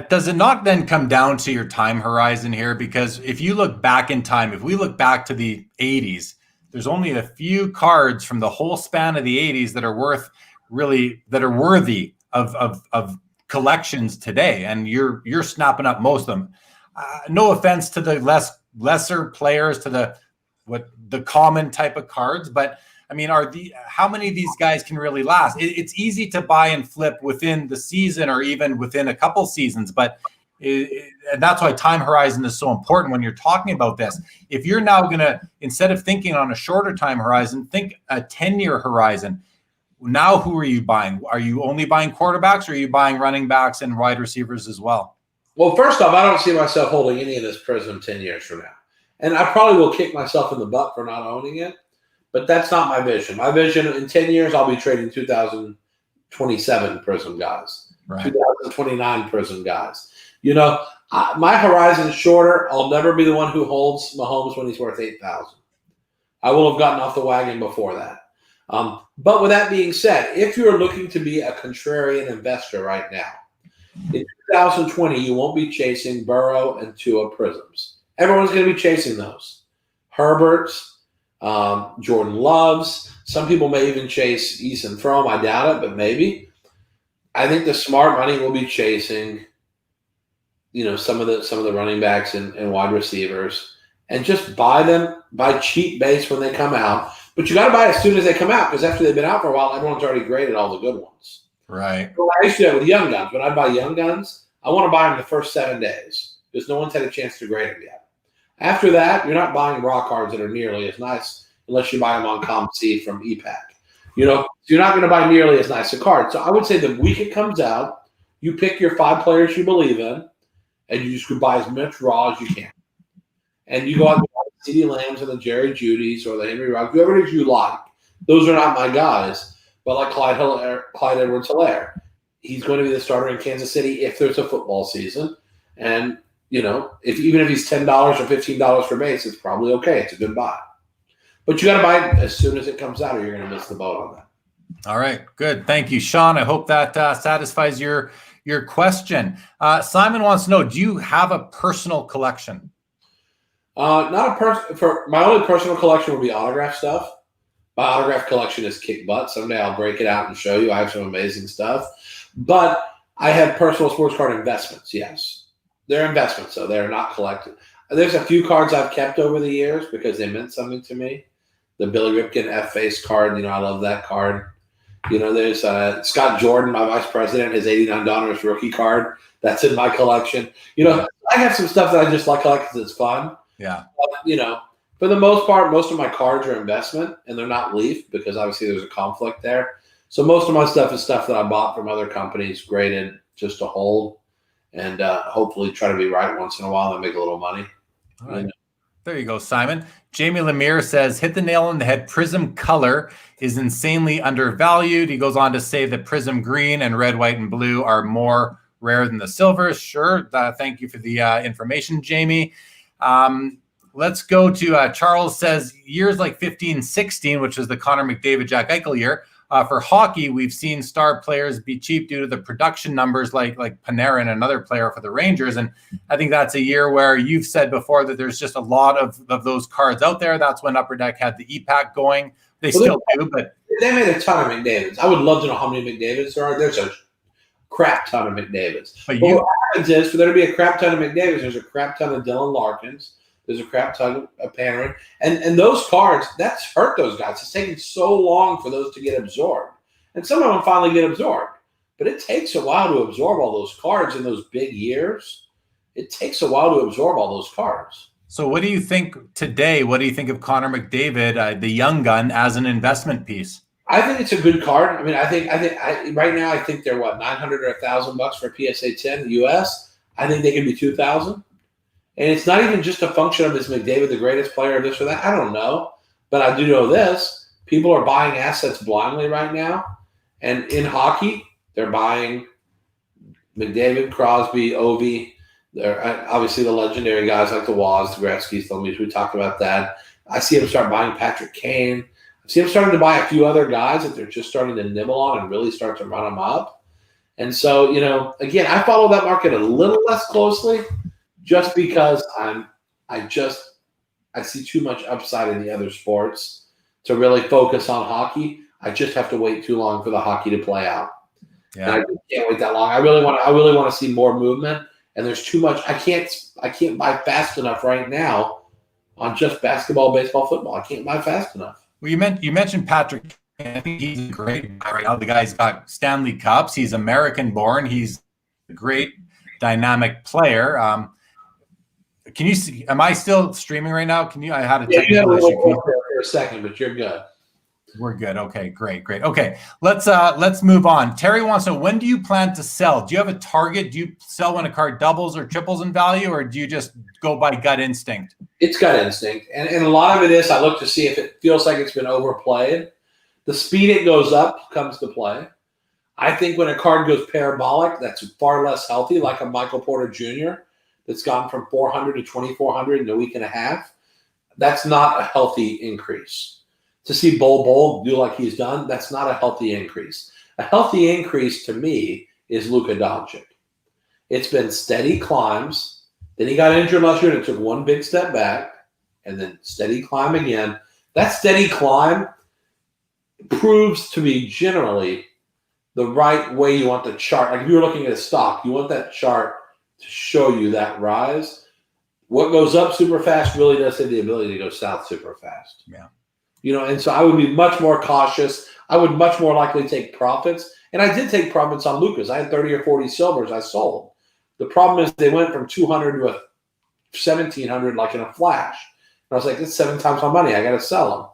does it not then come down to your time horizon here? Because if you look back in time, if we look back to the 80s, there's only a few cards from the whole span of the 80s that are worthy of collections today, and you're snapping up most of them. No offense to the lesser players, to the common type of cards, but I mean, how many of these guys can really last? It's easy to buy and flip within the season or even within a couple seasons, but and that's why time horizon is so important when you're talking about this. If you're now going to, instead of thinking on a shorter time horizon, think a 10-year horizon. Now, who are you buying? Are you only buying quarterbacks, or are you buying running backs and wide receivers as well? Well, first off, I don't see myself holding any of this Prism 10 years from now. And I probably will kick myself in the butt for not owning it, but that's not my vision. My vision, in 10 years, I'll be trading 2027 Prism guys, right. 2029 Prism guys. My horizon is shorter. I'll never be the one who holds Mahomes when he's worth $8,000. I will have gotten off the wagon before that. But with that being said, if you're looking to be a contrarian investor right now, in 2020, you won't be chasing Burrow and Tua Prisms. Everyone's going to be chasing those. Herberts, Jordan Loves. Some people may even chase Eason Frome. I doubt it, but maybe. I think the smart money will be chasing, some of the running backs and wide receivers, and just buy them by cheap base when they come out. But you got to buy as soon as they come out, because after they've been out for a while, everyone's already graded all the good ones. Right. So I used to do that with young guns. When I buy young guns, I want to buy them the first 7 days because no one's had a chance to grade them yet. After that, you're not buying raw cards that are nearly as nice unless you buy them on ComC from EPAC. So you're not going to buy nearly as nice a card. So I would say the week it comes out, you pick your 5 players you believe in, and you just could buy as much raw as you can. And you go out and buy the CeeDee Lambs and the Jerry Judys or the Henry Ruggs, whoever it is you like. Those are not my guys. But like Clyde Edwards-Helaire, he's going to be the starter in Kansas City if there's a football season. And, even if he's $10 or $15 for base, it's probably okay. It's a good buy. But you got to buy it as soon as it comes out, or you're going to miss the boat on that. All right, good. Thank you, Sean. I hope that satisfies your question. Simon wants to know, do you have a personal collection? For my only personal collection would be autograph stuff. My autograph collection is kick butt. Someday I'll break it out and show you. I have some amazing stuff. But I have personal sports card investments, yes. They're investments, though. They're not collected. There's a few cards I've kept over the years because they meant something to me. The Billy Ripken F-Face card, I love that card. There's Scott Jordan, my vice president, his 89 Donruss rookie card. That's in my collection. I have some stuff that I just like because it's fun. Yeah. But, for the most part, most of my cards are investment, and they're not Leaf because obviously there's a conflict there. So most of my stuff is stuff that I bought from other companies, graded just to hold, and hopefully try to be right once in a while and make a little money. All right. There you go, Simon. Jamie Lemire says, hit the nail on the head. Prism color is insanely undervalued. He goes on to say that Prism green and red, white, and blue are more rare than the silvers. Sure. Thank you for the information, Jamie. Let's go to Charles says years like 15, 16, which is the Connor McDavid, Jack Eichel year. For hockey, we've seen star players be cheap due to the production numbers like Panarin, another player for the Rangers. And I think that's a year where you've said before that there's just a lot of those cards out there. That's when Upper Deck had the EPAC going. They still do, but they made a ton of McDavids. I would love to know how many McDavids there are. There's a crap ton of McDavids. But what happens is, for there to be a crap ton of McDavids, there's a crap ton of Dylan Larkins. There's a crap ton of Panarin. And those cards, that's hurt those guys. It's taken so long for those to get absorbed. And some of them finally get absorbed. But it takes a while to absorb all those cards in those big years. It takes a while to absorb all those cards. So what do you think today? What do you think of Connor McDavid, the young gun, as an investment piece? I think it's a good card. I mean, I think right now I think they're $900 or $1,000 for a PSA 10 in the US. I think they can be $2,000. And it's not even just a function of is McDavid the greatest player of this or that. I don't know. But I do know this. People are buying assets blindly right now. And in hockey, they're buying McDavid, Crosby, Ovi. They're obviously the legendary guys like the Waz, the Gretzky's, the Lemieux. We talked about that. I see them start buying Patrick Kane. I see them starting to buy a few other guys that they're just starting to nibble on and really start to run them up. And so, again, I follow that market a little less closely just because I see too much upside in the other sports to really focus on hockey. I just have to wait too long for the hockey to play out. Yeah. And I can't wait that long. I really want to see more movement, and there's too much. I can't buy fast enough right now on just basketball, baseball, football. I can't buy fast enough. Well, you mentioned Patrick. I think he's a great guy right now. The guy's got Stanley Cups. He's American born. He's a great dynamic player. Can you see? Am I still streaming right now? I had a technical issue for a second, but you're good. We're good. Okay, great. Okay, let's move on. Terry wants to know, when do you plan to sell? Do you have a target? Do you sell when a card doubles or triples in value, or do you just go by gut instinct? It's gut instinct, and a lot of it is I look to see if it feels like it's been overplayed. The speed it goes up comes to play. I think when a card goes parabolic, that's far less healthy, like a Michael Porter Jr. that's gone from 400 to 2,400 in a week and a half. That's not a healthy increase. To see Bol do like he's done, that's not a healthy increase. A healthy increase to me is Luka Doncic. It's been steady climbs. Then he got injured last year and it took one big step back, and then steady climb again. That steady climb proves to be generally the right way you want the chart. Like if you're looking at a stock, you want that chart to show you that rise. What goes up super fast really does have the ability to go south super fast. Yeah. And so I would be much more cautious. I would much more likely take profits. And I did take profits on Lucas. I had 30 or 40 silvers I sold. The problem is they went from 200 to 1,700 like in a flash. And I was like, that's 7 times my money. I got to sell them.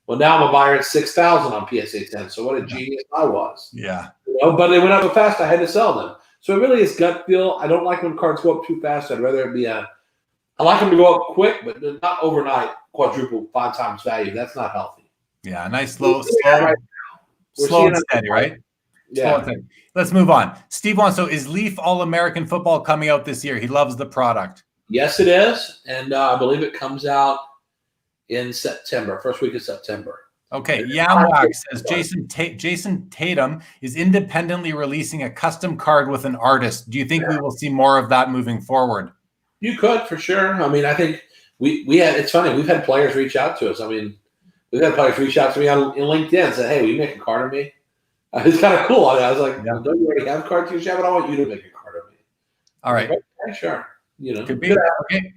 Well, now I'm a buyer at 6,000 on PSA 10. So what a genius I was. Yeah. But they went up so fast, I had to sell them. So it really is gut feel. I don't like when cards go up too fast. I'd rather it be I like them to go up quick, but not overnight quadruple 5 times value. That's not healthy. Yeah, nice slow and steady, right? Yeah. Let's move on. Steve wants to know, is Leaf All-American Football coming out this year? He loves the product. Yes, it is. And I believe it comes out in September, first week of September. Okay, Yamwax says Jason Tatum is independently releasing a custom card with an artist. Do you think we will see more of that moving forward? You could, for sure. I mean, I think we had. It's funny. We've had players reach out to us. I mean, we've had players reach out to me on LinkedIn and say, "Hey, will you make a card of me?" It's kind of cool. I was like, well, "Don't you already have cards you share? But I want you to make a card of me." All right, okay, sure. Could be. Okay.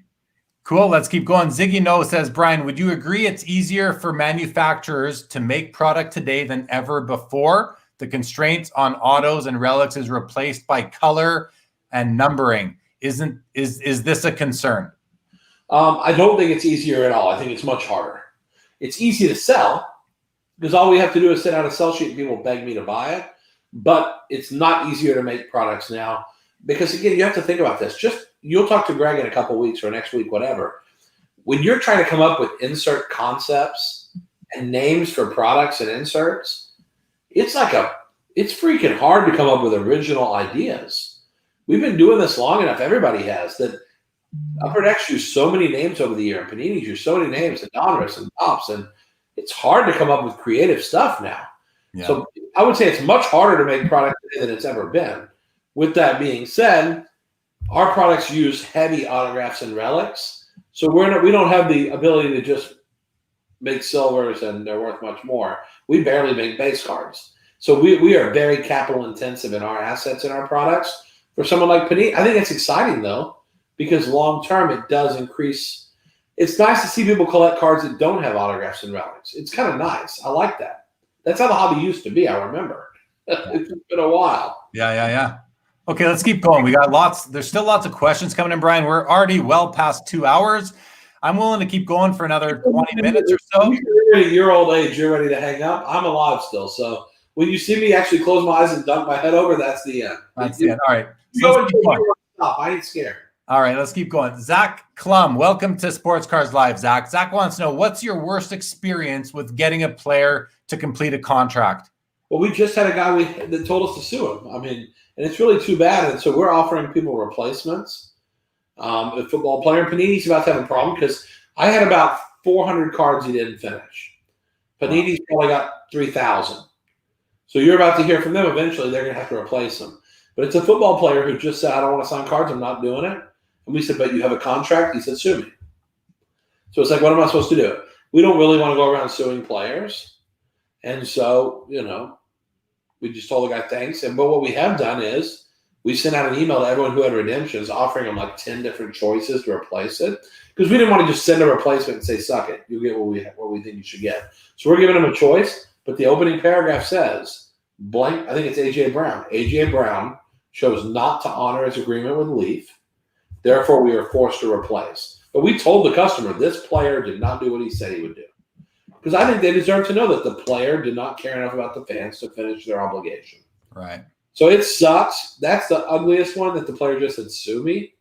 Cool. Let's keep going. Ziggy No says, Brian, would you agree it's easier for manufacturers to make product today than ever before? The constraints on autos and relics is replaced by color and numbering. Is this a concern? I don't think it's easier at all. I think it's much harder. It's easy to sell because all we have to do is send out a sell sheet and people beg me to buy it. But it's not easier to make products now because, again, you have to think about this. You'll talk to Greg in a couple of weeks or next week, whatever. When you're trying to come up with insert concepts and names for products and inserts, it's freaking hard to come up with original ideas. We've been doing this long enough. Everybody has that. Upper Deck's used so many names over the year, and Panini's used so many names, and Donruss and Tops, and it's hard to come up with creative stuff now. Yeah. So I would say it's much harder to make products today than it's ever been. With that being said, our products use heavy autographs and relics, so we don't have the ability to just make silvers and they're worth much more. We barely make base cards, so we are very capital intensive in our assets and our products. For someone like Panini, I think it's exciting though, because long term it does increase. It's nice to see people collect cards that don't have autographs and relics. It's kind of nice. I like that. That's how the hobby used to be. I remember. It's been a while. Yeah. Okay, let's keep going. We got lots. There's still lots of questions coming in, Brian. We're already well past 2 hours. I'm willing to keep going for another 20 minutes or so. You're at your old age. You're ready to hang up. I'm alive still. So when you see me actually close my eyes and dunk my head over, that's the end. That's the end. All right. So let's keep going. I ain't scared. All right, let's keep going. Zach Klum, welcome to Sports Cars Live, Zach. Zach wants to know, what's your worst experience with getting a player to complete a contract? Well, we just had a guy that told us to sue him. I mean, and it's really too bad. And so we're offering people replacements. A football player, Panini's about to have a problem because I had about 400 cards he didn't finish. Panini's probably got 3,000. So you're about to hear from them. Eventually, they're going to have to replace them. But it's a football player who just said, I don't want to sign cards. I'm not doing it. And we said, but you have a contract? He said, sue me. So it's like, what am I supposed to do? We don't really want to go around suing players. And so, we just told the guy thanks. But what we have done is we sent out an email to everyone who had redemptions offering them like 10 different choices to replace it. Because we didn't want to just send a replacement and say, suck it. You'll get what we think you should get. So we're giving them a choice. But the opening paragraph says, blank, I think it's A.J. Brown. A.J. Brown chose not to honor his agreement with Leaf. Therefore, we are forced to replace. But we told the customer this player did not do what he said he would do. Because I think they deserve to know that the player did not care enough about the fans to finish their obligation. Right. So it sucks. That's the ugliest one, that the player just said, sue me.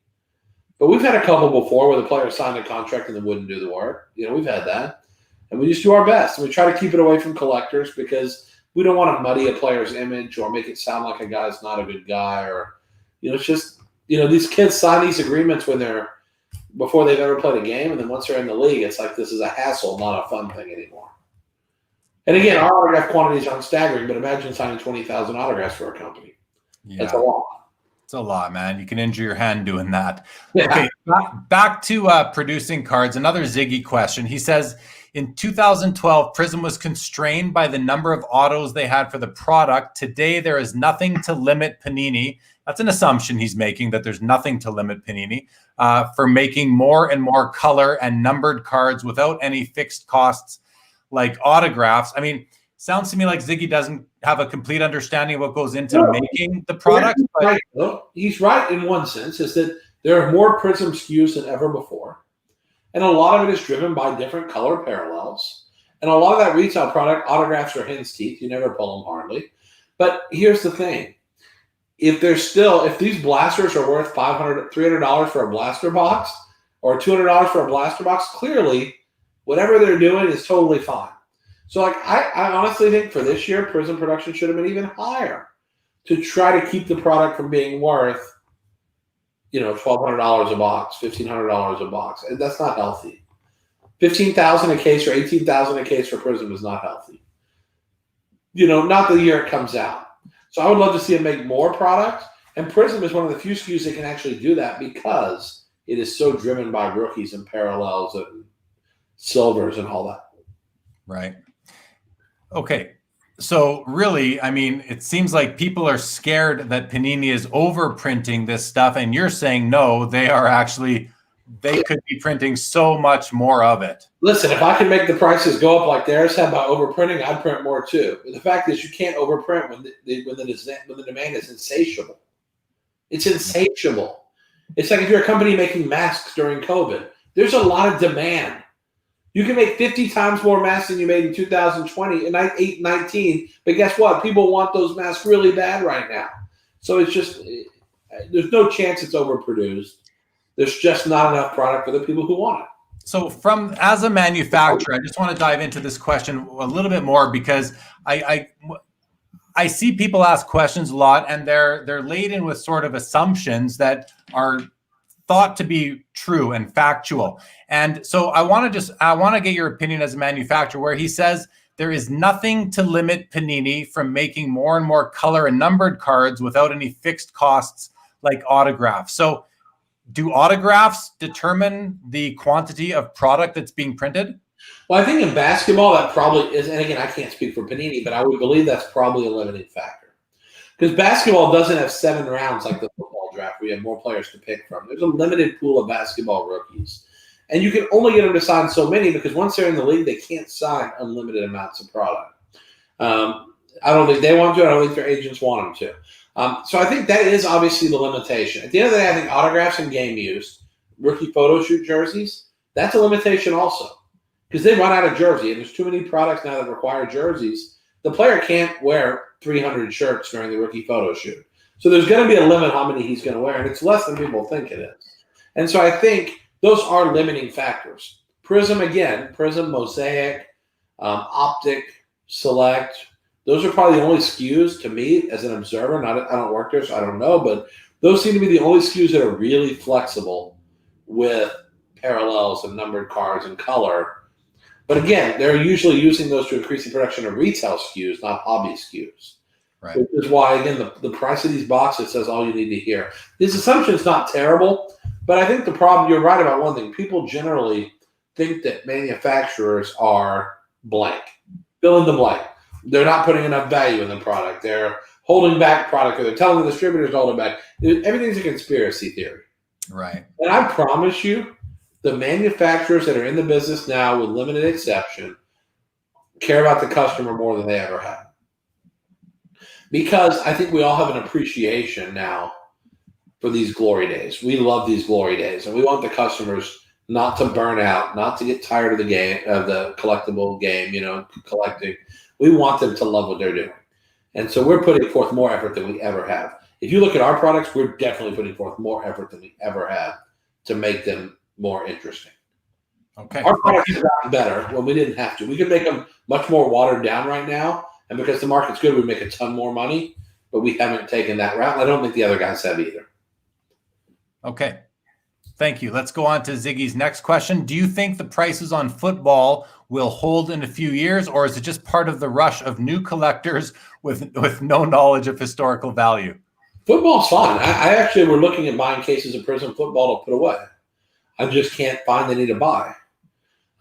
But we've had a couple before where the player signed a contract and then wouldn't do the work. We've had that. And we just do our best. And we try to keep it away from collectors because we don't want to muddy a player's image or make it sound like a guy's not a good guy. Or, it's just, these kids sign these agreements before they've ever played a game. And then once they're in the league, it's like this is a hassle, not a fun thing anymore. And again, our autograph quantities aren't staggering, but imagine signing 20,000 autographs for a company. Yeah. That's a lot. It's a lot, man. You can injure your hand doing that. Yeah. Okay, back to producing cards. Another Ziggy question. He says, in 2012, Prism was constrained by the number of autos they had for the product. Today, there is nothing to limit Panini. That's an assumption he's making, that there's nothing to limit Panini for making more and more color and numbered cards without any fixed costs like autographs. I mean, sounds to me like Ziggy doesn't have a complete understanding of what goes into making the product. He's right in one sense, is that there are more Prism SKUs than ever before. And a lot of it is driven by different color parallels. And a lot of that retail product, autographs are hen's teeth. You never pull them hardly. But here's the thing. If these blasters are worth $500, $300 for a blaster box or $200 for a blaster box, clearly whatever they're doing is totally fine. So I honestly think for this year, Prism production should have been even higher to try to keep the product from being worth $1,200 a box, $1,500 a box. And that's not healthy. $15,000 a case or $18,000 a case for Prism is not healthy. Not the year it comes out. So I would love to see it make more product. And Prism is one of the few SKUs that can actually do that because it is so driven by rookies and parallels and silvers and all that. Right. Okay. So really, I mean, it seems like people are scared that Panini is overprinting this stuff, and you're saying no, they could be printing so much more of it. Listen, if I can make the prices go up like theirs have by overprinting, I'd print more too. But the fact is, you can't overprint when the demand is insatiable. It's insatiable. It's like if you're a company making masks during COVID, there's a lot of demand. You can make 50 times more masks than you made in 2020 and 19, but guess what? People want those masks really bad right now. So it's just, there's no chance it's overproduced. There's just not enough product for the people who want it. So as a manufacturer, I just want to dive into this question a little bit more because I see people ask questions a lot, and they're laden with sort of assumptions that are thought to be true and factual. And so I want to get your opinion as a manufacturer, where he says there is nothing to limit Panini from making more and more color and numbered cards without any fixed costs like autographs. So do autographs determine the quantity of product that's being printed? Well, I think in basketball that probably is, and again, I can't speak for Panini, but I would believe that's probably a limiting factor. Because basketball doesn't have 7 rounds like the football draft. We have more players to pick from. There's a limited pool of basketball rookies. And you can only get them to sign so many because once they're in the league, they can't sign unlimited amounts of product. I don't think they want to. I don't think their agents want them to. So I think that is obviously the limitation. At the end of the day, I think autographs and game use, rookie photo shoot jerseys, that's a limitation also. Because they run out of jersey, and there's too many products now that require jerseys. The player can't wear 300 shirts during the rookie photo shoot. So there's going to be a limit how many he's going to wear, and it's less than people think it is. And so I think those are limiting factors. Prism, Mosaic, Optic, Select, those are probably the only SKUs to me as an observer. I don't work there, so I don't know, but those seem to be the only SKUs that are really flexible with parallels and numbered cards and color. But again, they're usually using those to increase the production of retail SKUs, not hobby SKUs. Right. Which is why, again, the price of these boxes says all you need to hear. This assumption is not terrible, but I think the problem, you're right about one thing. People generally think that manufacturers are blank. Fill in the blank. They're not putting enough value in the product. They're holding back product, or they're telling the distributors to hold it back. Everything's a conspiracy theory. Right. And I promise you, the manufacturers that are in the business now, with limited exception, care about the customer more than they ever have. Because I think we all have an appreciation now for these glory days. We love these glory days, and we want the customers not to burn out, not to get tired of the game, of the collectible game, collecting. We want them to love what they're doing. And so we're putting forth more effort than we ever have. If you look at our products, we're definitely putting forth more effort than we ever have to make them more interesting. Okay. Our products have gotten better when we didn't have to. We could make them much more watered down right now. And because the market's good, we make a ton more money, but we haven't taken that route. I don't think the other guys have either. Okay. Thank you. Let's go on to Ziggy's next question. Do you think the prices on football will hold in a few years, or is it just part of the rush of new collectors with no knowledge of historical value? Football's fine. I actually were looking at buying cases of Prism football to put away. I just can't find any to buy.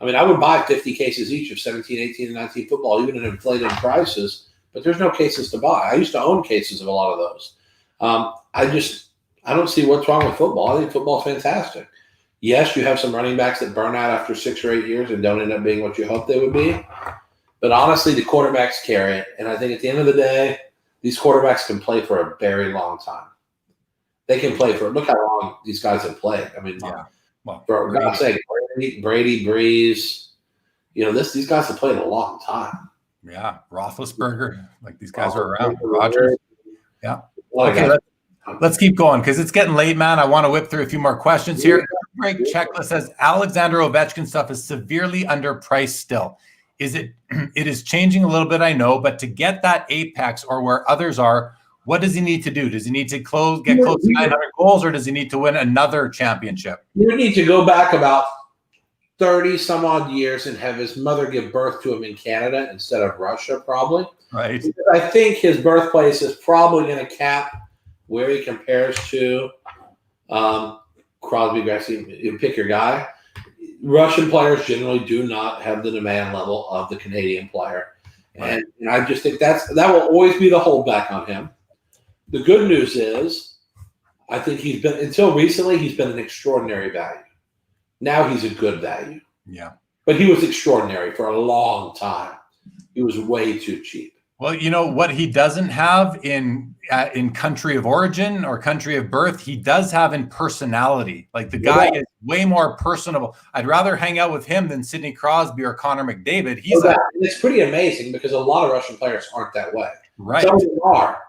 I mean, I would buy 50 cases each of 17, 18, and 19 football, even at inflated prices, but there's no cases to buy. I used to own cases of a lot of those. I don't see what's wrong with football. I think football's fantastic. Yes, you have some running backs that burn out after 6 or 8 years and don't end up being what you hoped they would be. But honestly, the quarterbacks carry it. And I think at the end of the day, these quarterbacks can play for a very long time. They can play for – look how long these guys have played. I mean, Well, for God's sake, Brady, Breeze, these guys have played a long time. Yeah, Roethlisberger, like these guys are around. Rodgers. Yeah. Okay, let's keep going because it's getting late, man. I want to whip through a few more questions here. Break checklist says Alexander Ovechkin stuff is severely underpriced still. It is changing a little bit, I know, but to get that apex or where others are, what does he need to do? Does he need to get close to 900 goals, or does he need to win another championship? You need to go back about 30 some odd years and have his mother give birth to him in Canada instead of Russia, probably. Right. Because I think his birthplace is probably going to cap where he compares to Crosby, Gretzky. You pick your guy. Russian players generally do not have the demand level of the Canadian player. Right. And I just think that will always be the holdback on him. The good news is I think until recently, he's been an extraordinary value. Now he's a good value. Yeah. But he was extraordinary for a long time. He was way too cheap. Well, what he doesn't have in country of origin or country of birth, he does have in personality. Like the guy is way more personable. I'd rather hang out with him than Sidney Crosby or Connor McDavid. It's pretty amazing because a lot of Russian players aren't that way. Right. Some of them are,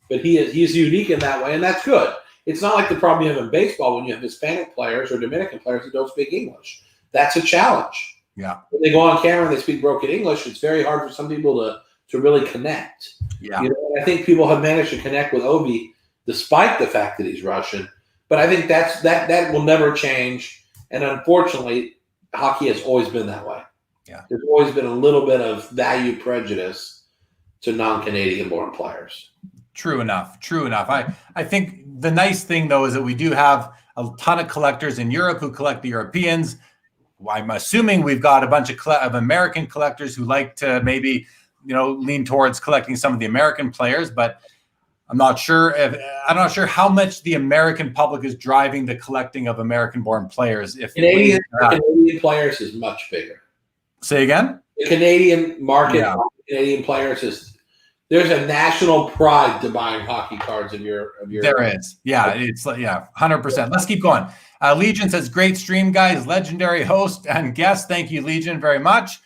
but he's unique in that way, and that's good. It's not like the problem you have in baseball when you have Hispanic players or Dominican players who don't speak English. That's a challenge. Yeah. When they go on camera and they speak broken English, it's very hard for some people to really connect. Yeah. I think people have managed to connect with Ovi despite the fact that he's Russian. But I think that will never change. And unfortunately, hockey has always been that way. Yeah. There's always been a little bit of value prejudice to non-Canadian born players. True enough. I think the nice thing, though, is that we do have a ton of collectors in Europe who collect the Europeans. I'm assuming we've got a bunch of American collectors who like to maybe, lean towards collecting some of the American players, but I'm not sure how much the American public is driving the collecting of American-born players. If Canadian players is much bigger. Say again? The Canadian market, Canadian players there's a national pride to buying hockey cards of your. There is. Yeah, it's 100%. Let's keep going. Legion says, great stream, guys. Legendary host and guest. Thank you, Legion, very much.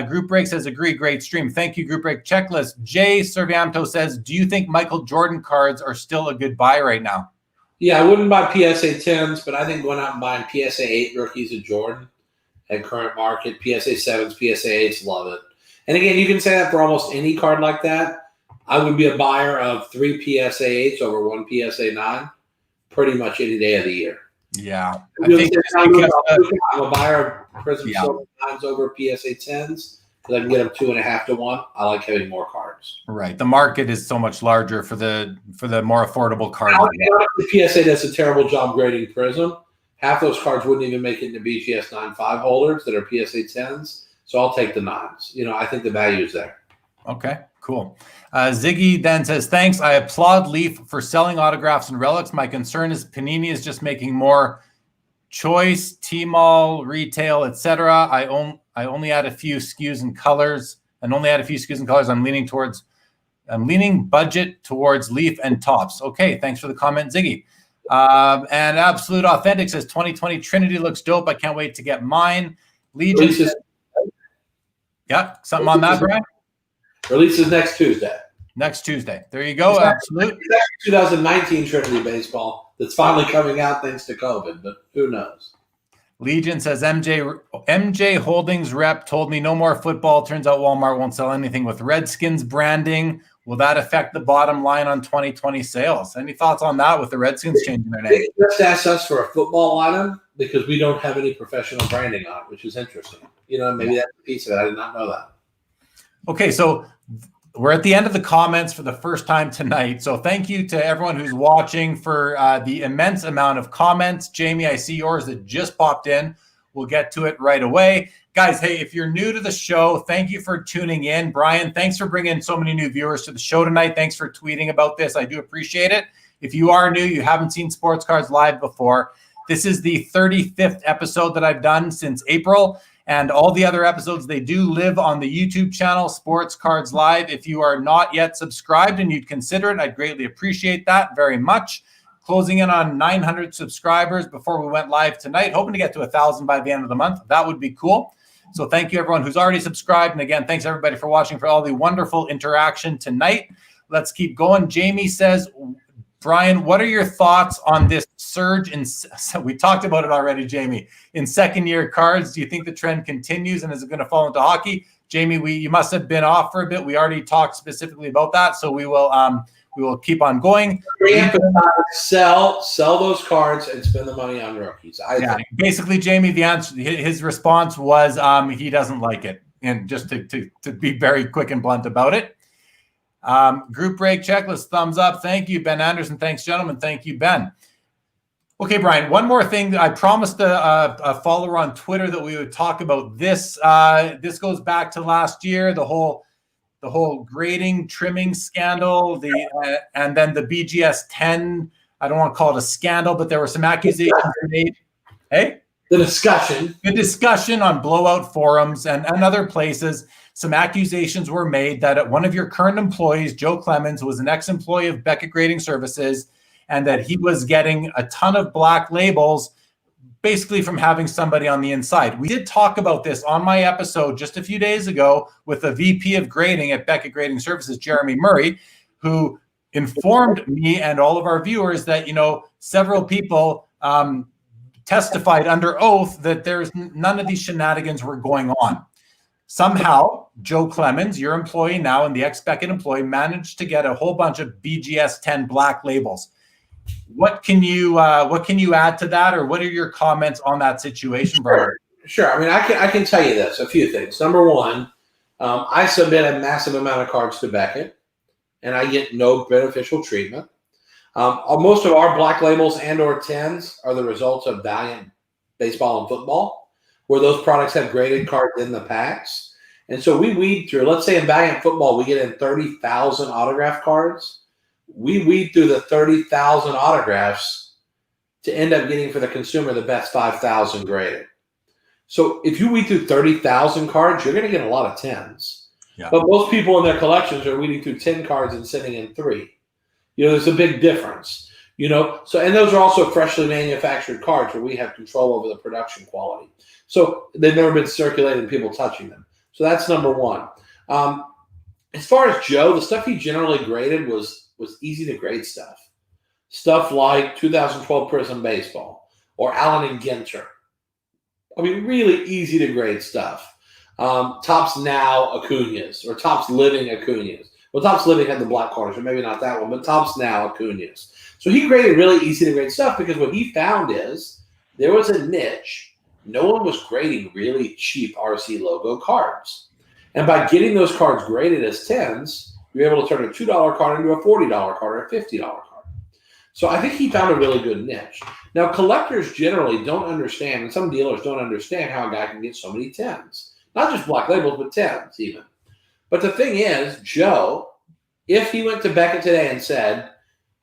Group Break says, agree, great stream. Thank you, Group Break. Checklist. Jay Cervanto says, do you think Michael Jordan cards are still a good buy right now? Yeah, I wouldn't buy PSA 10s, but I think going out and buying PSA 8 rookies of Jordan at current market, PSA 7s, PSA 8s, love it. And again, you can say that for almost any card like that. I would be a buyer of 3 PSA 8s over 1 PSA 9 pretty much any day of the year. Yeah. I'm a buyer of Prism Silver 9s over PSA 10s because I can get them 2.5 to 1. I like having more cards. cards. Right. The market is so much larger for the more affordable cards. The PSA does a terrible job grading Prism. Half those cards wouldn't even make it into BGS 9.5 holders that are PSA 10s. So I'll take the 9s. I think the value is there. Okay, cool. Ziggy then says, thanks. I applaud Leaf for selling autographs and relics. My concern is Panini is just making more choice, T-Mall, retail, etc. I only add a few SKUs and colors, I'm leaning budget towards Leaf and Tops. Okay, thanks for the comment, Ziggy. And Absolute Authentic says 2020 Trinity looks dope. I can't wait to get mine. Legion says, yeah, something on that, Brian? Releases next Tuesday. Next Tuesday. There you go. Absolute. 2019 Trinity baseball that's finally coming out thanks to COVID, but who knows? Legion says MJ Holdings rep told me no more football. Turns out Walmart won't sell anything with Redskins branding. Will that affect the bottom line on 2020 sales? Any thoughts on that with the Redskins changing their name? They just asked us for a football item because we don't have any professional branding on it, which is interesting. Maybe that's a piece of it. I did not know that. Okay, so we're at the end of the comments for the first time tonight. So thank you to everyone who's watching for the immense amount of comments. Jamie, I see yours that just popped in. We'll get to it right away. Guys, hey, if you're new to the show, thank you for tuning in. Brian, thanks for bringing so many new viewers to the show tonight. Thanks for tweeting about this. I do appreciate it. If you are new, you haven't seen Sports Cards Live before, this is the 35th episode that I've done since April. And all the other episodes, they do live on the YouTube channel, Sports Cards Live. If you are not yet subscribed and you'd consider it, I'd greatly appreciate that very much. Closing in on 900 subscribers before we went live tonight. Hoping to get to 1,000 by the end of the month. That would be cool. So thank you, everyone who's already subscribed. And again, thanks, everybody, for watching, for all the wonderful interaction tonight. Let's keep going. Jamie says, Brian, what are your thoughts on this surge in, we talked about it already, Jamie, in second-year cards? Do you think the trend continues, and is it going to fall into hockey? Jamie, you must have been off for a bit. We already talked specifically about that, so we will keep on going. Sell those cards and spend the money on rookies. Basically, Jamie, the answer, his response was he doesn't like it, and just to be very quick and blunt about it. Group break checklist, thumbs up. Thank you, Ben Anderson. Thanks, gentlemen. Thank you, Ben. Okay, Brian, one more thing. I promised a follower on Twitter that we would talk about this. This goes back to last year, the whole grading, trimming scandal, and then the BGS 10. I don't want to call it a scandal, but there were some accusations made. Hey? The discussion on blowout forums and other places. Some accusations were made that one of your current employees, Joe Clemens, was an ex-employee of Beckett Grading Services, and that he was getting a ton of black labels basically from having somebody on the inside. We did talk about this on my episode just a few days ago with the VP of grading at Beckett Grading Services, Jeremy Murray, who informed me and all of our viewers that, several people testified under oath that there's none of these shenanigans were going on. Somehow, Joe Clemens, your employee now and the ex-Beckett employee, managed to get a whole bunch of BGS 10 black labels. What can you add to that, or what are your comments on that situation, Brian? Sure. I mean, I can tell you this, a few things. Number one, I submit a massive amount of cards to Beckett, and I get no beneficial treatment. Most of our black labels and or 10s are the results of Valiant baseball and football, where those products have graded cards in the packs. And so we weed through, let's say in Valiant football, we get in 30,000 autograph cards. We weed through the 30,000 autographs to end up getting for the consumer the best 5,000 graded. So if you weed through 30,000 cards, you're going to get a lot of 10s. Yeah. But most people in their collections are weeding through 10 cards and sitting in 3. There's a big difference. So, and those are also freshly manufactured cards where we have control over the production quality. So they've never been circulated and people touching them. So that's number one. As far as Joe, the stuff he generally graded was easy to grade stuff. Stuff like 2012 Prism Baseball or Allen and Ginter. I mean, really easy to grade stuff. Topps Now Acuñas or Topps Living Acuñas. Well, Topps Living had the black corners, so maybe not that one, but Topps Now Acuñas. So he graded really easy to grade stuff because what he found is there was a niche. No one was grading really cheap RC logo cards. And by getting those cards graded as 10s, you're able to turn a $2 card into a $40 card or a $50 card. So I think he found a really good niche. Now, collectors generally don't understand, and some dealers don't understand how a guy can get so many 10s. Not just black labels, but 10s even. But the thing is, Joe, if he went to Beckett today and said,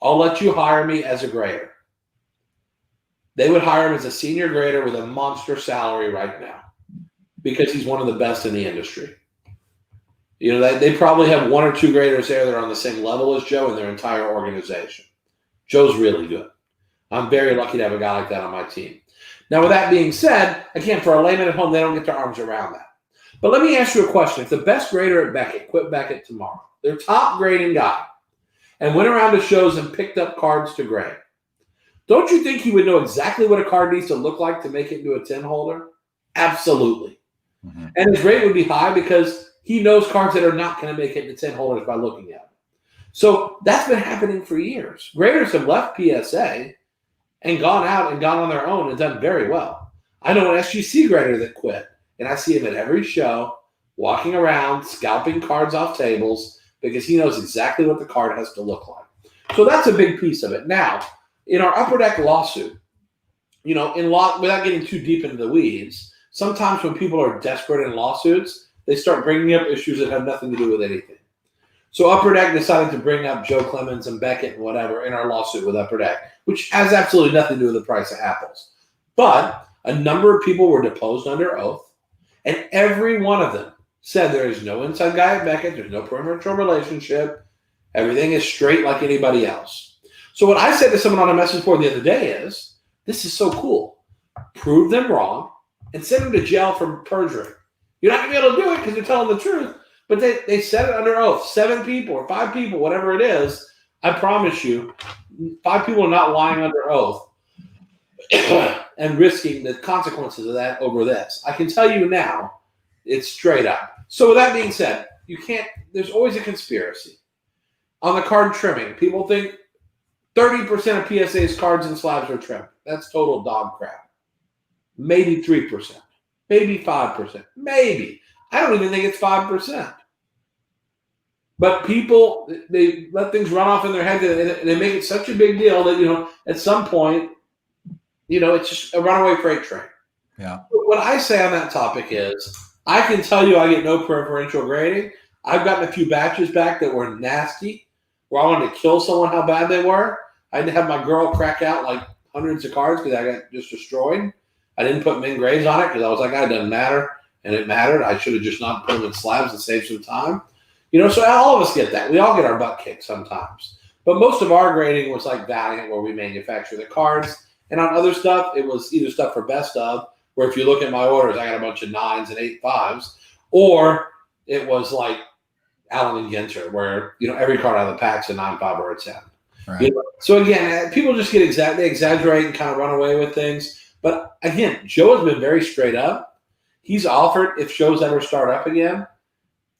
I'll let you hire me as a grader, they would hire him as a senior grader with a monster salary right now because he's one of the best in the industry. You know, they probably have 1 or 2 graders there that are on the same level as Joe in their entire organization. Joe's really good. I'm very lucky to have a guy like that on my team. Now, with that being said, again, for a layman at home, they don't get their arms around that. But let me ask you a question. If the best grader at Beckett quit Beckett tomorrow, their top grading guy, and went around to shows and picked up cards to grade, don't you think he would know exactly what a card needs to look like to make it into a 10 holder? Absolutely. Mm-hmm. And his rate would be high because he knows cards that are not going to make it into 10 holders by looking at them. So that's been happening for years. Graders have left PSA and gone out and gone on their own and done very well. I know an SGC grader that quit, and I see him at every show walking around, scalping cards off tables because he knows exactly what the card has to look like. So that's a big piece of it. Now, in our Upper Deck lawsuit, you know, without getting too deep into the weeds, sometimes when people are desperate in lawsuits, they start bringing up issues that have nothing to do with anything. So Upper Deck decided to bring up Joe Clemens and Beckett and whatever in our lawsuit with Upper Deck, which has absolutely nothing to do with the price of apples. But a number of people were deposed under oath, and every one of them said there is no inside guy at Beckett, there's no premarital relationship, everything is straight like anybody else. So what I said to someone on a message board the other day is, this is so cool. Prove them wrong and send them to jail for perjury. You're not going to be able to do it because you're telling the truth, but they said it under oath. 7 people or 5 people, whatever it is, I promise you, 5 people are not lying under oath and risking the consequences of that over this. I can tell you now, it's straight up. So with that being said, there's always a conspiracy. On the card trimming, people think 30% of PSA's cards and slabs are trimmed. That's total dog crap. Maybe 3%. Maybe 5%. Maybe. I don't even think it's 5%. But people, they let things run off in their head and they make it such a big deal that, you know, at some point, you know, it's just a runaway freight train. Yeah. What I say on that topic is, I can tell you I get no preferential grading. I've gotten a few batches back that were nasty, where I wanted to kill someone how bad they were. I had to have my girl crack out like hundreds of cards because I got just destroyed. I didn't put min grades on it because I was like, it doesn't matter. And it mattered. I should have just not put them in slabs and saved some time. You know, so all of us get that. We all get our butt kicked sometimes. But most of our grading was like Valiant, where we manufacture the cards. And on other stuff, it was either stuff for best of, where if you look at my orders, I got a bunch of 9s and 8 5s. Or it was like Allen and Ginter, where, you know, every card out of the pack's a 9 5 or a 10. Right. You know? So again, people just get they exaggerate and kind of run away with things. But again, Joe has been very straight up. He's offered, if shows ever start up again,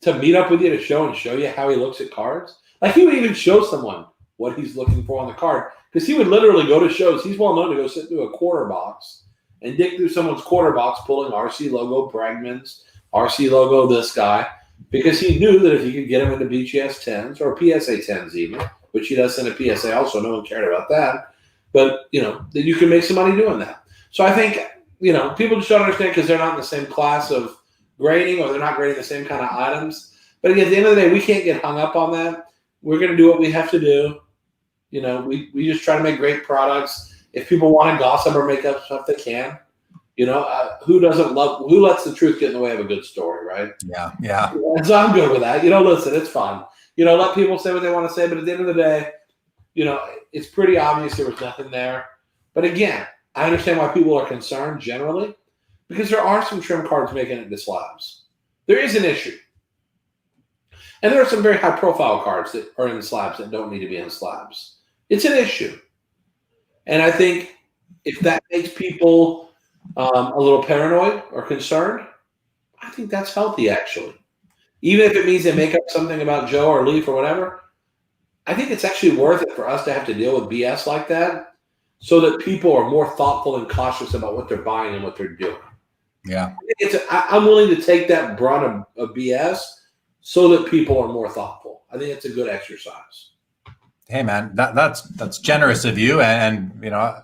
to meet up with you to show and show you how he looks at cards. Like, he would even show someone what he's looking for on the card, because he would literally go to shows. He's well known to go sit through a quarter box and dig through someone's quarter box, pulling RC logo Bregman's, RC logo this guy, because he knew that if he could get him into BGS 10s or PSA 10s even, which he does send a PSA also, no one cared about that, but, you know, that you can make some money doing that. So I think, you know, people just don't understand because they're not in the same class of grading, or they're not grading the same kind of items. But again, at the end of the day, we can't get hung up on that. We're going to do what we have to do. You know, we just try to make great products. If people want to gossip or make up stuff, they can. You know, who lets the truth get in the way of a good story, right? Yeah, yeah. And so I'm good with that. You know, listen, it's fun. You know, let people say what they want to say, but at the end of the day, you know, it's pretty obvious there was nothing there. But again, I understand why people are concerned generally, because there are some trim cards making it into slabs. There is an issue. And there are some very high-profile cards that are in slabs that don't need to be in slabs. It's an issue. And I think if that makes people a little paranoid or concerned, I think that's healthy, actually. Even if it means they make up something about Joe or Leaf or whatever, I think it's actually worth it for us to have to deal with BS like that, so that people are more thoughtful and cautious about what they're buying and what they're doing. Yeah. I'm willing to take that brunt of BS so that people are more thoughtful. I think it's a good exercise. Hey man, that's generous of you, and you know,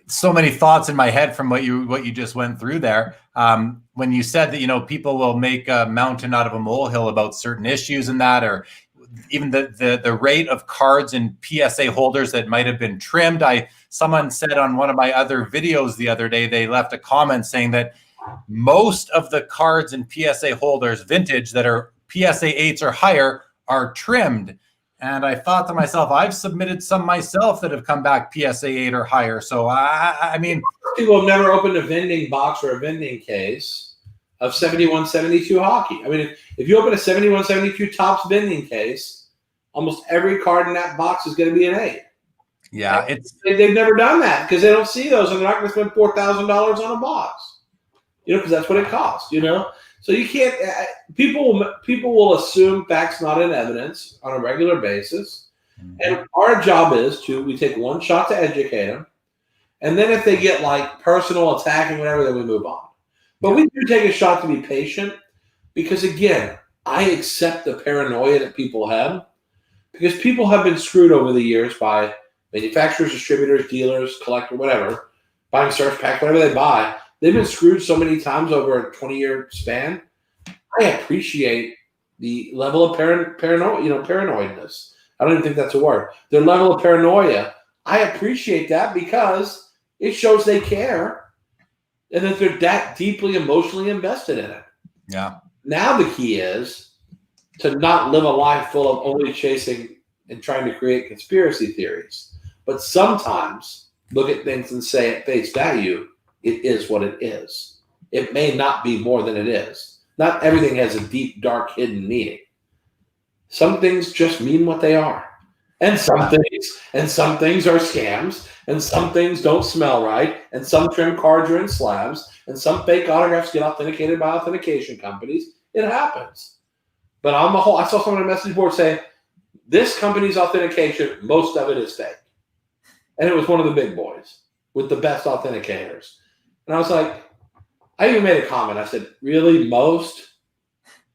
so many thoughts in my head from what you just went through there. When you said that, you know, people will make a mountain out of a molehill about certain issues and that, or even the rate of cards and PSA holders that might have been trimmed. Someone said on one of my other videos the other day, they left a comment saying that most of the cards and PSA holders vintage that are PSA 8s or higher are trimmed. And I thought to myself, I've submitted some myself that have come back PSA 8 or higher. So I mean, people have never opened a vending box or a vending case of 71-72 hockey. I mean, if you open a 71-72 Topps vending case, almost every card in that box is going to be an 8. Yeah, they've never done that because they don't see those, and they're not going to spend $4,000 on a box. You know, because that's what it costs. You know. So you can't. People will assume facts not in evidence on a regular basis, and our job is we take one shot to educate them, and then if they get like personal attacking, whatever, then we move on. But we do take a shot to be patient, because again, I accept the paranoia that people have, because people have been screwed over the years by manufacturers, distributors, dealers, collector, whatever, buying search pack, whatever they buy. They've been screwed so many times over a 20-year span. I appreciate the level of paranoidness. I don't even think that's a word. Their level of paranoia. I appreciate that because it shows they care and that they're that deeply emotionally invested in it. Yeah. Now the key is to not live a life full of only chasing and trying to create conspiracy theories, but sometimes look at things and say at face value, it is what it is. It may not be more than it is. Not everything has a deep, dark, hidden meaning. Some things just mean what they are. And some things are scams, and some things don't smell right, and some trim cards are in slabs, and some fake autographs get authenticated by authentication companies. It happens. But on the whole, I saw someone on a message board say, this company's authentication, most of it is fake. And it was one of the big boys with the best authenticators. And I was like, I even made a comment. I said, really, most?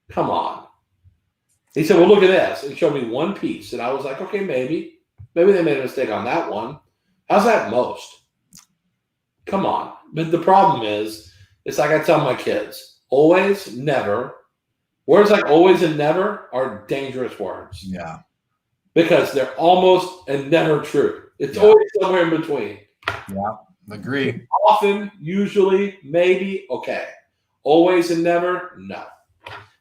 Come on. He said, well, look at this. And he showed me one piece. And I was like, okay, maybe they made a mistake on that one. How's that most? Come on. But the problem is, it's like I tell my kids, always, never. Words like always and never are dangerous words. Yeah. Because they're almost and never true. It's always somewhere in between. Yeah. Agree. Often, usually, maybe, okay. Always and never, no.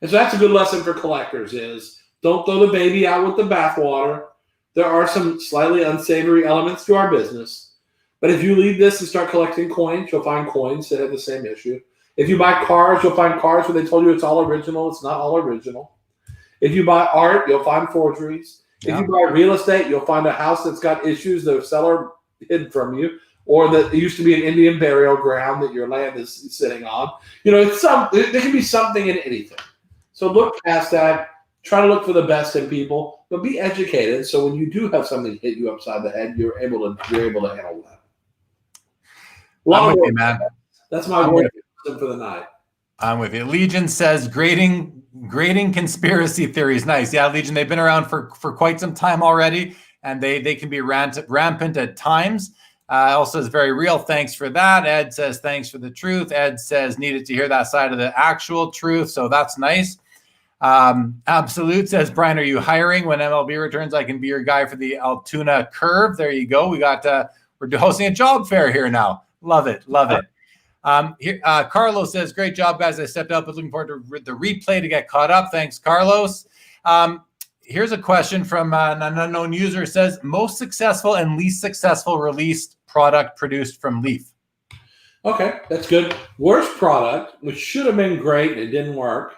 And so that's a good lesson for collectors is don't throw the baby out with the bathwater. There are some slightly unsavory elements to our business. But if you leave this and start collecting coins, you'll find coins that have the same issue. If you buy cars, you'll find cars where they told you it's all original. It's not all original. If you buy art, you'll find forgeries. Yeah. If you buy real estate, you'll find a house that's got issues the seller hid from you. Or that it used to be an Indian burial ground that your land is sitting on. You know, there can be something in anything. So look past that. Try to look for the best in people, but be educated. So when you do have something hit you upside the head, you're able to handle that. I'm with you, man. That's my word for the night. I'm with you. Legion says grading conspiracy theories. Nice. Yeah, Legion, they've been around for quite some time already, and they can be rampant at times. Also is very real. Thanks for that. Ed says, thanks for the truth. Ed says, needed to hear that side of the actual truth. So that's nice. Absolute says, Brian, are you hiring when MLB returns? I can be your guy for the Altoona curve. There you go. We're hosting a job fair here now. Love it. Love it. Here, Carlos says, great job, guys. I stepped up, but looking forward to the replay to get caught up. Thanks, Carlos. Here's a question from an unknown user. It says, most successful and least successful released product produced from Leaf. Okay, that's good. Worst product, which should have been great and it didn't work,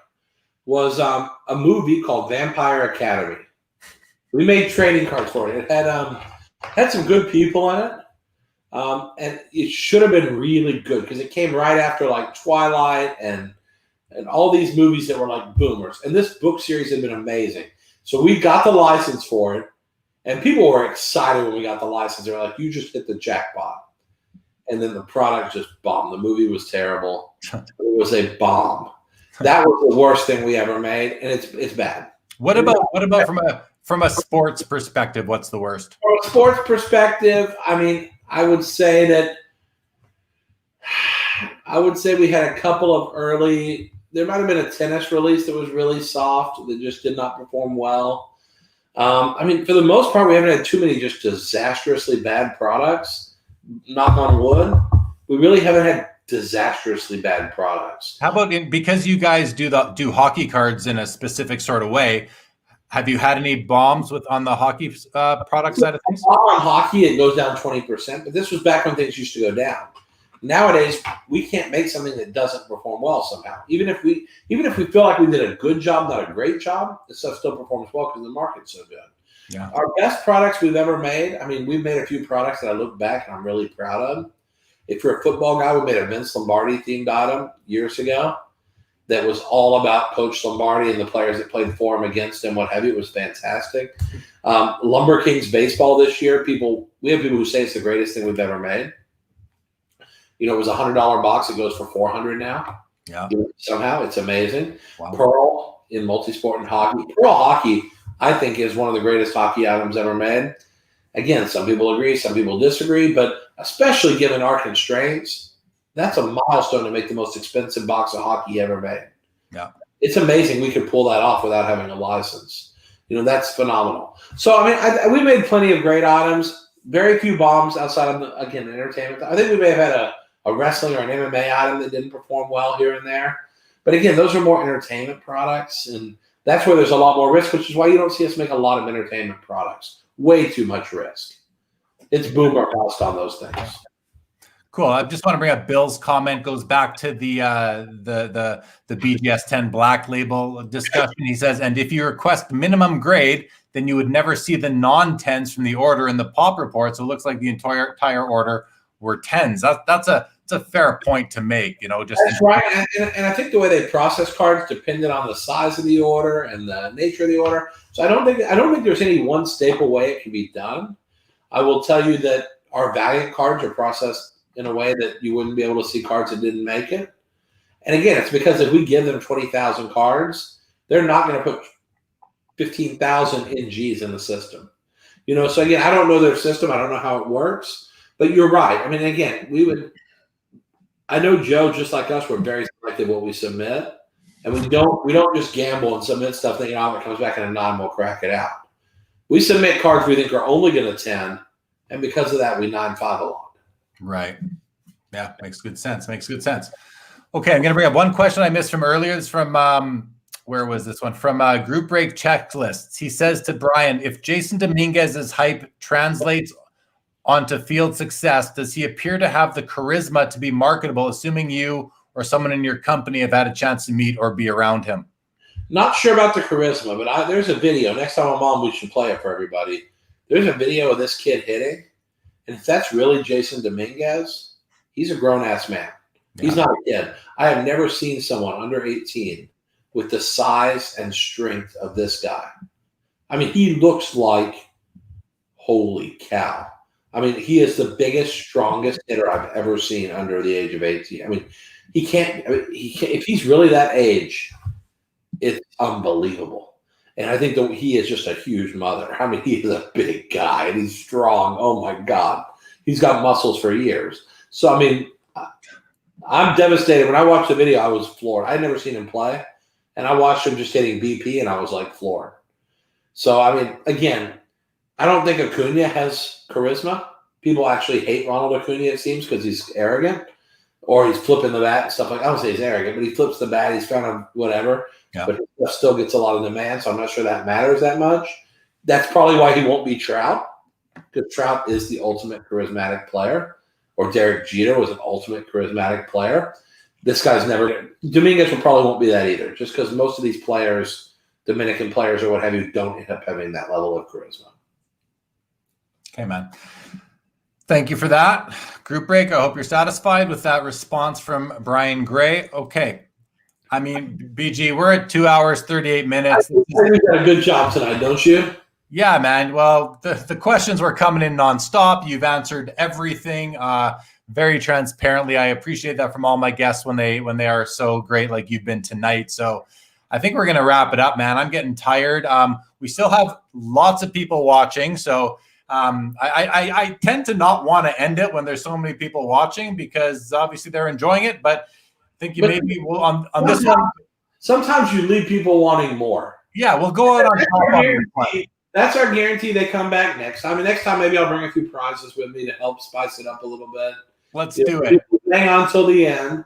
was a movie called Vampire Academy. We made trading cards for it. It had some good people in it. And it should have been really good because it came right after like Twilight and all these movies that were like boomers. And this book series had been amazing. So we got the license for it, and people were excited when we got the license. They were like, you just hit the jackpot. And then the product just bombed. The movie was terrible. It was a bomb. That was the worst thing we ever made, and it's bad. What about from a sports perspective? What's the worst? From a sports perspective, I mean, I would say we had a couple of early. There might have been a tennis release that was really soft that just did not perform well. I mean, for the most part, we haven't had too many just disastrously bad products. Knock on wood. We really haven't had disastrously bad products. How about because you guys do hockey cards in a specific sort of way? Have you had any bombs on the hockey product side of things? On hockey, it goes down 20%, but this was back when things used to go down. Nowadays, we can't make something that doesn't perform well somehow. Even if we feel like we did a good job, not a great job, the stuff still performs well because the market's so good. Yeah. Our best products we've ever made, I mean, we've made a few products that I look back and I'm really proud of. If you're a football guy, we made a Vince Lombardi themed item years ago that was all about Coach Lombardi and the players that played for him, against him, what have you. It was fantastic. Lumber Kings baseball this year, we have people who say it's the greatest thing we've ever made. You know, it was a $100 box. It goes for $400 now. Yeah. Somehow, it's amazing. Wow. Pearl in multisport and hockey. Pearl hockey, I think, is one of the greatest hockey items ever made. Again, some people agree, some people disagree, but especially given our constraints, that's a milestone to make the most expensive box of hockey ever made. Yeah. It's amazing we could pull that off without having a license. You know, that's phenomenal. So, I mean, we made plenty of great items. Very few bombs outside of, again, entertainment. I think we may have had a wrestling or an MMA item that didn't perform well here and there. But again, those are more entertainment products, and that's where there's a lot more risk, which is why you don't see us make a lot of entertainment products. Way too much risk. It's boom or bust on those things. Cool. I just want to bring up Bill's comment. Goes back to the BGS 10 Black Label discussion. He says, and if you request minimum grade, then you would never see the non-10s from the order in the pop report. So it looks like the entire order were 10s. That's a fair point to make. You know, just that's right. And I think the way they process cards depended on the size of the order and the nature of the order. So I don't think there's any one staple way it can be done. I will tell you that our Valiant cards are processed in a way that you wouldn't be able to see cards that didn't make it. And again, it's because if we give them 20,000 cards, they're not going to put 15,000 NGs in the system. You know, so again, I don't know their system. I don't know how it works. But you're right. I mean, again, I know Joe, just like us, we're very selective what we submit. And we don't just gamble and submit stuff thinking, oh, it comes back in a 9, we'll crack it out. We submit cards we think are only going to 10, and because of that, we 9-5 along. Right. Yeah, makes good sense. Okay, I'm going to bring up one question I missed from earlier. It's from, where was this one? From Group Break Checklists. He says to Brian, if Jason Dominguez's hype translates onto field success, does he appear to have the charisma to be marketable, assuming you or someone in your company have had a chance to meet or be around him? Not sure about the charisma, but there's a video. Next time I'm on, we should play it for everybody. There's a video of this kid hitting, and if that's really Jason Dominguez, he's a grown-ass man. Yeah. He's not a kid. I have never seen someone under 18 with the size and strength of this guy. I mean, he looks like, holy cow. I mean, he is the biggest, strongest hitter I've ever seen under the age of 18. I mean, he can't if he's really that age, it's unbelievable. And I think that he is just a huge mother. I mean, he is a big guy and he's strong. Oh my God. He's got muscles for years. So, I mean, I'm devastated. When I watched the video, I was floored. I'd never seen him play. And I watched him just hitting BP and I was like floored. So, I mean, again, I don't think Acuna has charisma. People actually hate Ronald Acuna, it seems, because he's arrogant or he's flipping the bat and stuff like that. I don't say he's arrogant, but he flips the bat. He's kind of whatever. Yeah. But he still gets a lot of demand, so I'm not sure that matters that much. That's probably why he won't be Trout, because Trout is the ultimate charismatic player, or Derek Jeter was an ultimate charismatic player. This guy's never – Dominguez probably won't be that either, just because most of these players, Dominican players or what have you, don't end up having that level of charisma. Okay, man. Thank you for that. Group break. I hope you're satisfied with that response from Brian Gray. Okay. I mean, BG, we're at 2 hours, 38 minutes. You did a good job tonight, don't you? Yeah, man. Well, the questions were coming in nonstop. You've answered everything very transparently. I appreciate that from all my guests when they are so great like you've been tonight. So I think we're going to wrap it up, man. I'm getting tired. We still have lots of people watching. So I tend to not want to end it when there's so many people watching because obviously they're enjoying it. But I think maybe we'll, on this one. Sometimes you leave people wanting more. Yeah, we'll go out on top. That's our guarantee they come back next time. And next time, maybe I'll bring a few prizes with me to help spice it up a little bit. Let's do it. Hang on till the end.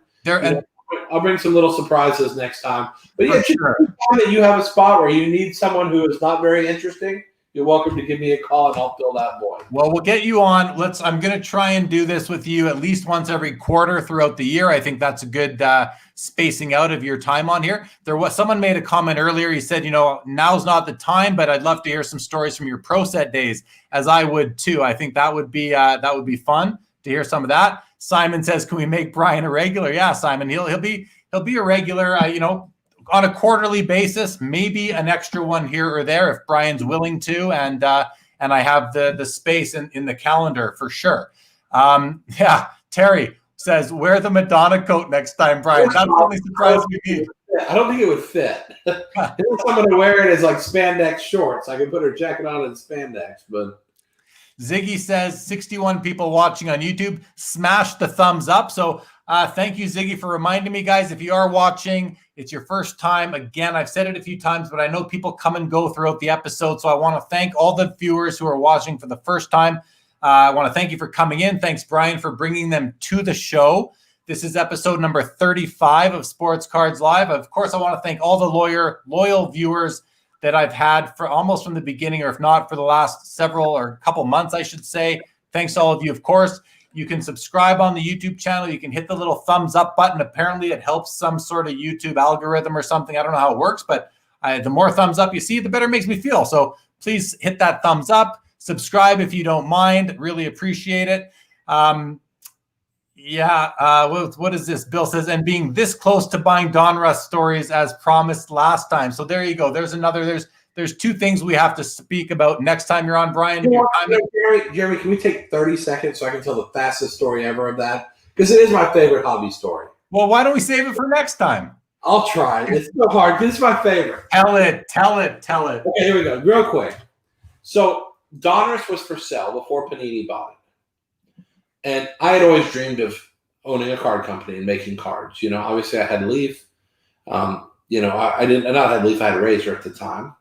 I'll bring some little surprises next time. But yeah, sure. That you have a spot where you need someone who is not very interesting, you're welcome to give me a call and I'll fill that void. Well, we'll get you on. I'm going to try and do this with you at least once every quarter throughout the year. I think that's a good spacing out of your time on here. Someone made a comment earlier. He said, now's not the time, but I'd love to hear some stories from your pro set days, as I would too. I think that would be fun to hear some of that. Simon says, "Can we make Brian a regular?" Yeah, Simon, he'll be a regular. On a quarterly basis, maybe an extra one here or there if Brian's willing to, and I have the space in the calendar for sure. Yeah, Terry says, "Wear the Madonna coat next time, Brian." That's the only surprise we need. I don't think it would fit. I'm going to wear it as like spandex shorts. I can put her jacket on in spandex, but. Ziggy says 61 people watching on YouTube. Smash the thumbs up. So thank you, Ziggy, for reminding me, guys. If you are watching, it's your first time. Again, I've said it a few times, but I know people come and go throughout the episode. So I want to thank all the viewers who are watching for the first time. I want to thank you for coming in. Thanks, Brian, for bringing them to the show. This is episode number 35 of Sports Cards Live. Of course, I want to thank all the loyal viewers that I've had for almost from the beginning, or if not for the last several or couple months, I should say. Thanks to all of you. Of course, you can subscribe on the YouTube channel. You can hit the little thumbs up button. Apparently, it helps some sort of YouTube algorithm or something. I don't know how it works, but the more thumbs up you see, the better it makes me feel. So please hit that thumbs up. Subscribe if you don't mind. Really appreciate it. What is this? Bill says, and being this close to buying Donruss stories as promised last time. So there you go. There's two things we have to speak about next time you're on, Brian. Jeremy, can we take 30 seconds so I can tell the fastest story ever of that? Because it is my favorite hobby story. Well, why don't we save it for next time? I'll try. It's so hard because it's my favorite. Tell it. Okay, here we go. Real quick. So Donruss was for sale before Panini bought it. And I had always dreamed of owning a card company and making cards. Obviously I had Leaf. I not had Leaf, I had Razor at the time.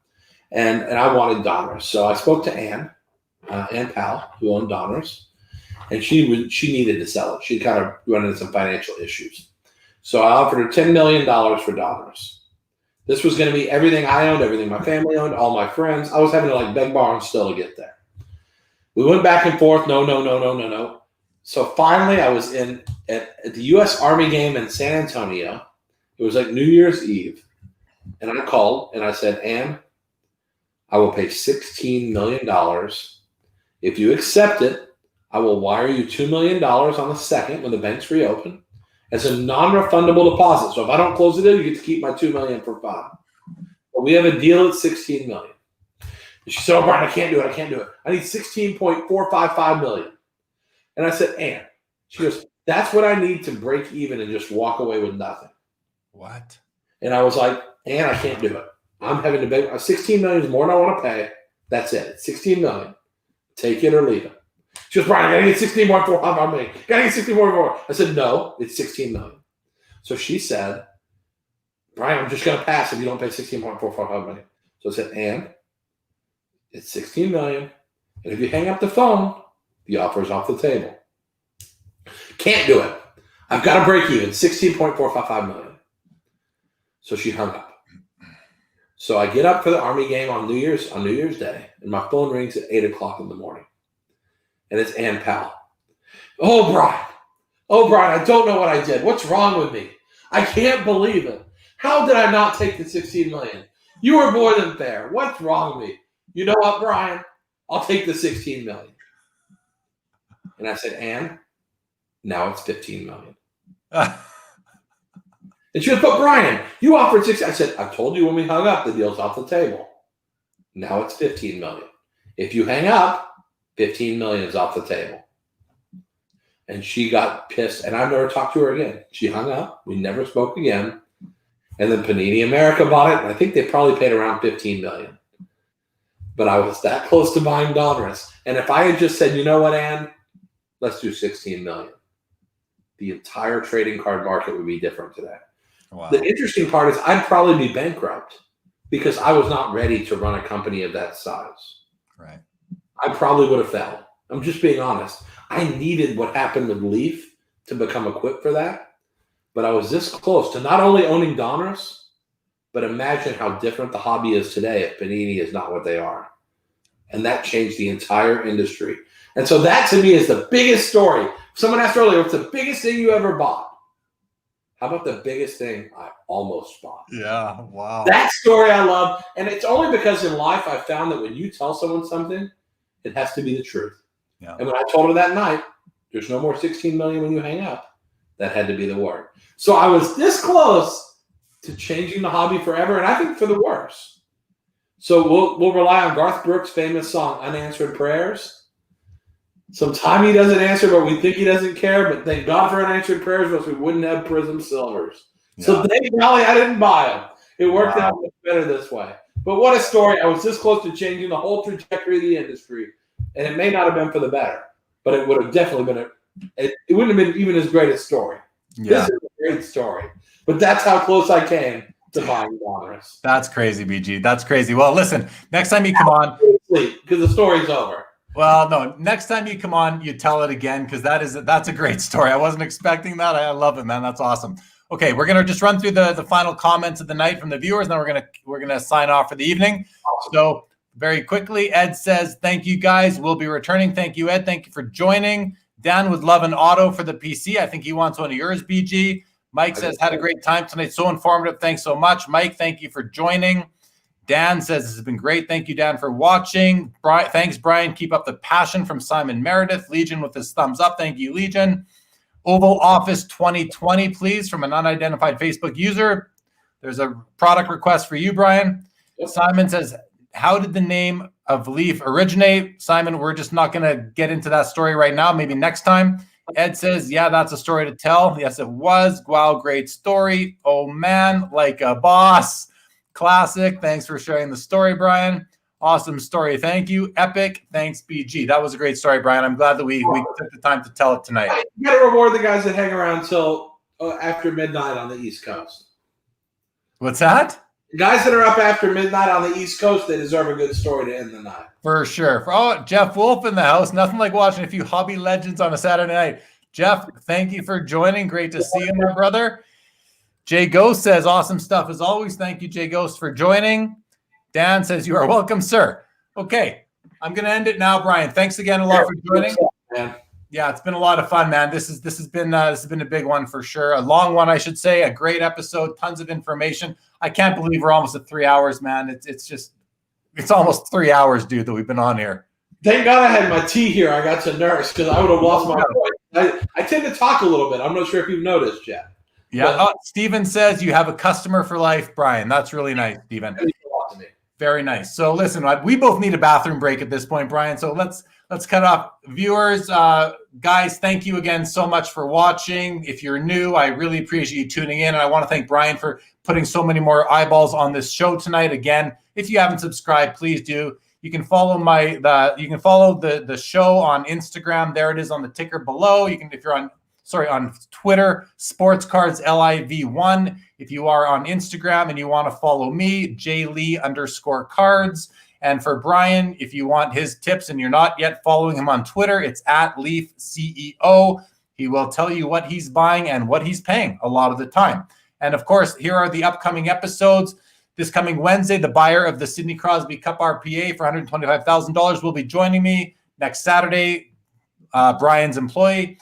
And I wanted Donruss. So I spoke to Ann Powell, who owned Donruss, and she needed to sell it. She kind of run into some financial issues. So I offered her $10 million for Donruss. This was going to be everything I owned, everything my family owned, all my friends. I was having to beg, borrow, and steal to get there. We went back and forth. No. So finally, I was at the U.S. Army game in San Antonio. It was like New Year's Eve. And I called and I said, Ann, I will pay $16 million. If you accept it, I will wire you $2 million on the 2nd when the banks reopen as a non-refundable deposit. So if I don't close the deal, you get to keep my $2 million for fun. But we have a deal at $16 million. And she said, oh, Brian, I can't do it. I need $16.455 million. And I said, Ann. She goes, that's what I need to break even and just walk away with nothing. What? And I was like, Ann, I can't do it. I'm having to beg. $16 million is more than I want to pay. That's it. It's $16 million. Take it or leave it. She goes, Brian, I got to get $16.455 million. Got to get $16.4. I said, no, it's $16 million. So she said, Brian, I'm just going to pass if you don't pay $16.455 million. So I said, Ann, it's $16 million. And if you hang up the phone, the offer is off the table. Can't do it. I've got to break even. $16.455 million. So she hung up. So I get up for the Army game on New Year's Day, and my phone rings at 8:00 in the morning. And it's Ann Powell. Oh, Brian, I don't know what I did. What's wrong with me? I can't believe it. How did I not take the $16 million? You were more than fair. What's wrong with me? You know what, Brian? I'll take the $16 million. And I said, Ann, now it's $15 million. And she goes, but Brian, you offered $16. I said, I told you when we hung up, the deal's off the table. Now it's $15 million. If you hang up, $15 million is off the table. And she got pissed, and I never talked to her again. She hung up. We never spoke again. And then Panini America bought it, and I think they probably paid around $15 million. But I was that close to buying Donruss. And if I had just said, you know what, Ann, let's do $16 million, the entire trading card market would be different today. Wow. The interesting part is I'd probably be bankrupt because I was not ready to run a company of that size. Right. I probably would have failed. I'm just being honest. I needed what happened with Leaf to become equipped for that. But I was this close to not only owning Donruss, but imagine how different the hobby is today if Panini is not what they are. And that changed the entire industry. And so that to me is the biggest story. Someone asked earlier, what's the biggest thing you ever bought? How about the biggest thing I almost bought? Yeah, wow. That story I love. And it's only because in life I found that when you tell someone something, it has to be the truth. Yeah. And when I told her that night, there's no more 16 million when you hang up, that had to be the word. So I was this close to changing the hobby forever, and I think for the worse. So we'll rely on Garth Brooks' famous song, Unanswered Prayers. Sometime he doesn't answer, but we think he doesn't care. But thank God for unanswered prayers, or else we wouldn't have Prism Silvers. Yeah. So thank golly I didn't buy them. It worked out much better this way. But what a story. I was this close to changing the whole trajectory of the industry. And it may not have been for the better, but it would have definitely been it wouldn't have been even as great a story. Yeah. This is a great story. But that's how close I came to buying Donruss. That's crazy, BG. That's crazy. Well, listen, next time you come on. Because the story's over. Well, no, next time you come on, you tell it again, because that's a great story. I wasn't expecting that. I love it, man. That's awesome. Okay, we're gonna just run through the final comments of the night from the viewers, and then we're gonna sign off for the evening. Awesome. So very quickly, Ed says, thank you guys. We'll be returning. Thank you, Ed. Thank you for joining. Dan would love an auto for the PC. I think he wants one of yours, BG. Mike says, had a great time tonight. So informative. Thanks so much. Mike, thank you for joining. Dan says, this has been great. Thank you, Dan, for watching. Thanks, Brian. Keep up the passion from Simon Meredith. Legion with his thumbs up. Thank you, Legion. Oval Office 2020, please, from an unidentified Facebook user. There's a product request for you, Brian. Yep. Simon says, how did the name of Leaf originate? Simon, we're just not going to get into that story right now. Maybe next time. Ed says, yeah, that's a story to tell. Yes, it was. Wow, great story. Oh, man, like a boss. Classic. Thanks for sharing the story, Brian. Awesome story. Thank you. Epic. Thanks, BG. That was a great story, Brian. I'm glad that we took the time to tell it tonight. You got to reward the guys that hang around until after midnight on the East Coast. What's that? The guys that are up after midnight on the East Coast, they deserve a good story to end the night. For sure. Oh, Jeff Wolf in the house. Nothing like watching a few hobby legends on a Saturday night. Jeff, thank you for joining. Great to see you, my brother. Jay Ghost says, awesome stuff as always. Thank you, Jay Ghost, for joining. Dan says, you are welcome, sir. Okay, I'm going to end it now, Brian. Thanks again a lot for joining. Yeah, it's been a lot of fun, man. This has been a big one for sure. A long one, I should say. A great episode, tons of information. I can't believe we're almost at 3 hours, man. It's almost 3 hours, dude, that we've been on here. Thank God I had my tea here. I got to nurse because I would have lost my voice. I tend to talk a little bit. I'm not sure if you've noticed yet. Yeah. Steven says you have a customer for life, Brian. That's really nice, Steven. Very nice. So listen, we both need a bathroom break at this point, Brian. So let's cut off. Viewers, guys, thank you again so much for watching. If you're new, I really appreciate you tuning in. And I want to thank Brian for putting so many more eyeballs on this show tonight. Again, if you haven't subscribed, please do. You can follow the show on Instagram. There it is on the ticker below. You can, if you're on Twitter, Sports Cards LIV1. If you are on Instagram and you want to follow me, JLee_cards. And for Brian, if you want his tips and you're not yet following him on Twitter, it's @LeafCEO. He will tell you what he's buying and what he's paying a lot of the time. And of course, here are the upcoming episodes. This coming Wednesday, the buyer of the Sidney Crosby Cup RPA for $125,000 will be joining me. Next Saturday, Brian's employee,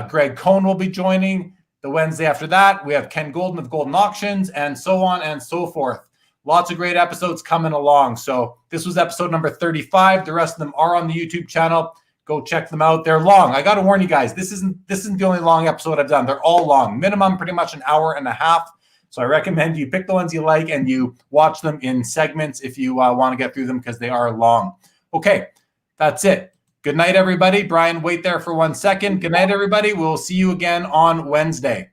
Greg Cohn, will be joining. The Wednesday after that, we have Ken Golden of Golden Auctions, and so on and so forth. Lots of great episodes coming along. So this was episode number 35. The rest of them are on the YouTube channel. Go check them out. They're long. I got to warn you guys, this isn't the only long episode I've done. They're all long, minimum pretty much an hour and a half. So I recommend you pick the ones you like and you watch them in segments if you want to get through them, because they are long. Okay, that's it. Good night, everybody. Brian, wait there for 1 second. Good night, everybody. We'll see you again on Wednesday.